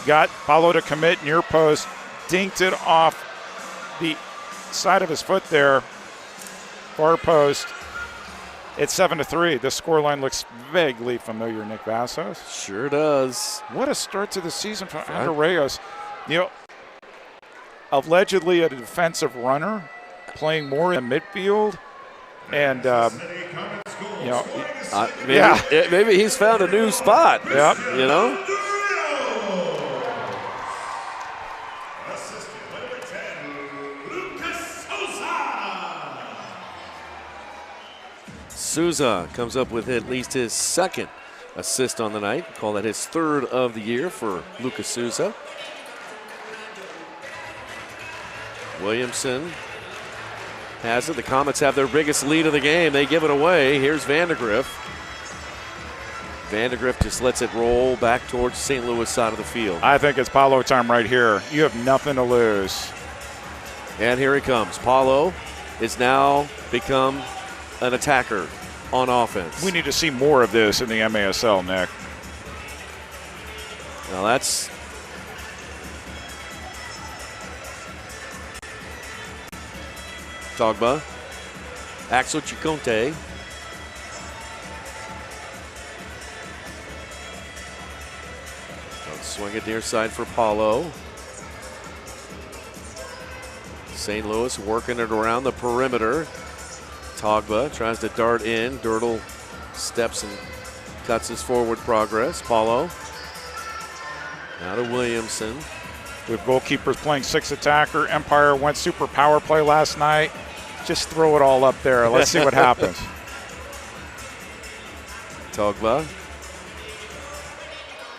Got Paulo to commit near post, dinked it off the side of his foot there, far post. It's 7-3. The scoreline looks vaguely familiar, Nick Vassos. Sure does. What a start to the season for Andreas. You know, allegedly a defensive runner, playing more in midfield, and you know, maybe he's found a new spot. Yep. You know. Souza comes up with at least his second assist on the night. Call that his third of the year for Lucas Souza. Williamson has it. The Comets have their biggest lead of the game. They give it away. Here's Vandegrift. Vandegrift just lets it roll back towards St. Louis side of the field. I think it's Paulo time right here. You have nothing to lose. And here he comes. Paulo is now become an attacker on offense. We need to see more of this in the MASL, Nick. Now that's Togba, Axel Chacunte. Swing it near side for Paulo. St. Louis working it around the perimeter. Togba tries to dart in. Dirtle steps and cuts his forward progress. Paulo. Now to Williamson. We have goalkeepers playing 6 attacker. Empire went super power play last night. Just throw it all up there. Let's see what happens. Togba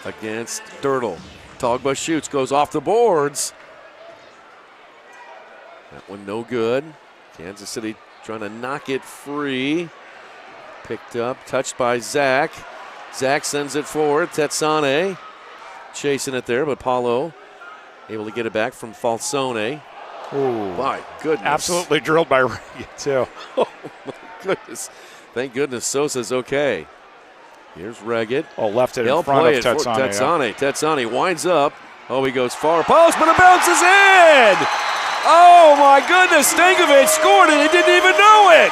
against Dirtle. Togba shoots, goes off the boards. That one no good. Kansas City trying to knock it free. Picked up, touched by Zach. Zach sends it forward. Tetsane chasing it there, but Paulo able to get it back from Falsone. Ooh. My goodness. Absolutely drilled by Ray, too. Oh, my goodness. Thank goodness Sosa's okay. Here's Reggett. Oh, left it He'll in front play of it for Tetsane. Tetsane. Tetsane winds up. Oh, he goes far post, but it bounces in. Oh, my goodness. Stankovic scored it. He didn't even know it.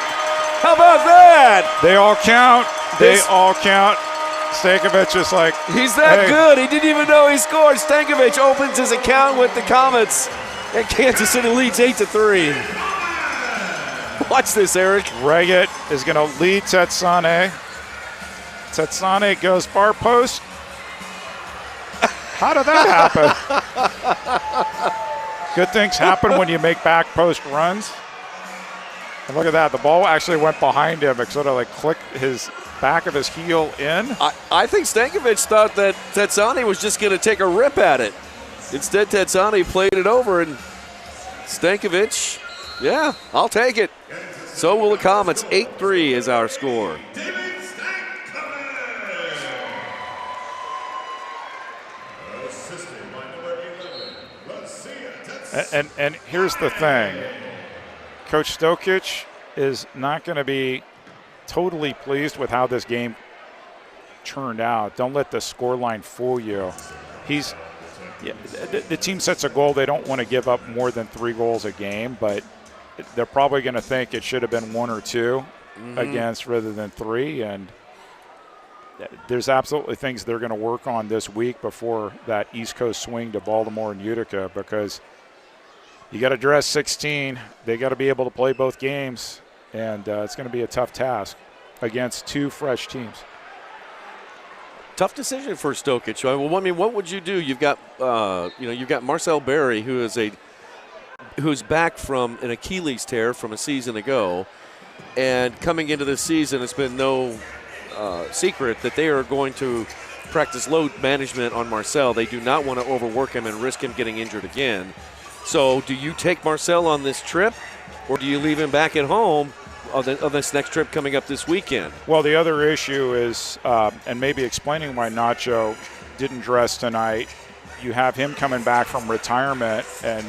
How about that? They all count. They all count. Stankovic is like, he's that hey. good. He didn't even know he scored. Stankovic opens his account with the Comets, and Kansas City leads 8-3. Watch this, Eric. Reggett is going to lead Tetsane. Tetsane goes far post. How did that happen? Good things happen when you make back post runs. And look at that. The ball actually went behind him. It sort of like clicked his back of his heel in. I think Stankovic thought that Tetsane was just going to take a rip at it. Instead, Tetsane played it over, and Stankovic, yeah, I'll take it. So will the Comets. 8-3 is our score. And here's the thing. Coach Stokic is not going to be totally pleased with how this game turned out. Don't let the scoreline fool you. The team sets a goal. They don't want to give up more than 3 goals a game, but they're probably going to think it should have been 1 or 2 against rather than 3. And there's absolutely things they're going to work on this week before that East Coast swing to Baltimore and Utica, because you got to dress 16. They got to be able to play both games, and it's going to be a tough task against 2 fresh teams. Tough decision for Stokic. Well, I mean, what would you do? You've got, you've got Marcel Berry, who's back from an Achilles tear from a season ago, and coming into this season, it's been no secret that they are going to practice load management on Marcel. They do not want to overwork him and risk him getting injured again. So do you take Marcel on this trip, or do you leave him back at home on this next trip coming up this weekend? Well, the other issue is, and maybe explaining why Nacho didn't dress tonight, you have him coming back from retirement and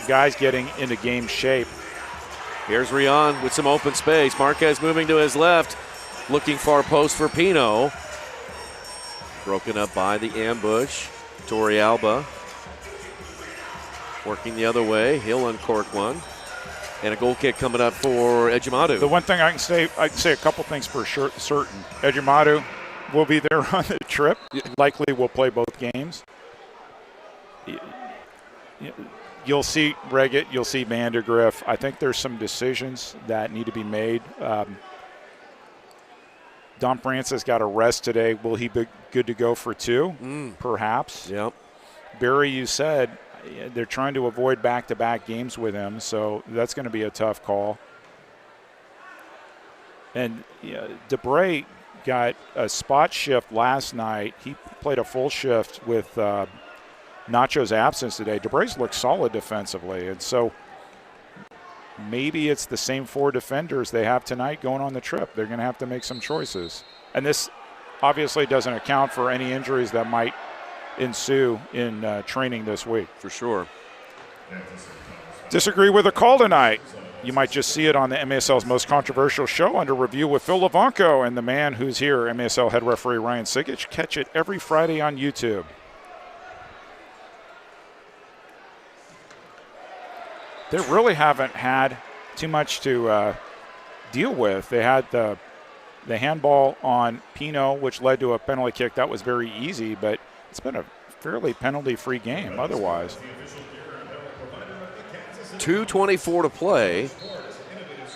guys getting into game shape. Here's Rion with some open space. Marquez moving to his left, looking far post for Pino. Broken up by the ambush. Torrey Alba working the other way. He'll uncork one. And a goal kick coming up for Ejimadu. The one thing I can say a couple things for certain. Ejimadu will be there on the trip. Likely will play both games. You'll see Reggett, you'll see Vandergriff. I think there's some decisions that need to be made. Don Francis got a rest today. Will he be good to go for 2? Perhaps. Yep. Barry, you said they're trying to avoid back-to-back games with him, so that's going to be a tough call. And DeBray got a spot shift last night. He played a full shift with Nacho's absence today. DeBray's looked solid defensively, and so maybe it's the same 4 defenders they have tonight going on the trip. They're going to have to make some choices. And this obviously doesn't account for any injuries that might ensue in training this week. For sure. Disagree with a call tonight? You might just see it on the MASL's most controversial show under review with Phil Levanco and the man who's here, MASL head referee Ryan Sigich. Catch it every Friday on YouTube. They really haven't had too much to deal with. They had the handball on Pino, which led to a penalty kick. That was very easy, but it's been a fairly penalty-free game otherwise. 2:24 to play.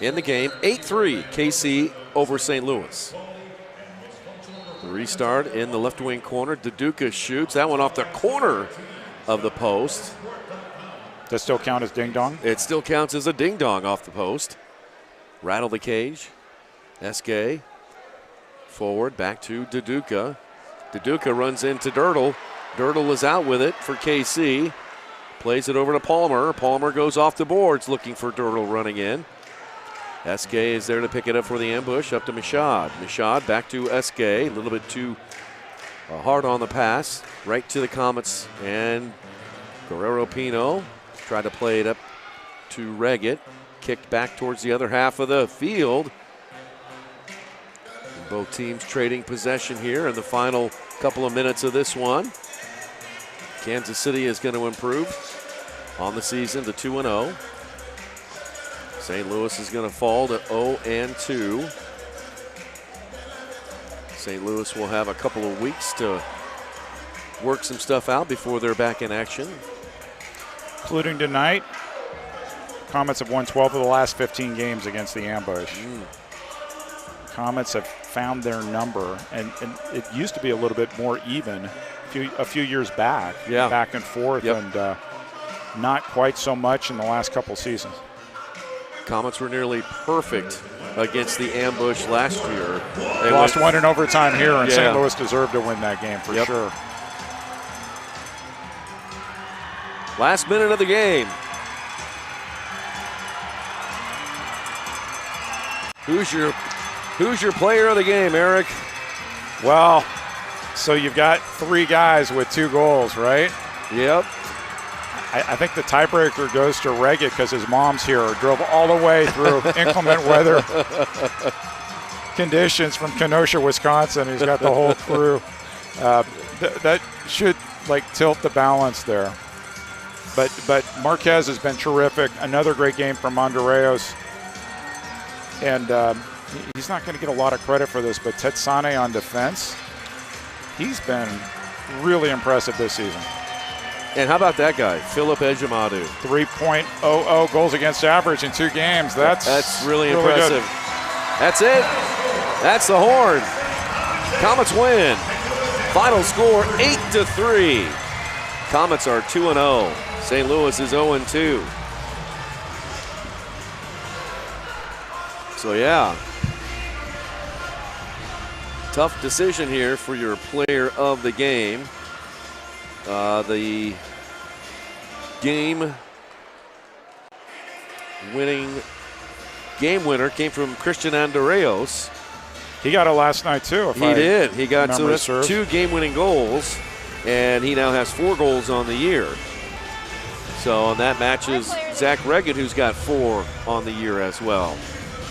in the game. 8-3 KC over St. Louis. The restart in the left wing corner. Duduka shoots. That one off the corner of the post. Does that still count as ding-dong? It still counts as a ding-dong off the post. Rattle the cage. Eske forward, back to Duduka. Duduka runs into Dirtle. Dirtle is out with it for KC. Plays it over to Palmer. Palmer goes off the boards looking for Dirtle running in. Eske is there to pick it up for the ambush. Up to Michaud. Michaud back to Eske. A little bit too hard on the pass. Right to the Comets. And Guerrero Pino tried to play it up to Reggett. Kicked back towards the other half of the field. Both teams trading possession here in the final couple of minutes of this one. Kansas City is going to improve on the season to 2-0. St. Louis is going to fall to 0-2. St. Louis will have a couple of weeks to work some stuff out before they're back in action. Including tonight, Comets have won 12 of the last 15 games against the ambush. Comets have found their number, and it used to be a little bit more even a few years back, back and forth, and not quite so much in the last couple seasons. Comets were nearly perfect against the ambush last year. They lost one in overtime here, and St. Louis deserved to win that game for sure. Last minute of the game. Who's your player of the game, Eric? Well, so you've got three guys with 2 goals, right? Yep. I think the tiebreaker goes to Reggett because his mom's here. Drove all the way through inclement weather conditions from Kenosha, Wisconsin. He's got the whole crew. That should tilt the balance there. But Marquez has been terrific. Another great game from Andreos. And he's not going to get a lot of credit for this, but Tetsane on defense, he's been really impressive this season. And how about that guy, Philip Ejimadu? 3.00 goals against average in 2 games. That's really impressive. Good. That's it. That's the horn. Comets win. Final score 8-3. Comets are 2-0. St. Louis is 0-2. So yeah, tough decision here for your player of the game. The game winner came from Christian Andreos. He got it last night too. He did. He got 2 game-winning goals, and he now has 4 goals on the year. So, and that matches Zach Reggett, who's got 4 on the year as well.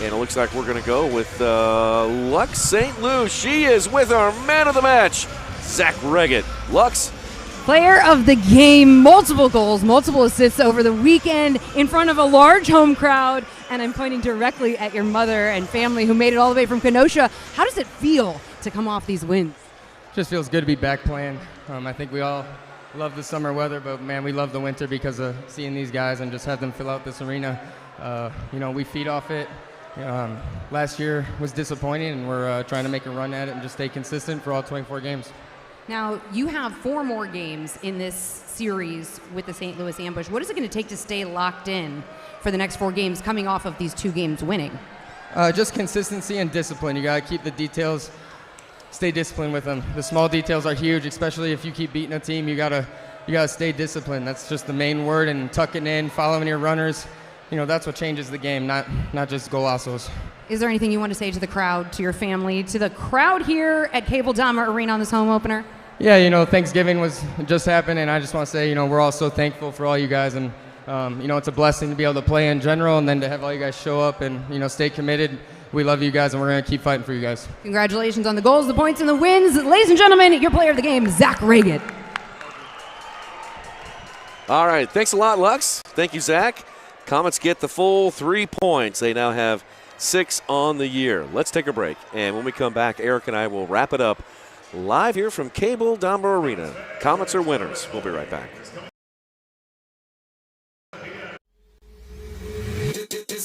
And it looks like we're going to go with Lux St. Louis. She is with our man of the match, Zach Reggett. Lux. Player of the game, multiple goals, multiple assists over the weekend in front of a large home crowd. And I'm pointing directly at your mother and family who made it all the way from Kenosha. How does it feel to come off these wins? Just feels good to be back playing. I think we all love the summer weather, but man, we love the winter because of seeing these guys and just have them fill out this arena. We feed off it. Last year was disappointing, and we're trying to make a run at it and just stay consistent for all 24 games. Now, you have 4 more games in this series with the St. Louis Ambush. What is it going to take to stay locked in for the next 4 games coming off of these 2 games winning? Just consistency and discipline. You got to keep the details, stay disciplined with them. The small details are huge, especially if you keep beating a team. You got to stay disciplined. That's just the main word, and tucking in, following your runners. That's what changes the game, not just golazos. Is there anything you want to say to the crowd, to your family, to the crowd here at Cable Dahmer Arena on this home opener? Yeah, Thanksgiving was just happened, and I just want to say, we're all so thankful for all you guys, and it's a blessing to be able to play in general, and then to have all you guys show up and stay committed. We love you guys, and we're going to keep fighting for you guys. Congratulations on the goals, the points, and the wins. Ladies and gentlemen, your player of the game, Zach Reggett. All right, thanks a lot, Lux. Thank you, Zach. Comets get the full 3 points. They now have 6 on the year. Let's take a break, and when we come back, Eric and I will wrap it up live here from Cable Dahmer Arena. Comets are winners. We'll be right back.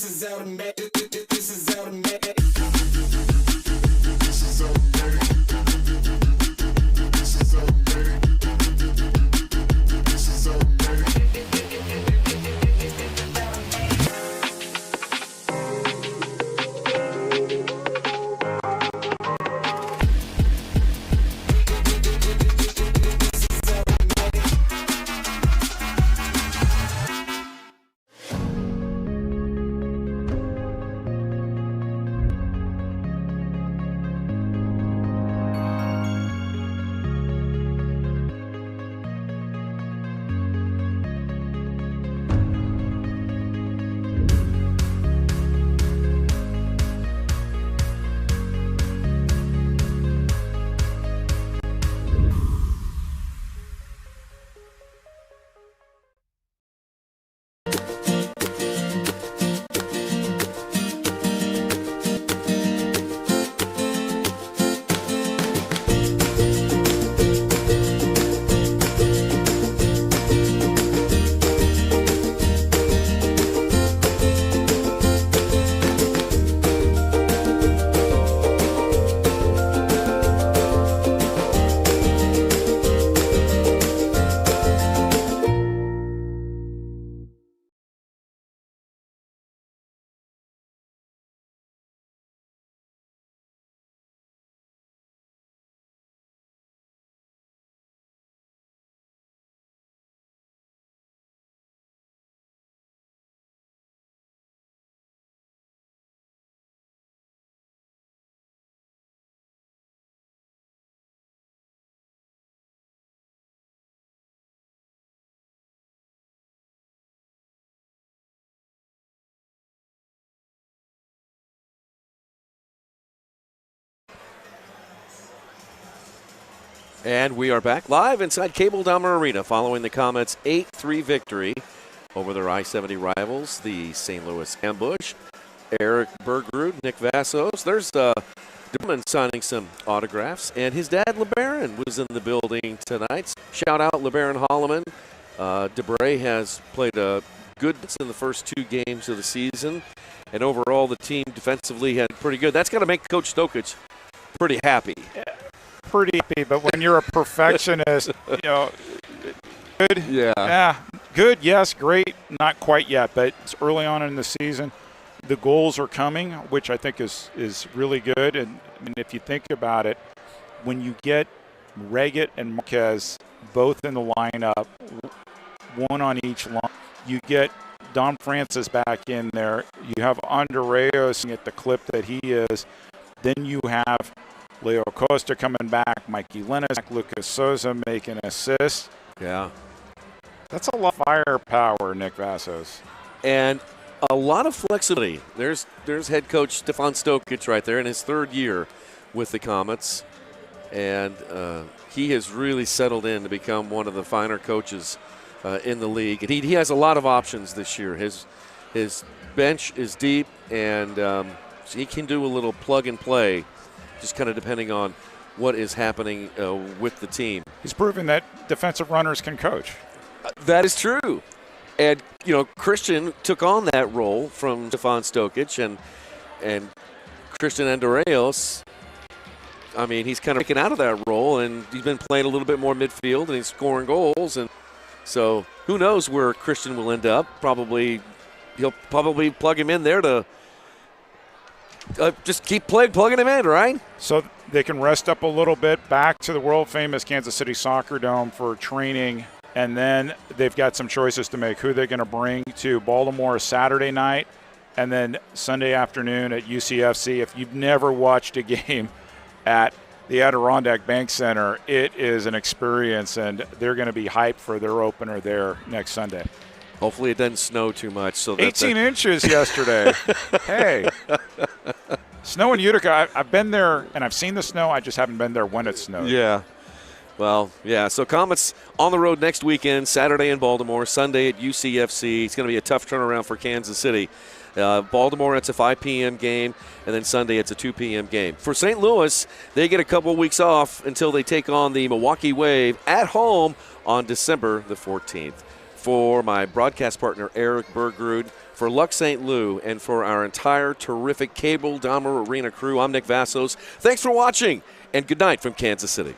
This is automatic. This is automatic. This is automatic. This is automatic. This is automatic. And we are back live inside Cable Dahmer Arena following the Comets' 8-3 victory over their I-70 rivals, the St. Louis Ambush. Eric Bergrud, Nick Vassos. There's Derman signing some autographs, and his dad, LeBaron, was in the building tonight. Shout out LeBaron Holloman. DeBray has played a good in the first 2 games of the season, and overall the team defensively had pretty good. That's got to make Coach Stokic pretty happy. Pretty happy, but when you're a perfectionist, good. Yeah. Good, yes, great, not quite yet, but it's early on in the season. The goals are coming, which I think is really good. And if you think about it, when you get Reggett and Marquez both in the lineup, one on each line, you get Don Francis back in there. You have Andreas at the clip that he is. Then you have Leo Costa coming back, Mikey Lennis, Lucas Souza making assists. Yeah. That's a lot of firepower, Nick Vassos. And a lot of flexibility. There's head coach Stefan Stokic right there in his 3rd year with the Comets. And he has really settled in to become one of the finer coaches in the league. And he has a lot of options this year. His bench is deep, and he can do a little plug and play, just kind of depending on what is happening with the team. He's proven that defensive runners can coach. That is true. And, Christian took on that role from Stefan Stokic, and Christian Andreas, I mean, he's kind of taken out of that role, and he's been playing a little bit more midfield, and he's scoring goals. And so who knows where Christian will end up. He'll probably plug him in there to just keep plugging him in, right? So they can rest up a little bit, back to the world-famous Kansas City Soccer Dome for training. And then they've got some choices to make. Who they're going to bring to Baltimore Saturday night, and then Sunday afternoon at UCFC. If you've never watched a game at the Adirondack Bank Center, it is an experience, and they're going to be hyped for their opener there next Sunday. Hopefully it doesn't snow too much. So 18 inches yesterday. Hey. Snow in Utica, I've been there, and I've seen the snow. I just haven't been there when it snowed. Yeah. Well, yeah, so Comets on the road next weekend, Saturday in Baltimore, Sunday at UCFC. It's going to be a tough turnaround for Kansas City. Baltimore, it's a 5 p.m. game, and then Sunday it's a 2 p.m. game. For St. Louis, they get a couple weeks off until they take on the Milwaukee Wave at home on December the 14th. For my broadcast partner, Eric Bergrud, For Lux St. Louis and for our entire terrific Cable Dahmer Arena crew, I'm Nick Vassos. Thanks for watching, and good night from Kansas City.